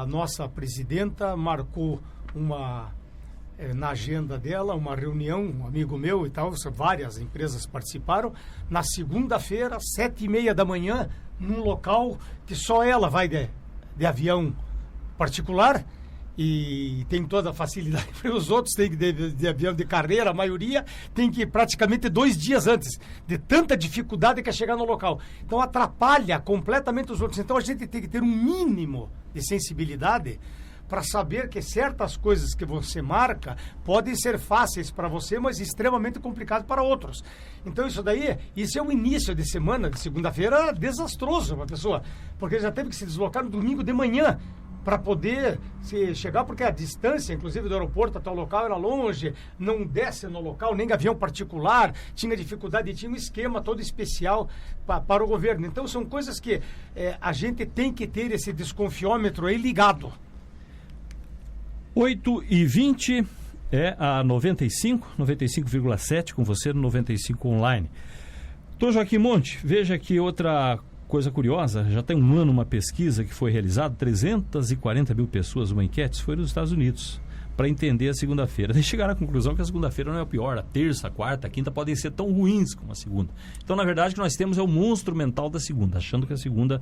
nossa presidenta marcou na agenda dela uma reunião, um amigo meu e tal, várias empresas participaram, na segunda-feira, 7h30 da manhã, num local que só ela vai de avião particular e tem toda a facilidade. Os outros têm que de avião de carreira, a maioria tem que ir praticamente 2 dias antes, de tanta dificuldade que é chegar no local. Então atrapalha completamente os outros. Então a gente tem que ter um mínimo de sensibilidade para saber que certas coisas que você marca podem ser fáceis para você, mas extremamente complicadas para outros. Então isso é um início de semana, de segunda-feira, desastroso para a pessoa, porque já teve que se deslocar no domingo de manhã para poder chegar, porque a distância, inclusive do aeroporto até o local, era longe, não desce no local, nem avião particular, tinha dificuldade, tinha um esquema todo especial para o governo. Então são coisas que a gente tem que ter esse desconfiômetro aí ligado.
8h20 é a 95,7 com você no 95 Online. Doutor Joaquim Monte, veja aqui outra coisa curiosa, já tem um ano uma pesquisa que foi realizada, 340 mil pessoas, uma enquete, foi nos Estados Unidos, para entender a segunda-feira. Eles chegaram à conclusão que a segunda-feira não é o pior, a terça, a quarta, a quinta podem ser tão ruins como a segunda. Então, na verdade, o que nós temos é o monstro mental da segunda, achando que a segunda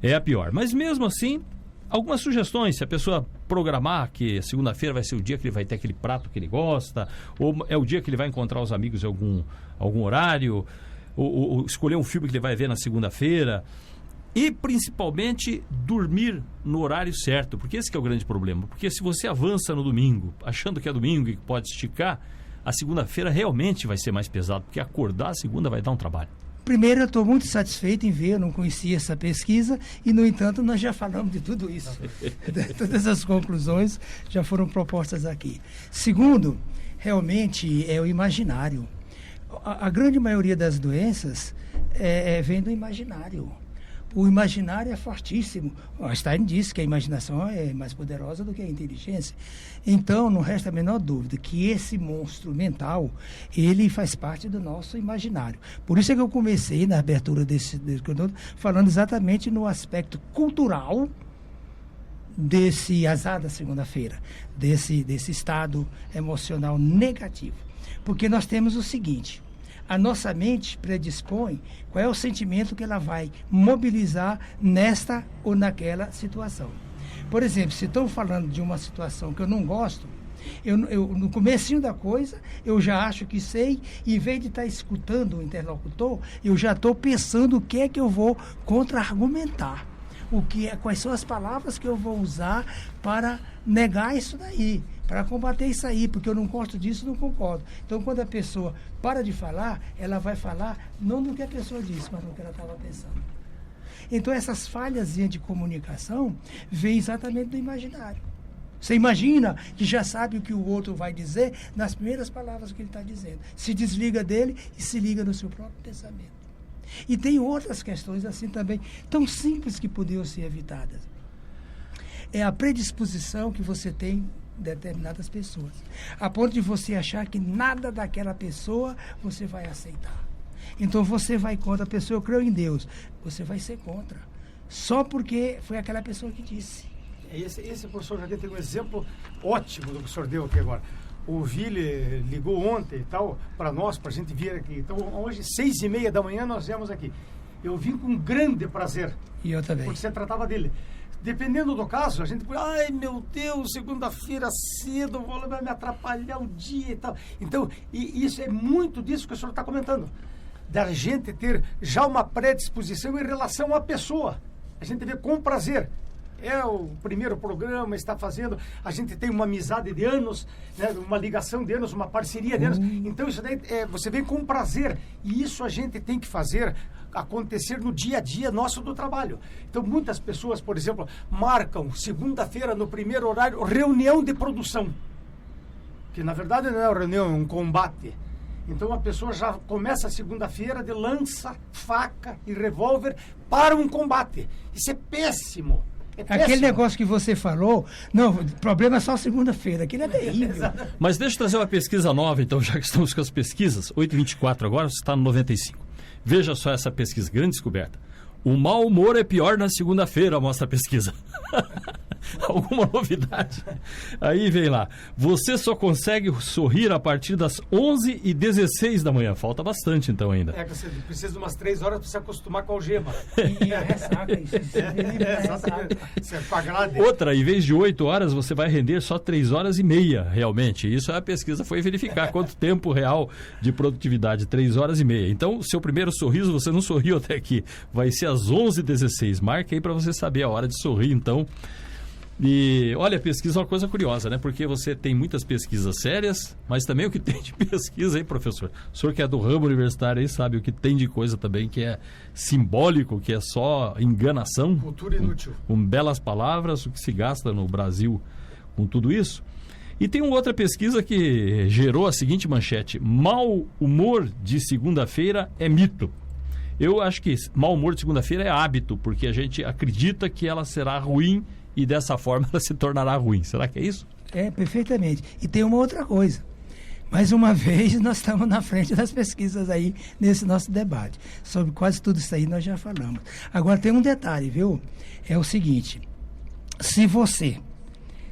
é a pior. Mas mesmo assim, algumas sugestões, se a pessoa programar que segunda-feira vai ser o dia que ele vai ter aquele prato que ele gosta, ou é o dia que ele vai encontrar os amigos em algum horário, ou escolher um filme que ele vai ver na segunda-feira, e principalmente dormir no horário certo, porque esse que é o grande problema, porque se você avança no domingo, achando que é domingo e que pode esticar, a segunda-feira realmente vai ser mais pesado, porque acordar a segunda vai dar um trabalho.
Primeiro, eu estou muito satisfeito em ver, eu não conhecia essa pesquisa e, no entanto, nós já falamos de tudo isso. Todas as conclusões já foram propostas aqui. Segundo, realmente é o imaginário. A grande maioria das doenças vem do imaginário. O imaginário é fortíssimo. Einstein disse que a imaginação é mais poderosa do que a inteligência. Então, não resta a menor dúvida que esse monstro mental, ele faz parte do nosso imaginário. Por isso é que eu comecei na abertura desse falando exatamente no aspecto cultural desse azar da segunda-feira, desse estado emocional negativo. Porque nós temos o seguinte: a nossa mente predispõe qual é o sentimento que ela vai mobilizar nesta ou naquela situação. Por exemplo, se estão falando de uma situação que eu não gosto, eu no comecinho da coisa, eu já acho que sei, e em vez de estar escutando o interlocutor, eu já estou pensando o que é que eu vou contra-argumentar. Quais são as palavras que eu vou usar para negar isso daí, para combater isso aí, porque eu não gosto disso, não concordo. Então, quando a pessoa para de falar, ela vai falar não no que a pessoa disse, mas no que ela estava pensando. Então, essas falhazinhas de comunicação vêm exatamente do imaginário. Você imagina que já sabe o que o outro vai dizer nas primeiras palavras que ele está dizendo. Se desliga dele e se liga no seu próprio pensamento. E tem outras questões assim também, tão simples que podiam ser evitadas. É a predisposição que você tem em determinadas pessoas. A ponto de você achar que nada daquela pessoa você vai aceitar. Então você vai contra a pessoa, eu creio em Deus. Você vai ser contra. Só porque foi aquela pessoa que disse.
Esse professor Jardim tem um exemplo ótimo do que o senhor deu aqui agora. O Ville ligou ontem e tal, para nós, para a gente vir aqui. Então, hoje, 6h30 da manhã, nós viemos aqui. Eu vim com grande prazer.
E eu também.
Porque você tratava dele. Dependendo do caso, a gente... Ai, meu Deus, segunda-feira cedo, vai me atrapalhar o dia e tal. Então, isso é muito disso que o senhor está comentando. Da gente ter já uma predisposição em relação à pessoa. A gente vê com prazer. É o primeiro programa, está fazendo, a gente tem uma amizade de anos, né, uma ligação de anos, uma parceria de anos. Então, isso daí você vem com prazer. E isso a gente tem que fazer acontecer no dia a dia nosso do trabalho. Então, muitas pessoas, por exemplo, marcam segunda-feira, no primeiro horário, reunião de produção. Que, na verdade, não é uma reunião, é um combate. Então, a pessoa já começa a segunda-feira de lança, faca e revólver para um combate. Isso é péssimo.
Aquele negócio que você falou, não, o problema é só segunda-feira, aquilo é terrível.
Mas deixa eu trazer uma pesquisa nova, então, já que estamos com as pesquisas. 8h24 agora, você está no 95. Veja só essa pesquisa, grande descoberta. O mau humor é pior na segunda-feira, mostra a pesquisa. Alguma novidade? Aí vem lá. Você só consegue sorrir a partir das 11h16 da manhã. Falta bastante, então, ainda.
É que você precisa de umas 3 horas para se acostumar com a algema.
E a ressaca, isso.
Você pagrade.
Outra, em vez de 8 horas, você vai render só 3h30, realmente. Isso a pesquisa foi verificar. Quanto tempo real de produtividade? 3h30. Então, o seu primeiro sorriso, você não sorriu até aqui. Vai ser às 11h16. Marque aí para você saber a hora de sorrir, então. E olha, a pesquisa é uma coisa curiosa, né? Porque você tem muitas pesquisas sérias, mas também o que tem de pesquisa aí, professor? O senhor que é do ramo universitário aí sabe o que tem de coisa também que é simbólico, que é só enganação.
Cultura inútil.
Com belas palavras, o que se gasta no Brasil com tudo isso. E tem uma outra pesquisa que gerou a seguinte manchete: mau humor de segunda-feira é mito. Eu acho que mau humor de segunda-feira é hábito, porque a gente acredita que ela será ruim e dessa forma ela se tornará ruim. Será que é isso?
É, perfeitamente. E tem uma outra coisa. Mais uma vez, nós estamos na frente das pesquisas aí, nesse nosso debate. Sobre quase tudo isso aí nós já falamos. Agora tem um detalhe, viu? É o seguinte: se você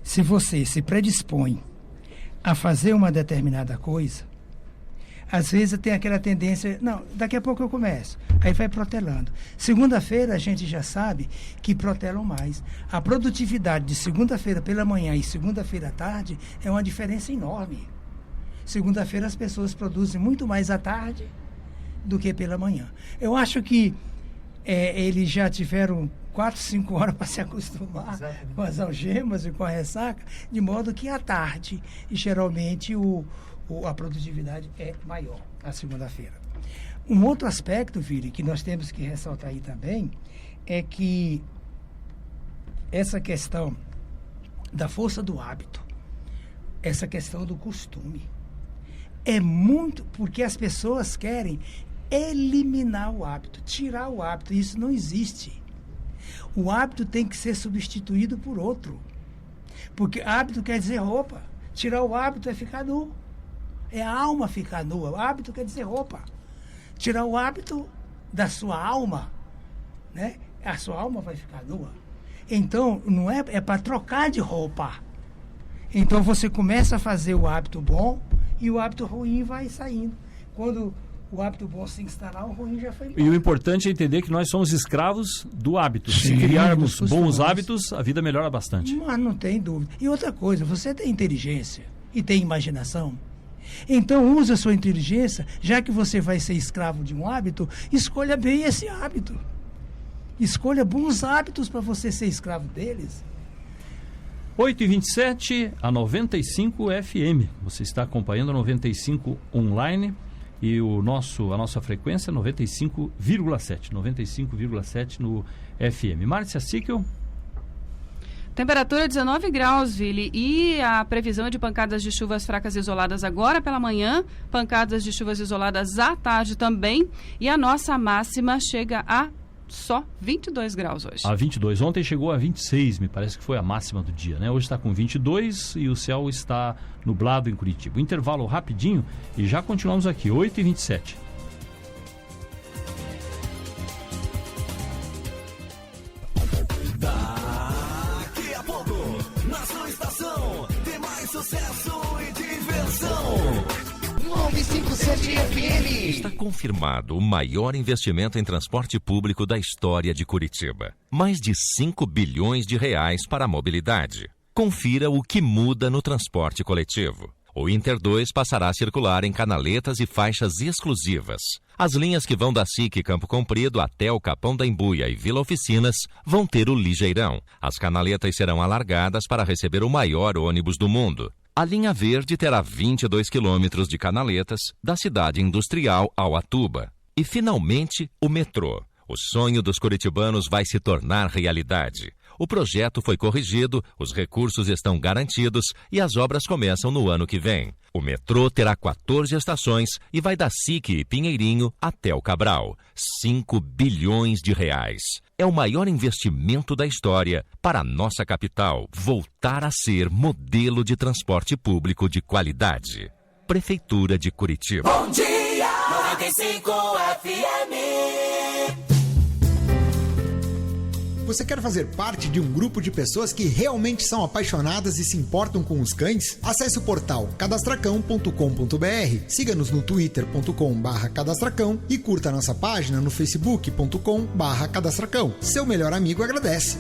se predispõe a fazer uma determinada coisa, às vezes tem aquela tendência, não, daqui a pouco eu começo. Aí vai protelando. Segunda-feira a gente já sabe que protelam mais. A produtividade de segunda-feira pela manhã e segunda-feira à tarde é uma diferença enorme. Segunda-feira as pessoas produzem muito mais à tarde do que pela manhã. Eu acho que eles já tiveram 4, 5 horas para se acostumar com as algemas e com a ressaca, de modo que à tarde, e geralmente a produtividade é maior na segunda-feira. Um outro aspecto, Vili, que nós temos que ressaltar aí também, é que essa questão da força do hábito, essa questão do costume, é muito porque as pessoas querem eliminar o hábito, tirar o hábito. Isso não existe. O hábito tem que ser substituído por outro. Porque hábito quer dizer roupa. Tirar o hábito é ficar nu. É a alma ficar nua. O hábito quer dizer roupa. Tirar o hábito da sua alma, né? A sua alma vai ficar nua. Então, não é para trocar de roupa. Então, você começa a fazer o hábito bom e o hábito ruim vai saindo. Quando o hábito bom se instalar, o ruim já foi embora.
E o importante é entender que nós somos escravos do hábito.
Sim,
se criarmos bons hábitos, a vida melhora bastante.
Mas não tem dúvida. E outra coisa, você tem inteligência e tem imaginação. Então, use a sua inteligência, já que você vai ser escravo de um hábito, escolha bem esse hábito. Escolha bons hábitos para você ser escravo deles.
8h27, a 95 FM. Você está acompanhando a 95 online. e a nossa frequência é 95,7 no FM. Márcia Sickel.
Temperatura 19 graus, Vili, e a previsão é de pancadas de chuvas fracas isoladas agora pela manhã, pancadas de chuvas isoladas à tarde também, e a nossa máxima chega a só 22 graus hoje.
A 22. Ontem chegou a 26, me parece que foi a máxima do dia, né? Hoje está com 22 e o céu está nublado em Curitiba. Intervalo rapidinho e já continuamos aqui, 8h27.
Daqui a pouco, na sua estação, tem mais sucesso e diversão. 957 FM.
Está confirmado o maior investimento em transporte público da história de Curitiba. Mais de 5 bilhões de reais para a mobilidade. Confira o que muda no transporte coletivo. O Inter 2 passará a circular em canaletas e faixas exclusivas. As linhas que vão da SIC Campo Comprido até o Capão da Embuia e Vila Oficinas vão ter o ligeirão. As canaletas serão alargadas para receber o maior ônibus do mundo. A linha verde terá 22 quilômetros de canaletas da cidade industrial ao Atuba. E, finalmente, o metrô. O sonho dos curitibanos vai se tornar realidade. O projeto foi corrigido, os recursos estão garantidos e as obras começam no ano que vem. O metrô terá 14 estações e vai da SIC e Pinheirinho até o Cabral. 5 bilhões de reais. É o maior investimento da história para a nossa capital voltar a ser modelo de transporte público de qualidade. Prefeitura de Curitiba.
Bom dia, 95 FM.
Você quer fazer parte de um grupo de pessoas que realmente são apaixonadas e se importam com os cães? Acesse o portal cadastracão.com.br, siga-nos no twitter.com/cadastracão e curta a nossa página no facebook.com/cadastracão. Seu melhor amigo agradece.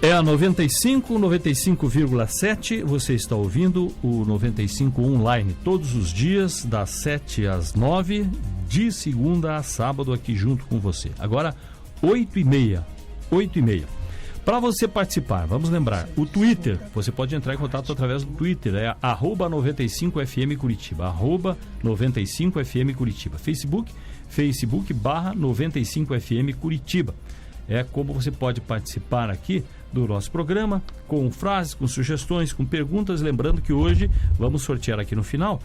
É a 95,7. Você está ouvindo o 95 online todos os dias, das 7 às 9, de segunda a sábado, aqui junto com você. Agora, 8h30. Para você participar, vamos lembrar, o Twitter, você pode entrar em contato através do Twitter, é @95FM Curitiba, @95FM Curitiba. Facebook/95FM Curitiba. É como você pode participar aqui do nosso programa, com frases, com sugestões, com perguntas. Lembrando que hoje vamos sortear aqui no final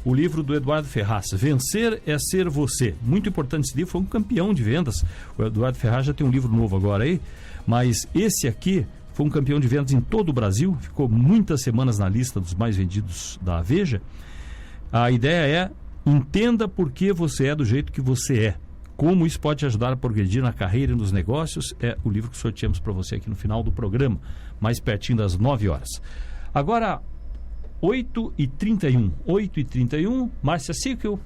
o livro do Eduardo Ferraz, Vencer é Ser Você. Muito importante esse livro, foi um campeão de vendas. O Eduardo Ferraz já tem um livro novo agora aí, mas esse aqui foi um campeão de vendas em todo o Brasil, ficou muitas semanas na lista dos mais vendidos da Veja. A ideia é: entenda por que você é do jeito que você é. Como isso pode te ajudar a progredir na carreira e nos negócios, é o livro que sorteamos para você aqui no final do programa, mais pertinho das 9 horas. Agora, 8h31, Márcia Sickel.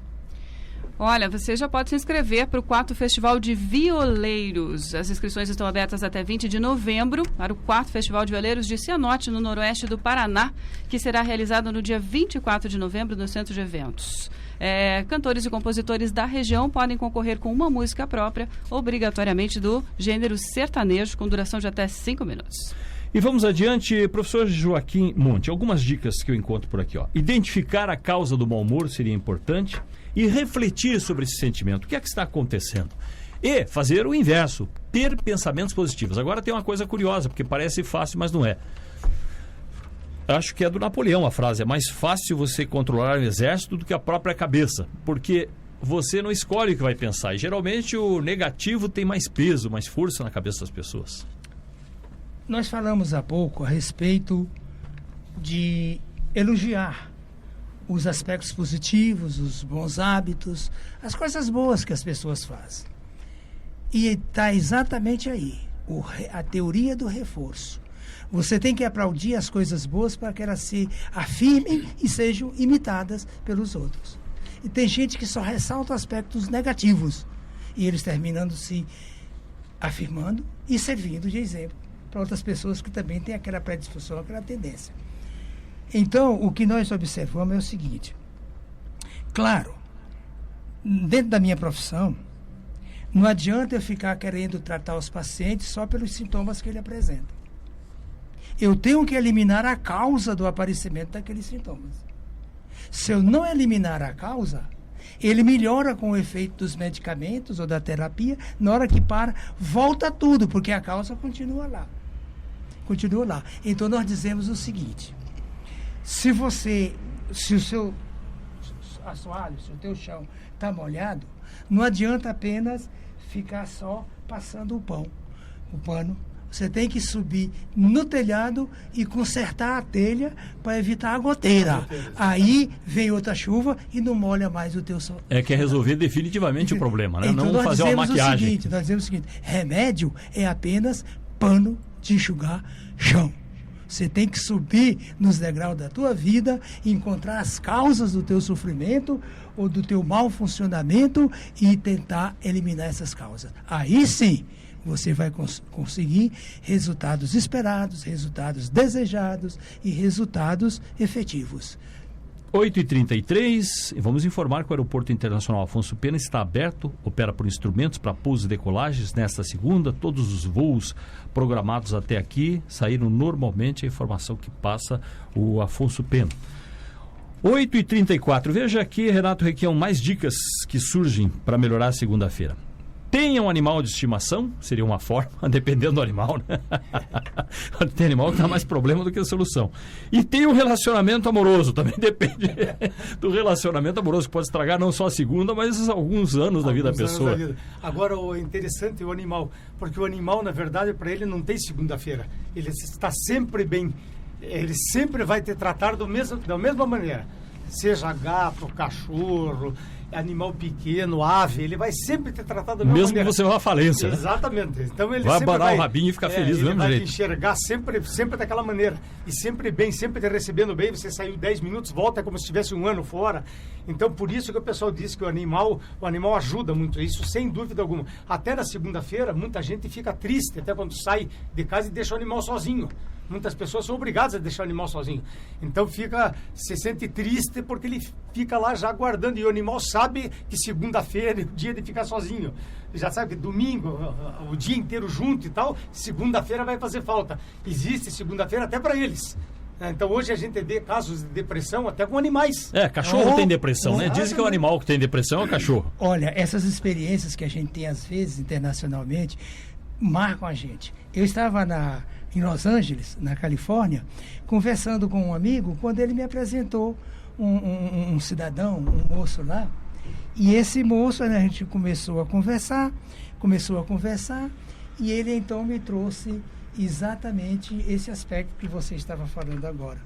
Olha, você já pode se inscrever para o 4º Festival de Violeiros. As inscrições estão abertas até 20 de novembro para o 4º Festival de Violeiros de Cianorte, no noroeste do Paraná, que será realizado no dia 24 de novembro no Centro de Eventos. Cantores e compositores da região podem concorrer com uma música própria, obrigatoriamente do gênero sertanejo, com duração de até 5 minutos.
E vamos adiante, professor Joaquim Monte, algumas dicas que eu encontro por aqui. Identificar a causa do mau humor seria importante e refletir sobre esse sentimento. O que é que está acontecendo? E fazer o inverso, ter pensamentos positivos. Agora tem uma coisa curiosa, porque parece fácil, mas não é. Acho que é do Napoleão a frase: é mais fácil você controlar um exército do que a própria cabeça, porque você não escolhe o que vai pensar, e geralmente o negativo tem mais peso, mais força na cabeça das pessoas.
Nós falamos há pouco a respeito de elogiar os aspectos positivos, os bons hábitos, as coisas boas que as pessoas fazem. E está exatamente aí, a teoria do reforço. Você tem que aplaudir as coisas boas para que elas se afirmem e sejam imitadas pelos outros. E tem gente que só ressalta aspectos negativos, e eles terminando se afirmando e servindo de exemplo para outras pessoas que também têm aquela predisposição, aquela tendência. Então, o que nós observamos é o seguinte: claro, dentro da minha profissão, não adianta eu ficar querendo tratar os pacientes só pelos sintomas que ele apresenta. Eu tenho que eliminar a causa do aparecimento daqueles sintomas. Se eu não eliminar a causa, ele melhora com o efeito dos medicamentos ou da terapia. Na hora que para, volta tudo, porque a causa continua lá. Continua lá. Então, nós dizemos o seguinte: se o seu assoalho, se o teu chão está molhado, não adianta apenas ficar só passando o pano. Você tem que subir no telhado e consertar a telha para evitar a goteira. Aí vem outra chuva e não molha mais o teu sol.
É que é resolver definitivamente o problema, né?
Então,
não fazer uma maquiagem.
Nós dizemos o seguinte: remédio é apenas pano de enxugar chão. Você tem que subir nos degraus da tua vida, encontrar as causas do teu sofrimento ou do teu mau funcionamento e tentar eliminar essas causas. Aí sim, você vai conseguir resultados esperados, resultados desejados e resultados efetivos.
8h33, vamos informar que o Aeroporto Internacional Afonso Pena está aberto, opera por instrumentos para pouso e decolagens nesta segunda. Todos os voos programados até aqui saíram normalmente, a informação que passa o Afonso Pena. 8h34, veja aqui, Renato Requião, mais dicas que surgem para melhorar a segunda-feira. Tenha um animal de estimação, seria uma forma, dependendo do animal, né? Tem animal que dá mais problema do que solução. E tem um relacionamento amoroso, também depende do relacionamento amoroso, que pode estragar não só a segunda, mas alguns anos da vida da pessoa.
Agora, o interessante é o animal, porque o animal, na verdade, para ele não tem segunda-feira. Ele está sempre bem, ele sempre vai te tratar da mesma maneira. Seja gato, cachorro, animal pequeno, ave, ele vai sempre te tratar da mesma
maneira.
maneira.
Mesmo que você vá à falência.
Exatamente. Então ele
vai
sempre
abanar o rabinho e ficar feliz do mesmo jeito.
Ele vai te enxergar sempre daquela maneira. E sempre bem, sempre te recebendo bem. Você saiu 10 minutos, volta como se estivesse um ano fora. Então, por isso que o pessoal diz que o animal ajuda muito. Isso, sem dúvida alguma. Até na segunda-feira, muita gente fica triste, até quando sai de casa e deixa o animal sozinho. Muitas pessoas são obrigadas a deixar o animal sozinho. Então se sente triste porque ele fica lá já aguardando. E o animal sabe que segunda-feira é o dia de ficar sozinho. Já sabe que domingo, o dia inteiro junto e tal, segunda-feira vai fazer falta. Existe segunda-feira até para eles. Então hoje a gente vê casos de depressão até com animais.
Cachorro tem depressão, né? Dizem que o animal que tem depressão é o cachorro.
Olha, essas experiências que a gente tem às vezes internacionalmente marcam a gente. Eu estava em Los Angeles, na Califórnia, conversando com um amigo, quando ele me apresentou um cidadão, um moço lá, e esse moço, né, a gente começou a conversar, e ele então me trouxe exatamente esse aspecto que você estava falando agora.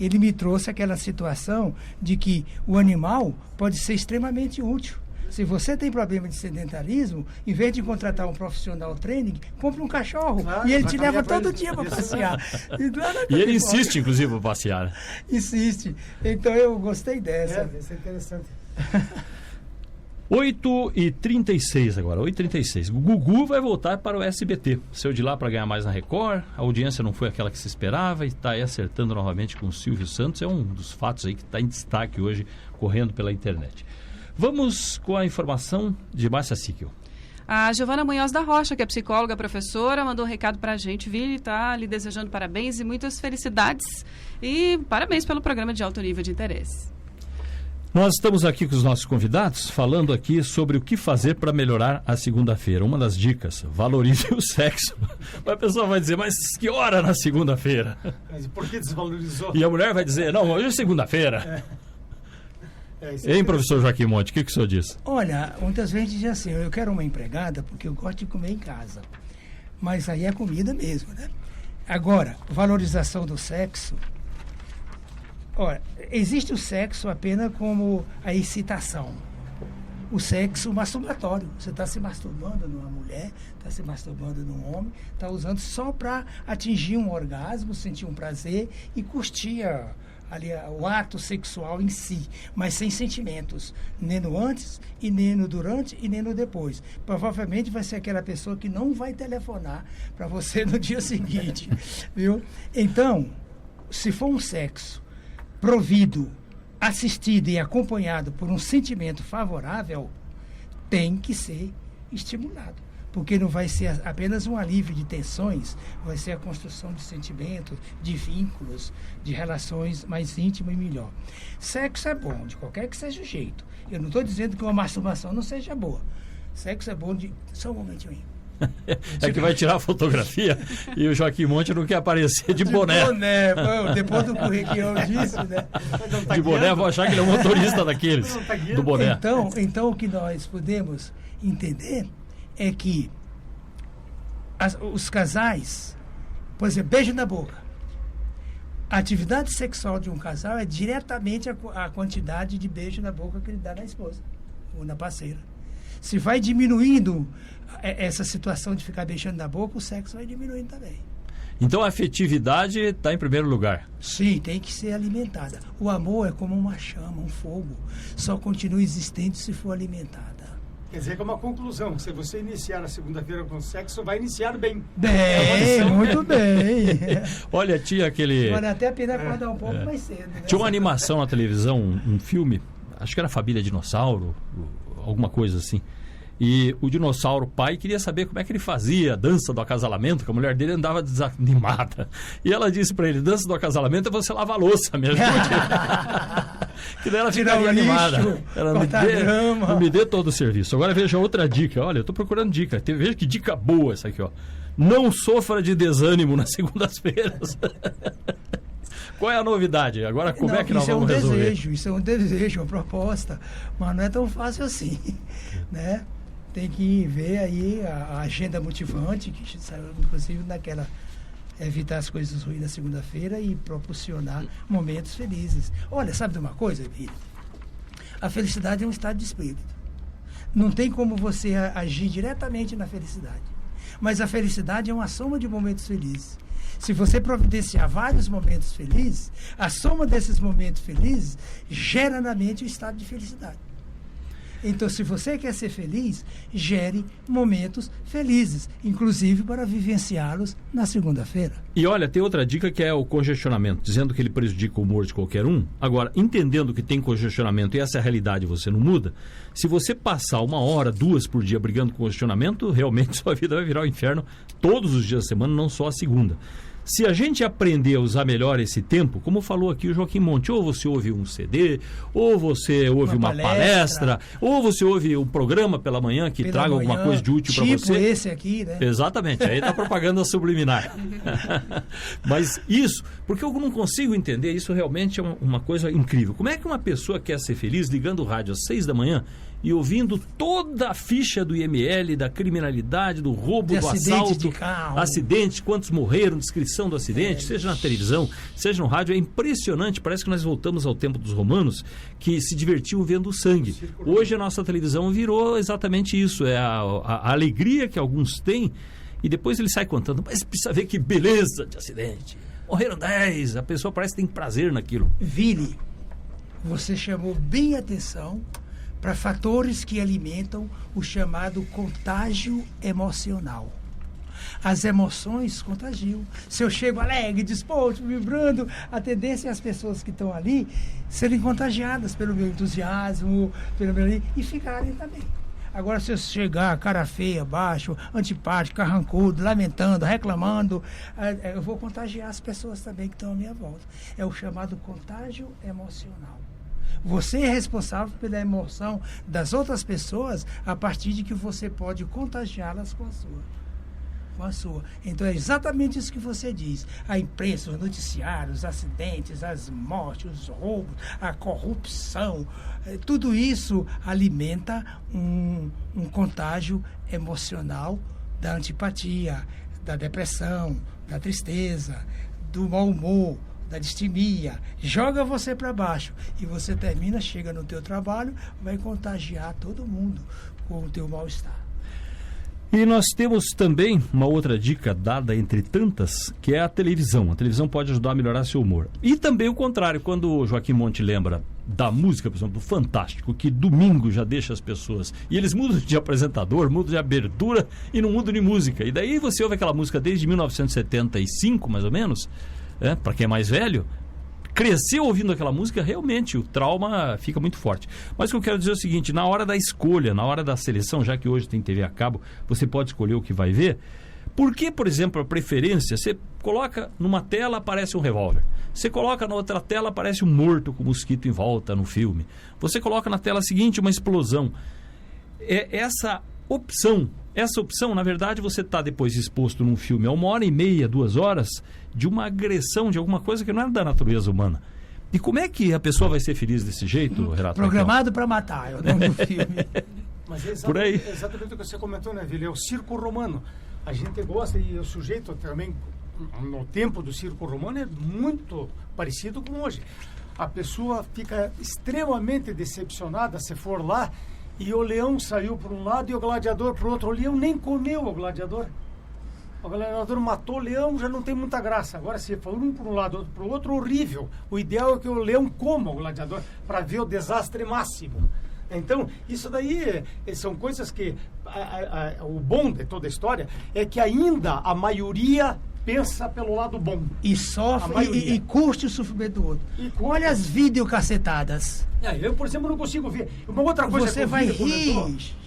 Ele me trouxe aquela situação de que o animal pode ser extremamente útil. Se você tem problema de sedentarismo, em vez de contratar um profissional training, compre um cachorro, e ele te leva todo dia para passear.
E ele insiste, inclusive, para passear.
Insiste. Então, eu gostei dessa.
Isso é interessante.
8h36 agora, 8h36. O Gugu vai voltar para o SBT. Saiu de lá para ganhar mais na Record, a audiência não foi aquela que se esperava e está aí acertando novamente com o Silvio Santos. É um dos fatos aí que está em destaque hoje, correndo pela internet. Vamos com a informação de Márcia Sickel.
A Giovana Munhoz da Rocha, que é psicóloga, professora, mandou um recado para a gente. Vili, está lhe desejando parabéns e muitas felicidades. E parabéns pelo programa de alto nível de interesse.
Nós estamos aqui com os nossos convidados, falando aqui sobre o que fazer para melhorar a segunda-feira. Uma das dicas, valorize o sexo. A pessoa vai dizer, mas que hora na segunda-feira?
Mas por que desvalorizou?
E a mulher vai dizer, não, hoje é segunda-feira. Hein, professor Joaquim Monte, o que o senhor diz?
Olha, muitas vezes diz assim, eu quero uma empregada porque eu gosto de comer em casa. Mas aí é comida mesmo, né? Agora, valorização do sexo. Olha, existe o sexo apenas como a excitação. O sexo masturbatório. Você está se masturbando numa mulher, está se masturbando num homem, está usando só para atingir um orgasmo, sentir um prazer e curtir ali o ato sexual em si, mas sem sentimentos, nem no antes, e nem no durante, e nem no depois. Provavelmente vai ser aquela pessoa que não vai telefonar para você no dia seguinte, viu? Então, se for um sexo provido, assistido e acompanhado por um sentimento favorável, tem que ser estimulado. Porque não vai ser apenas um alívio de tensões, vai ser a construção de sentimentos, de vínculos, de relações mais íntimas e melhor. Sexo é bom, de qualquer que seja o jeito. Eu não estou dizendo que uma masturbação não seja boa. Sexo é bom de... Só um momentinho.
É que vai tirar a fotografia e o Joaquim Monte não quer aparecer de boné.
Bom, depois do que eu disse, né?
De boné, vou achar que ele é um motorista daqueles, do boné.
Então, o que nós podemos entender é que os casais, por exemplo, beijo na boca. A atividade sexual de um casal é diretamente a quantidade de beijo na boca que ele dá na esposa ou na parceira. Se vai diminuindo essa situação de ficar beijando na boca, o sexo vai diminuindo também.
Então a afetividade está em primeiro lugar.
Sim, tem que ser alimentada. O amor é como uma chama, um fogo. Só continua existente se for alimentada.
Quer dizer que é uma conclusão. Se você iniciar a segunda-feira com sexo, vai iniciar bem.
Bem, muito bem.
Olha, tinha aquele...
Vale até a pena acordar um pouco mais cedo. Né?
Tinha uma animação na televisão, um filme, acho que era Família Dinossauro, alguma coisa assim. E o dinossauro pai queria saber como é que ele fazia a dança do acasalamento, que a mulher dele andava desanimada. E ela disse pra ele, dança do acasalamento é você lavar a louça, me ajude. Que daí ela ficaria animada. Ela não me dê todo o serviço. Agora veja outra dica. Olha, eu tô procurando dica. Veja que dica boa essa aqui, ó. Não sofra de desânimo nas segundas-feiras. Qual é a novidade? Agora, como é que nós vamos resolver?
Isso é um desejo, uma proposta. Mas não é tão fácil assim, né? Tem que ver aí a agenda motivante, que saiu inclusive naquela evitar as coisas ruins na segunda-feira e proporcionar momentos felizes. Olha, sabe de uma coisa, Emílio? A felicidade é um estado de espírito. Não tem como você agir diretamente na felicidade. Mas a felicidade é uma soma de momentos felizes. Se você providenciar vários momentos felizes, a soma desses momentos felizes gera na mente o estado de felicidade. Então, se você quer ser feliz, gere momentos felizes, inclusive para vivenciá-los na segunda-feira.
E olha, tem outra dica que é o congestionamento, dizendo que ele prejudica o humor de qualquer um. Agora, entendendo que tem congestionamento e essa é a realidade, você não muda, se você passar 1 hora, 2 por dia brigando com congestionamento, realmente sua vida vai virar um inferno todos os dias da semana, não só a segunda. Se a gente aprender a usar melhor esse tempo, como falou aqui o Joaquim Monte, ou você ouve um CD, ou você ouve uma palestra, ou você ouve um programa pela manhã que traga alguma coisa de útil para você.
Tipo esse aqui, né?
Exatamente, aí tá propaganda subliminar. Mas isso, porque eu não consigo entender, isso realmente é uma coisa incrível. Como é que uma pessoa quer ser feliz ligando o rádio às 6 da manhã e ouvindo toda a ficha do IML, da criminalidade, do roubo, do assalto, acidente, quantos morreram, descrição do acidente, seja na televisão, seja no rádio, é impressionante, parece que nós voltamos ao tempo dos romanos, que se divertiam vendo o sangue. Hoje a nossa televisão virou exatamente isso, é a alegria que alguns têm, e depois ele sai contando, mas precisa ver que beleza de acidente, morreram 10, a pessoa parece que tem prazer naquilo.
Vili, você chamou bem a atenção para fatores que alimentam o chamado contágio emocional. As emoções contagiam. Se eu chego alegre, disposto, vibrando, a tendência é as pessoas que estão ali serem contagiadas pelo meu entusiasmo, e ficarem também. Agora, se eu chegar cara feia, baixo, antipático, carrancudo, lamentando, reclamando, eu vou contagiar as pessoas também que estão à minha volta. É o chamado contágio emocional. Você é responsável pela emoção das outras pessoas a partir de que você pode contagiá-las com a sua. Então é exatamente isso que você diz. A imprensa, os noticiários, os acidentes, as mortes, os roubos, a corrupção, tudo isso alimenta um contágio emocional da antipatia, da depressão, da tristeza, do mau humor, da distimia, joga você para baixo e você chega no teu trabalho, vai contagiar todo mundo com o teu mal-estar.
E nós temos também uma outra dica dada entre tantas, que é a televisão. A televisão pode ajudar a melhorar seu humor. E também o contrário, quando o Joaquim Monte lembra da música, por exemplo, do Fantástico, que domingo já deixa as pessoas... E eles mudam de apresentador, mudam de abertura e não mudam de música. E daí você ouve aquela música desde 1975, mais ou menos, para quem é mais velho... Cresceu ouvindo aquela música, realmente o trauma fica muito forte. Mas o que eu quero dizer é o seguinte, na hora da escolha, na hora da seleção, já que hoje tem TV a cabo, você pode escolher o que vai ver. Por que, por exemplo, a preferência, você coloca numa tela, aparece um revólver. Você coloca na outra tela, aparece um morto com mosquito em volta no filme. Você coloca na tela seguinte uma explosão. Essa opção, na verdade, você está depois exposto num filme a 1h30, 2 horas, de uma agressão, de alguma coisa que não é da natureza humana. E como é que a pessoa vai ser feliz desse jeito, Renato?
Programado para matar, é o nome do filme.
Mas é
por aí.
Exatamente o que você comentou, né, Vili? É o circo romano. A gente gosta, e o sujeito também, no tempo do circo romano, é muito parecido com hoje. A pessoa fica extremamente decepcionada se for lá e o leão saiu para um lado e o gladiador para o outro. O leão nem comeu o gladiador. O gladiador matou o leão, já não tem muita graça. Agora, se for um para um lado, outro para o outro, horrível. O ideal é que o leão coma o gladiador para ver o desastre máximo. Então, isso daí são coisas que... o bom de toda a história é que ainda a maioria pensa pelo lado bom.
E sofre e curte o sofrimento do outro. Olha as videocacetadas.
Eu, por exemplo, não consigo ver. Uma outra coisa
você vai rir.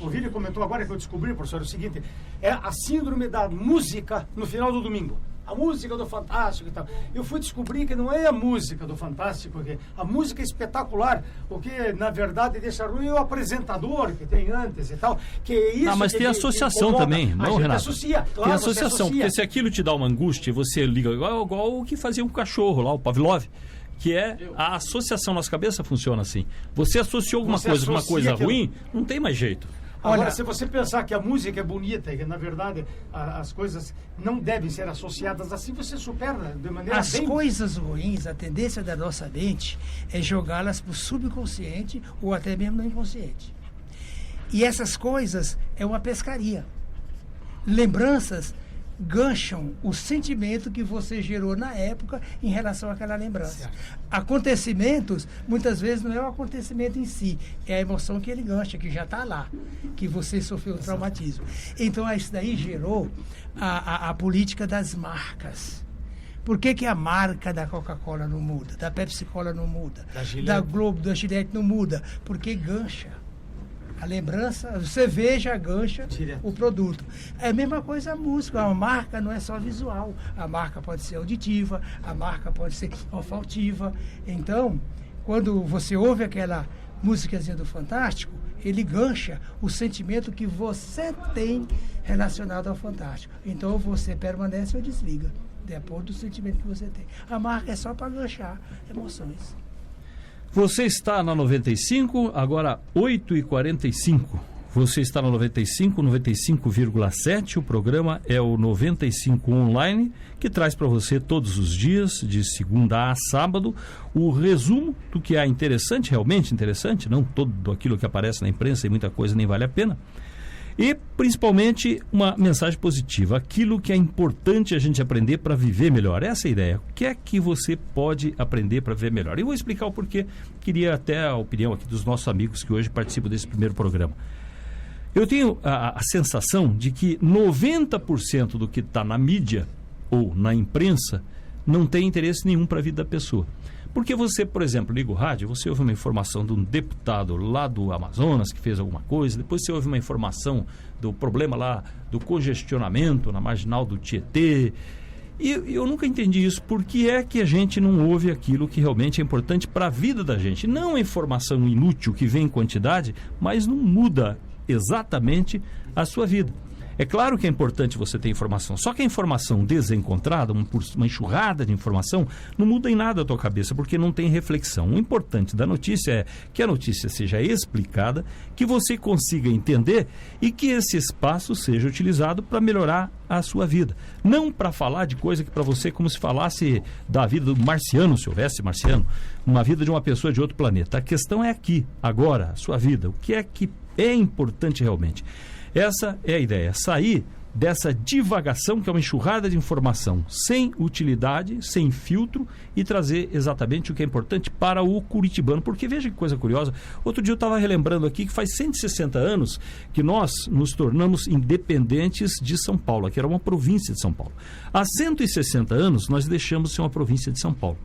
O Vili comentou agora que eu descobri, professor, é o seguinte: é a síndrome da música no final do domingo. A música do Fantástico e tal. Eu fui descobrir que não é a música do Fantástico, que a música é espetacular. O que, na verdade, deixa ruim é o apresentador que tem antes e tal. Que é isso.
Mas tem associação também, não, Renato?
Associa, claro,
tem associação, porque se aquilo te dá uma angústia, você liga igual o que fazia um cachorro lá, o Pavlov. Que é a associação, nossa cabeça funciona assim. Você associou alguma coisa com uma coisa ruim, não tem mais jeito.
Agora,
Olha,
se você pensar que a música é bonita e que, na verdade, as coisas não devem ser associadas assim, você supera de maneira
as
bem...
coisas ruins, a tendência da nossa mente é jogá-las para o subconsciente ou até mesmo no inconsciente. E essas coisas é uma pescaria. Lembranças gancham o sentimento que você gerou na época em relação àquela lembrança.
Certo.
Acontecimentos, muitas vezes não é o acontecimento em si, é a emoção que ele gancha, que já está lá, que você sofreu o traumatismo. Então, isso daí gerou a política das marcas. Por que a marca da Coca-Cola não muda, da Pepsi-Cola não muda, da Globo, da Gillette não muda? Porque gancha. A lembrança, você veja, gancha direto o produto. É a mesma coisa a música. A marca não é só visual. A marca pode ser auditiva, a marca pode ser olfativa. Então, quando você ouve aquela músicazinha do Fantástico, ele gancha o sentimento que você tem relacionado ao Fantástico. Então, você permanece ou desliga, de acordo com o sentimento que você tem. A marca é só para ganchar emoções.
Você está na 95, agora 8h45. Você está na 95, 95,7. O programa é o 95 Online, que traz para você todos os dias, de segunda a sábado, o resumo do que há interessante, realmente interessante, não tudo aquilo que aparece na imprensa e muita coisa nem vale a pena. E, principalmente, uma mensagem positiva, aquilo que é importante a gente aprender para viver melhor. Essa é a ideia. O que é que você pode aprender para viver melhor? Eu vou explicar o porquê. Queria até a opinião aqui dos nossos amigos que hoje participam desse primeiro programa. Eu tenho a sensação de que 90% do que está na mídia ou na imprensa não tem interesse nenhum para a vida da pessoa. Porque você, por exemplo, liga o rádio, você ouve uma informação de um deputado lá do Amazonas que fez alguma coisa, depois você ouve uma informação do problema lá do congestionamento na marginal do Tietê. E eu nunca entendi isso. Por que é que a gente não ouve aquilo que realmente é importante para a vida da gente? Não a informação inútil que vem em quantidade, mas não muda exatamente a sua vida. É claro que é importante você ter informação, só que a informação desencontrada, uma enxurrada de informação, não muda em nada a tua cabeça, porque não tem reflexão. O importante da notícia é que a notícia seja explicada, que você consiga entender e que esse espaço seja utilizado para melhorar a sua vida. Não para falar de coisa que para você é como se falasse da vida do marciano, se houvesse marciano, uma vida de uma pessoa de outro planeta. A questão é aqui, agora, a sua vida. O que é que é importante realmente. Essa é a ideia, sair dessa divagação, que é uma enxurrada de informação sem utilidade, sem filtro, e trazer exatamente o que é importante para o curitibano. Porque veja que coisa curiosa, outro dia eu estava relembrando aqui que faz 160 anos que nós nos tornamos independentes de São Paulo, que era uma província de São Paulo. Há 160 anos nós deixamos de ser uma província de São Paulo.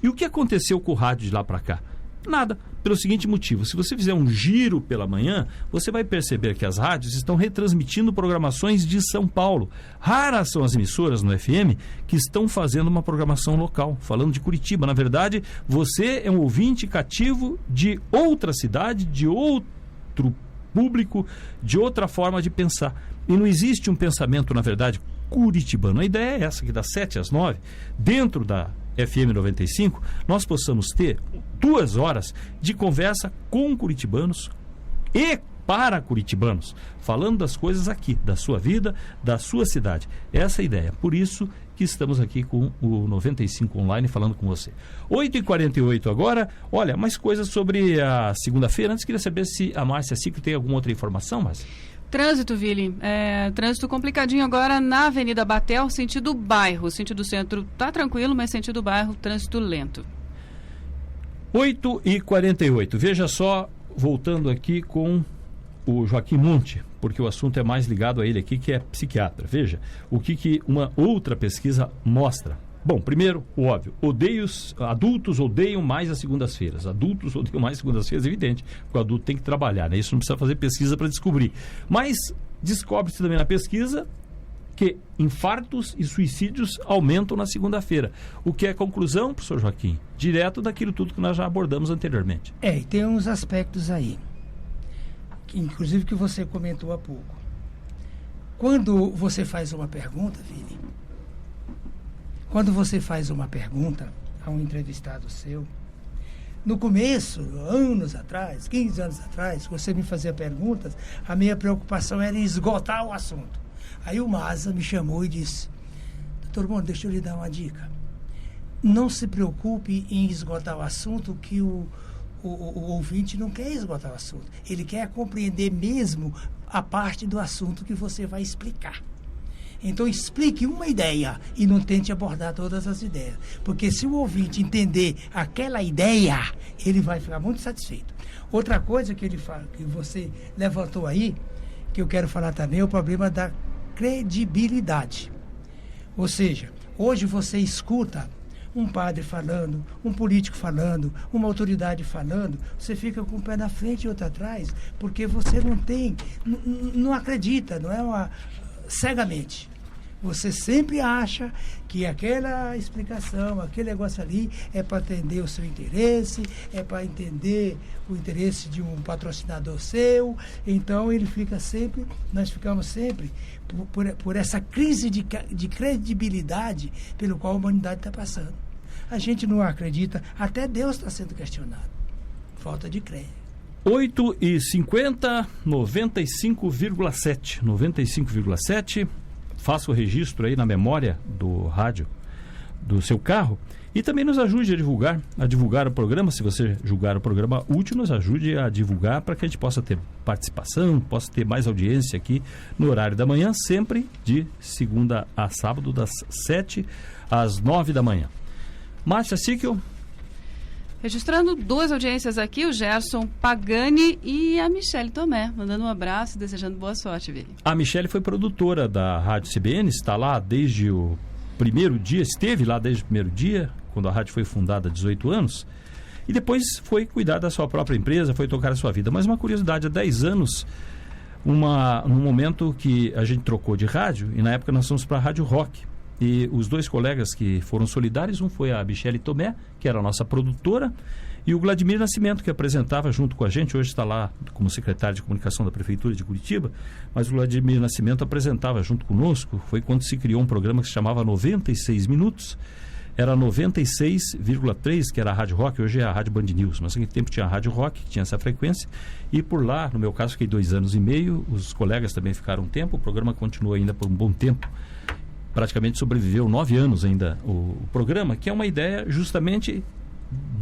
E o que aconteceu com o rádio de lá para cá? Nada, pelo seguinte motivo: se você fizer um giro pela manhã, você vai perceber que as rádios estão retransmitindo programações de São Paulo. Raras são as emissoras no FM que estão fazendo uma programação local, falando de Curitiba. Na verdade, você é um ouvinte cativo de outra cidade, de outro público, de outra forma de pensar. E não existe um pensamento, na verdade, curitibano. A ideia é essa, que das 7 às 9, dentro da FM 95, nós possamos ter 2 horas de conversa com curitibanos e para curitibanos, falando das coisas aqui, da sua vida, da sua cidade. Essa é a ideia. Por isso que estamos aqui com o 95 Online falando com você. 8h48 agora. Olha, mais coisas sobre a segunda-feira. Antes, queria saber se a Márcia Ciclo tem alguma outra informação, Márcia?
Trânsito, Vili. Trânsito complicadinho agora na Avenida Batel, sentido bairro. Sentido centro tá tranquilo, mas sentido bairro, trânsito lento.
8h48. Veja só, voltando aqui com o Joaquim Monte, porque o assunto é mais ligado a ele aqui, que é psiquiatra. Veja o que uma outra pesquisa mostra. Bom, primeiro, o óbvio, adultos odeiam mais as segundas-feiras. Adultos odeiam mais as segundas-feiras, é evidente, porque o adulto tem que trabalhar, né? Isso não precisa fazer pesquisa para descobrir. Mas descobre-se também na pesquisa que infartos e suicídios aumentam na segunda-feira. O que é a conclusão, professor Joaquim? Direto daquilo tudo que nós já abordamos anteriormente.
E tem uns aspectos aí, que, inclusive que você comentou há pouco. Quando você faz uma pergunta, Vini, quando você faz uma pergunta a um entrevistado seu, no começo, anos atrás, 15 anos atrás, você me fazia perguntas, a minha preocupação era em esgotar o assunto. Aí o Maza me chamou e disse: doutor Mondo, deixa eu lhe dar uma dica. Não se preocupe em esgotar o assunto, que o ouvinte não quer esgotar o assunto. Ele quer compreender mesmo a parte do assunto que você vai explicar. Então explique uma ideia e não tente abordar todas as ideias. Porque se o ouvinte entender aquela ideia, ele vai ficar muito satisfeito. Outra coisa que ele fala, que você levantou aí, que eu quero falar também, é o problema da credibilidade. Ou seja, hoje você escuta um padre falando, um político falando, uma autoridade falando, você fica com o pé na frente e outro atrás, porque você não acredita, não é uma... cegamente. Você sempre acha que aquela explicação, aquele negócio ali é para atender o seu interesse, é para entender o interesse de um patrocinador seu. Então ele fica sempre, nós ficamos sempre por essa crise de credibilidade pelo qual a humanidade está passando. A gente não acredita, até Deus está sendo questionado. Falta de crédito.
8h50, 95,7. 95,7. Faça o registro aí na memória do rádio do seu carro e também nos ajude a divulgar o programa. Se você julgar o programa útil, nos ajude a divulgar para que a gente possa ter participação, possa ter mais audiência aqui no horário da manhã, sempre de segunda a sábado, das 7 às 9 da manhã. Márcia Sickel.
Registrando 2 audiências aqui, o Gerson Pagani e a Michele Tomé, mandando um abraço e desejando boa sorte, Vili.
A Michele foi produtora da Rádio CBN, está lá desde o primeiro dia, esteve lá desde o primeiro dia, quando a rádio foi fundada há 18 anos, e depois foi cuidar da sua própria empresa, foi tocar a sua vida. Mas uma curiosidade, há 10 anos, num momento que a gente trocou de rádio, e na época nós fomos para a Rádio Rock. E os 2 colegas que foram solidários, um foi a Michele Tomé, que era a nossa produtora, e o Vladimir Nascimento, que apresentava junto com a gente, hoje está lá como secretário de comunicação da Prefeitura de Curitiba, mas o Vladimir Nascimento apresentava junto conosco. Foi quando se criou um programa que se chamava 96 Minutos, era 96,3, que era a Rádio Rock, hoje é a Rádio Band News, mas naquele tempo tinha a Rádio Rock, que tinha essa frequência, e por lá, no meu caso, fiquei 2 anos e meio, os colegas também ficaram um tempo, o programa continuou ainda por um bom tempo. Praticamente sobreviveu 9 anos ainda o programa, que é uma ideia justamente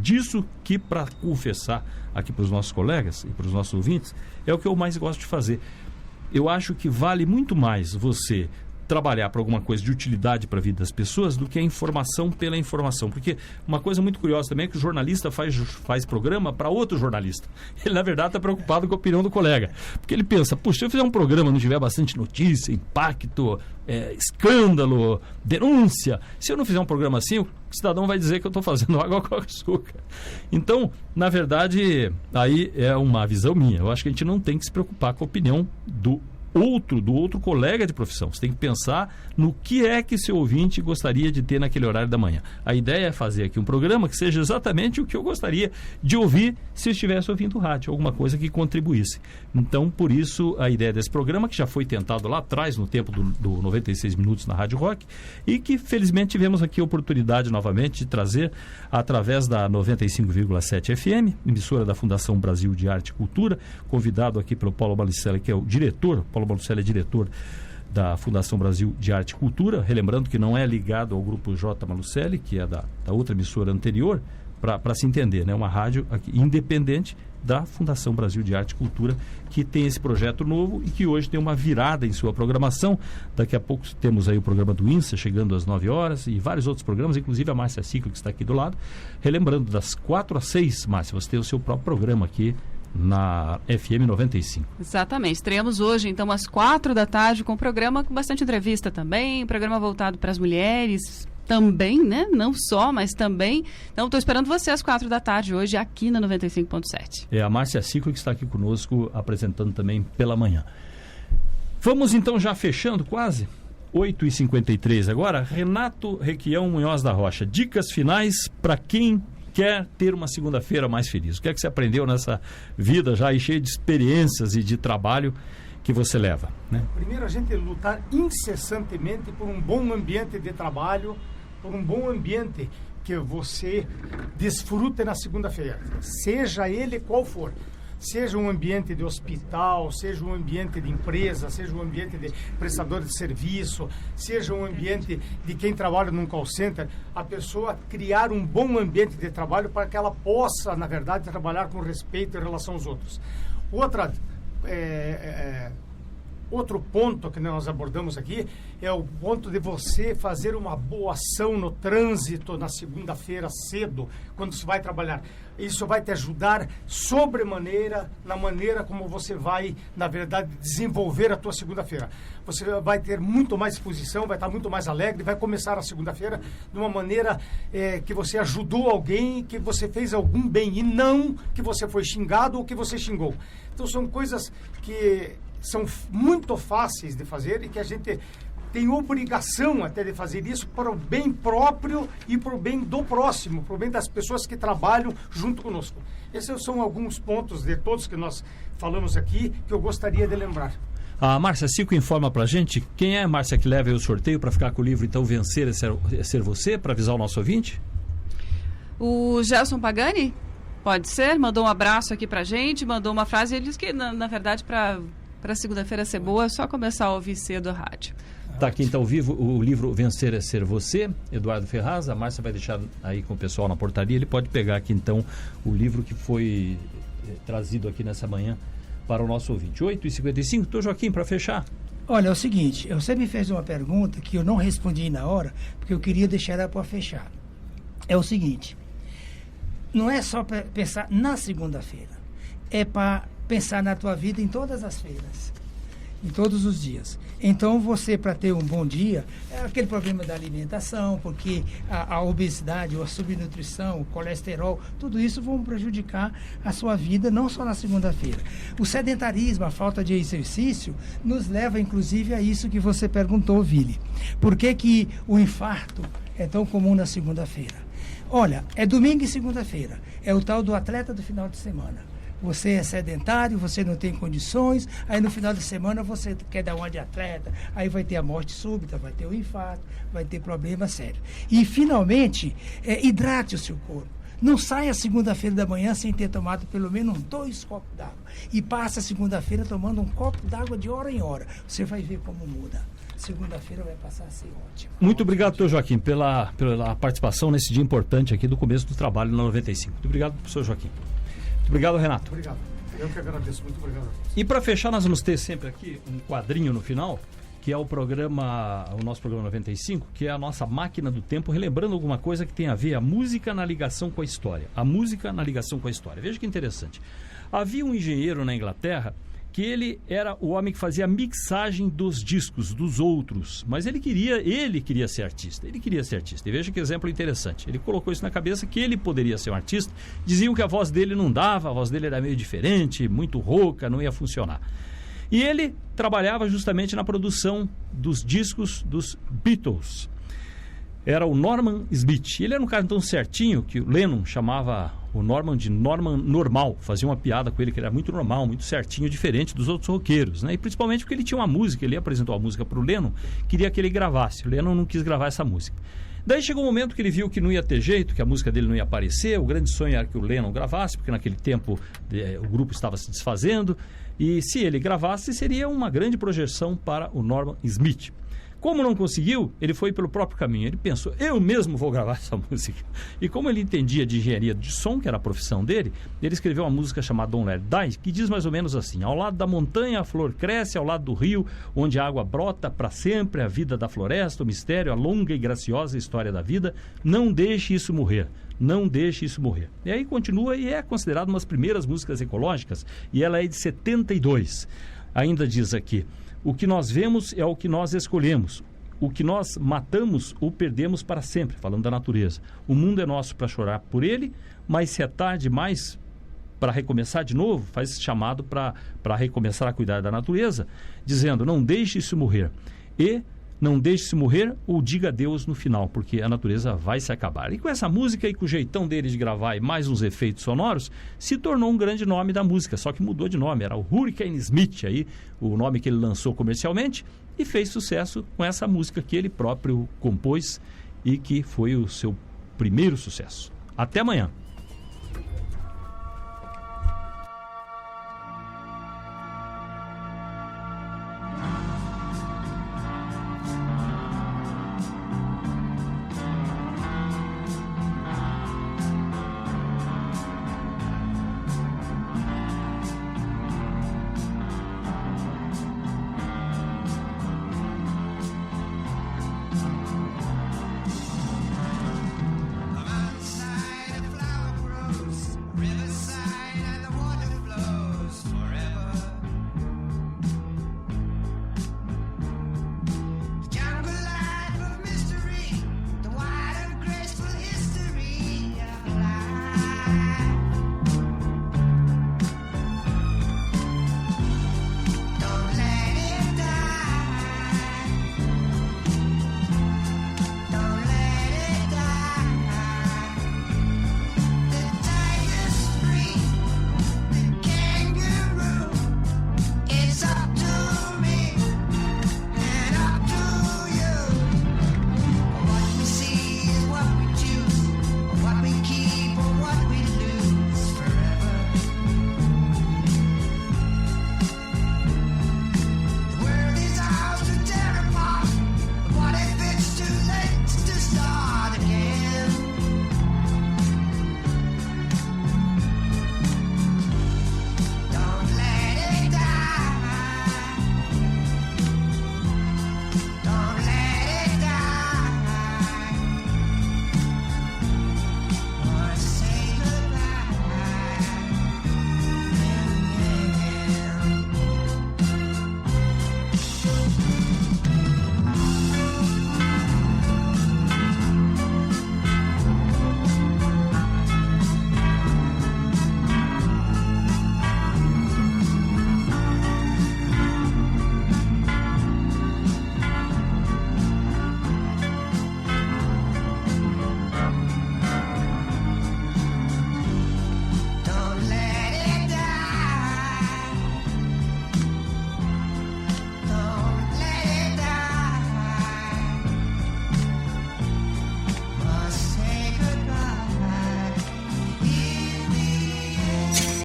disso que, para confessar aqui para os nossos colegas e para os nossos ouvintes, é o que eu mais gosto de fazer. Eu acho que vale muito mais você trabalhar para alguma coisa de utilidade para a vida das pessoas do que a informação pela informação. Porque uma coisa muito curiosa também é que o jornalista faz programa para outro jornalista. Ele, na verdade, está preocupado com a opinião do colega. Porque ele pensa, puxa, se eu fizer um programa não tiver bastante notícia, impacto, escândalo, denúncia, se eu não fizer um programa assim, o cidadão vai dizer que eu estou fazendo água com açúcar. Então, na verdade, aí é uma visão minha. Eu acho que a gente não tem que se preocupar com a opinião do outro colega de profissão. Você tem que pensar no que é que seu ouvinte gostaria de ter naquele horário da manhã. A ideia é fazer aqui um programa que seja exatamente o que eu gostaria de ouvir se eu estivesse ouvindo rádio, alguma coisa que contribuísse. Então, por isso, a ideia desse programa, que já foi tentado lá atrás, no tempo do 96 Minutos na Rádio Rock, e que, felizmente, tivemos aqui a oportunidade novamente de trazer através da 95,7 FM, emissora da Fundação Brasil de Arte e Cultura, convidado aqui pelo Paulo Balucelli, que é o diretor. Paulo Balucelli é diretor da Fundação Brasil de Arte e Cultura, relembrando que não é ligado ao grupo J. Balucelli, que é da outra emissora anterior, para se entender, né? Uma rádio aqui, independente da Fundação Brasil de Arte e Cultura, que tem esse projeto novo e que hoje tem uma virada em sua programação. Daqui a pouco temos aí o programa do INSA, chegando às 9 horas, e vários outros programas, inclusive a Márcia Ciclo, que está aqui do lado. Relembrando, das 4 às 6, Márcia, você tem o seu próprio programa aqui na FM 95.
Exatamente. Estreamos hoje, então, às 4 da tarde, com um programa com bastante entrevista também, programa voltado para as mulheres também, né? Não só, mas também. Então, estou esperando você às 4 da tarde hoje, aqui na 95.7.
É a Márcia Ciclo que está aqui conosco, apresentando também pela manhã. Vamos, então, já fechando quase. 8h53 agora. Renato Requião Munhoz da Rocha. Dicas finais para quem quer ter uma segunda-feira mais feliz. O que é que você aprendeu nessa vida já aí cheia de experiências e de trabalho que você leva, né?
Primeiro, a gente lutar incessantemente por um bom ambiente de trabalho, por um bom ambiente que você desfrute na segunda-feira, seja ele qual for. Seja um ambiente de hospital, seja um ambiente de empresa, seja um ambiente de prestador de serviço, seja um ambiente de quem trabalha num call center, a pessoa criar um bom ambiente de trabalho para que ela possa, na verdade, trabalhar com respeito em relação aos outros. Outro ponto que nós abordamos aqui é o ponto de você fazer uma boa ação no trânsito na segunda-feira cedo, quando você vai trabalhar. Isso vai te ajudar sobremaneira na maneira como você vai, na verdade, desenvolver a tua segunda-feira. Você vai ter muito mais disposição, vai estar muito mais alegre, vai começar a segunda-feira de uma maneira que você ajudou alguém, que você fez algum bem, e não que você foi xingado ou que você xingou. Então, são coisas que são muito fáceis de fazer e que a gente tem obrigação até de fazer isso para o bem próprio e para o bem do próximo, para o bem das pessoas que trabalham junto conosco. Esses são alguns pontos de todos que nós falamos aqui que eu gostaria de lembrar.
A Márcia Ciclo informa pra gente quem é a Márcia que leva o sorteio para ficar com o livro, então, Vencer é Ser Você, para avisar o nosso ouvinte?
O Gelson Pagani, pode ser, mandou um abraço aqui pra gente, mandou uma frase, ele disse que, na verdade, para segunda-feira ser boa, é só começar a ouvir cedo a rádio.
Está aqui então vivo o livro Vencer é Ser Você, Eduardo Ferraz. A Márcia vai deixar aí com o pessoal na portaria. Ele pode pegar aqui então o livro que foi trazido aqui nessa manhã para o nosso ouvinte. 8h55, estou Joaquim, para fechar.
Olha, é o seguinte, você me fez uma pergunta que eu não respondi na hora, porque eu queria deixar ela para fechar. É o seguinte, não é só para pensar na segunda-feira, é para pensar na tua vida em todas as feiras, em todos os dias. Então, você, para ter um bom dia, é aquele problema da alimentação, porque a obesidade, a subnutrição, o colesterol, tudo isso vão prejudicar a sua vida, não só na segunda-feira. O sedentarismo, a falta de exercício, nos leva, inclusive, a isso que você perguntou, Vili. Por que o infarto é tão comum na segunda-feira? Olha, é domingo e segunda-feira. É o tal do atleta do final de semana. Você é sedentário, você não tem condições, aí no final de semana você quer dar uma de atleta, aí vai ter a morte súbita, vai ter o infarto, vai ter problema sério. E, finalmente, hidrate o seu corpo. Não saia segunda-feira da manhã sem ter tomado pelo menos 2 copos d'água. E passa a segunda-feira tomando um copo d'água de hora em hora. Você vai ver como muda. segunda-feira vai passar a ser ótima.
Muito obrigado, Dr. Joaquim, pela participação nesse dia importante aqui do começo do trabalho na 95. Muito obrigado, professor Joaquim. Muito obrigado, Renato.
Obrigado. Eu que agradeço. Muito obrigado.
E para fechar, nós vamos ter sempre aqui um quadrinho no final, que é o nosso programa 95, que é a nossa máquina do tempo, relembrando alguma coisa que tem a ver a música na ligação com a história. A música na ligação com a história. Veja que interessante. Havia um engenheiro na Inglaterra que ele era o homem que fazia a mixagem dos discos dos outros, mas ele queria ser artista. Ele queria ser artista. E veja que exemplo interessante. Ele colocou isso na cabeça que ele poderia ser um artista. Diziam que a voz dele não dava, a voz dele era meio diferente, muito rouca, não ia funcionar. E ele trabalhava justamente na produção dos discos dos Beatles. Era o Norman Smith. Ele era um cara tão certinho que o Lennon chamava o Norman de Norman normal. Fazia uma piada com ele que ele era muito normal, muito certinho, diferente dos outros roqueiros, né? E principalmente porque ele tinha uma música, ele apresentou a música para o Lennon, queria que ele gravasse. O Lennon não quis gravar essa música. Daí chegou um momento que ele viu que não ia ter jeito, que a música dele não ia aparecer. O grande sonho era que o Lennon gravasse, porque naquele tempo o grupo estava se desfazendo. E se ele gravasse, seria uma grande projeção para o Norman Smith. Como não conseguiu, ele foi pelo próprio caminho. Ele pensou, eu mesmo vou gravar essa música. E como ele entendia de engenharia de som, que era a profissão dele, ele escreveu uma música chamada Don't Let It Die, que diz mais ou menos assim: ao lado da montanha a flor cresce, ao lado do rio, onde a água brota para sempre, a vida da floresta, o mistério, a longa e graciosa história da vida. Não deixe isso morrer. Não deixe isso morrer. E aí continua e é considerada uma das primeiras músicas ecológicas, e ela é de 72. Ainda diz aqui: o que nós vemos é o que nós escolhemos. O que nós matamos ou perdemos para sempre, falando da natureza. O mundo é nosso para chorar por ele, mas se é tarde demais para recomeçar de novo, faz esse chamado para recomeçar a cuidar da natureza, dizendo, não deixe isso morrer. E não deixe-se morrer ou diga adeus no final, porque a natureza vai se acabar. E com essa música e com o jeitão dele de gravar e mais uns efeitos sonoros, se tornou um grande nome da música, só que mudou de nome, era o Hurricane Smith, aí, o nome que ele lançou comercialmente, e fez sucesso com essa música que ele próprio compôs e que foi o seu primeiro sucesso. Até amanhã.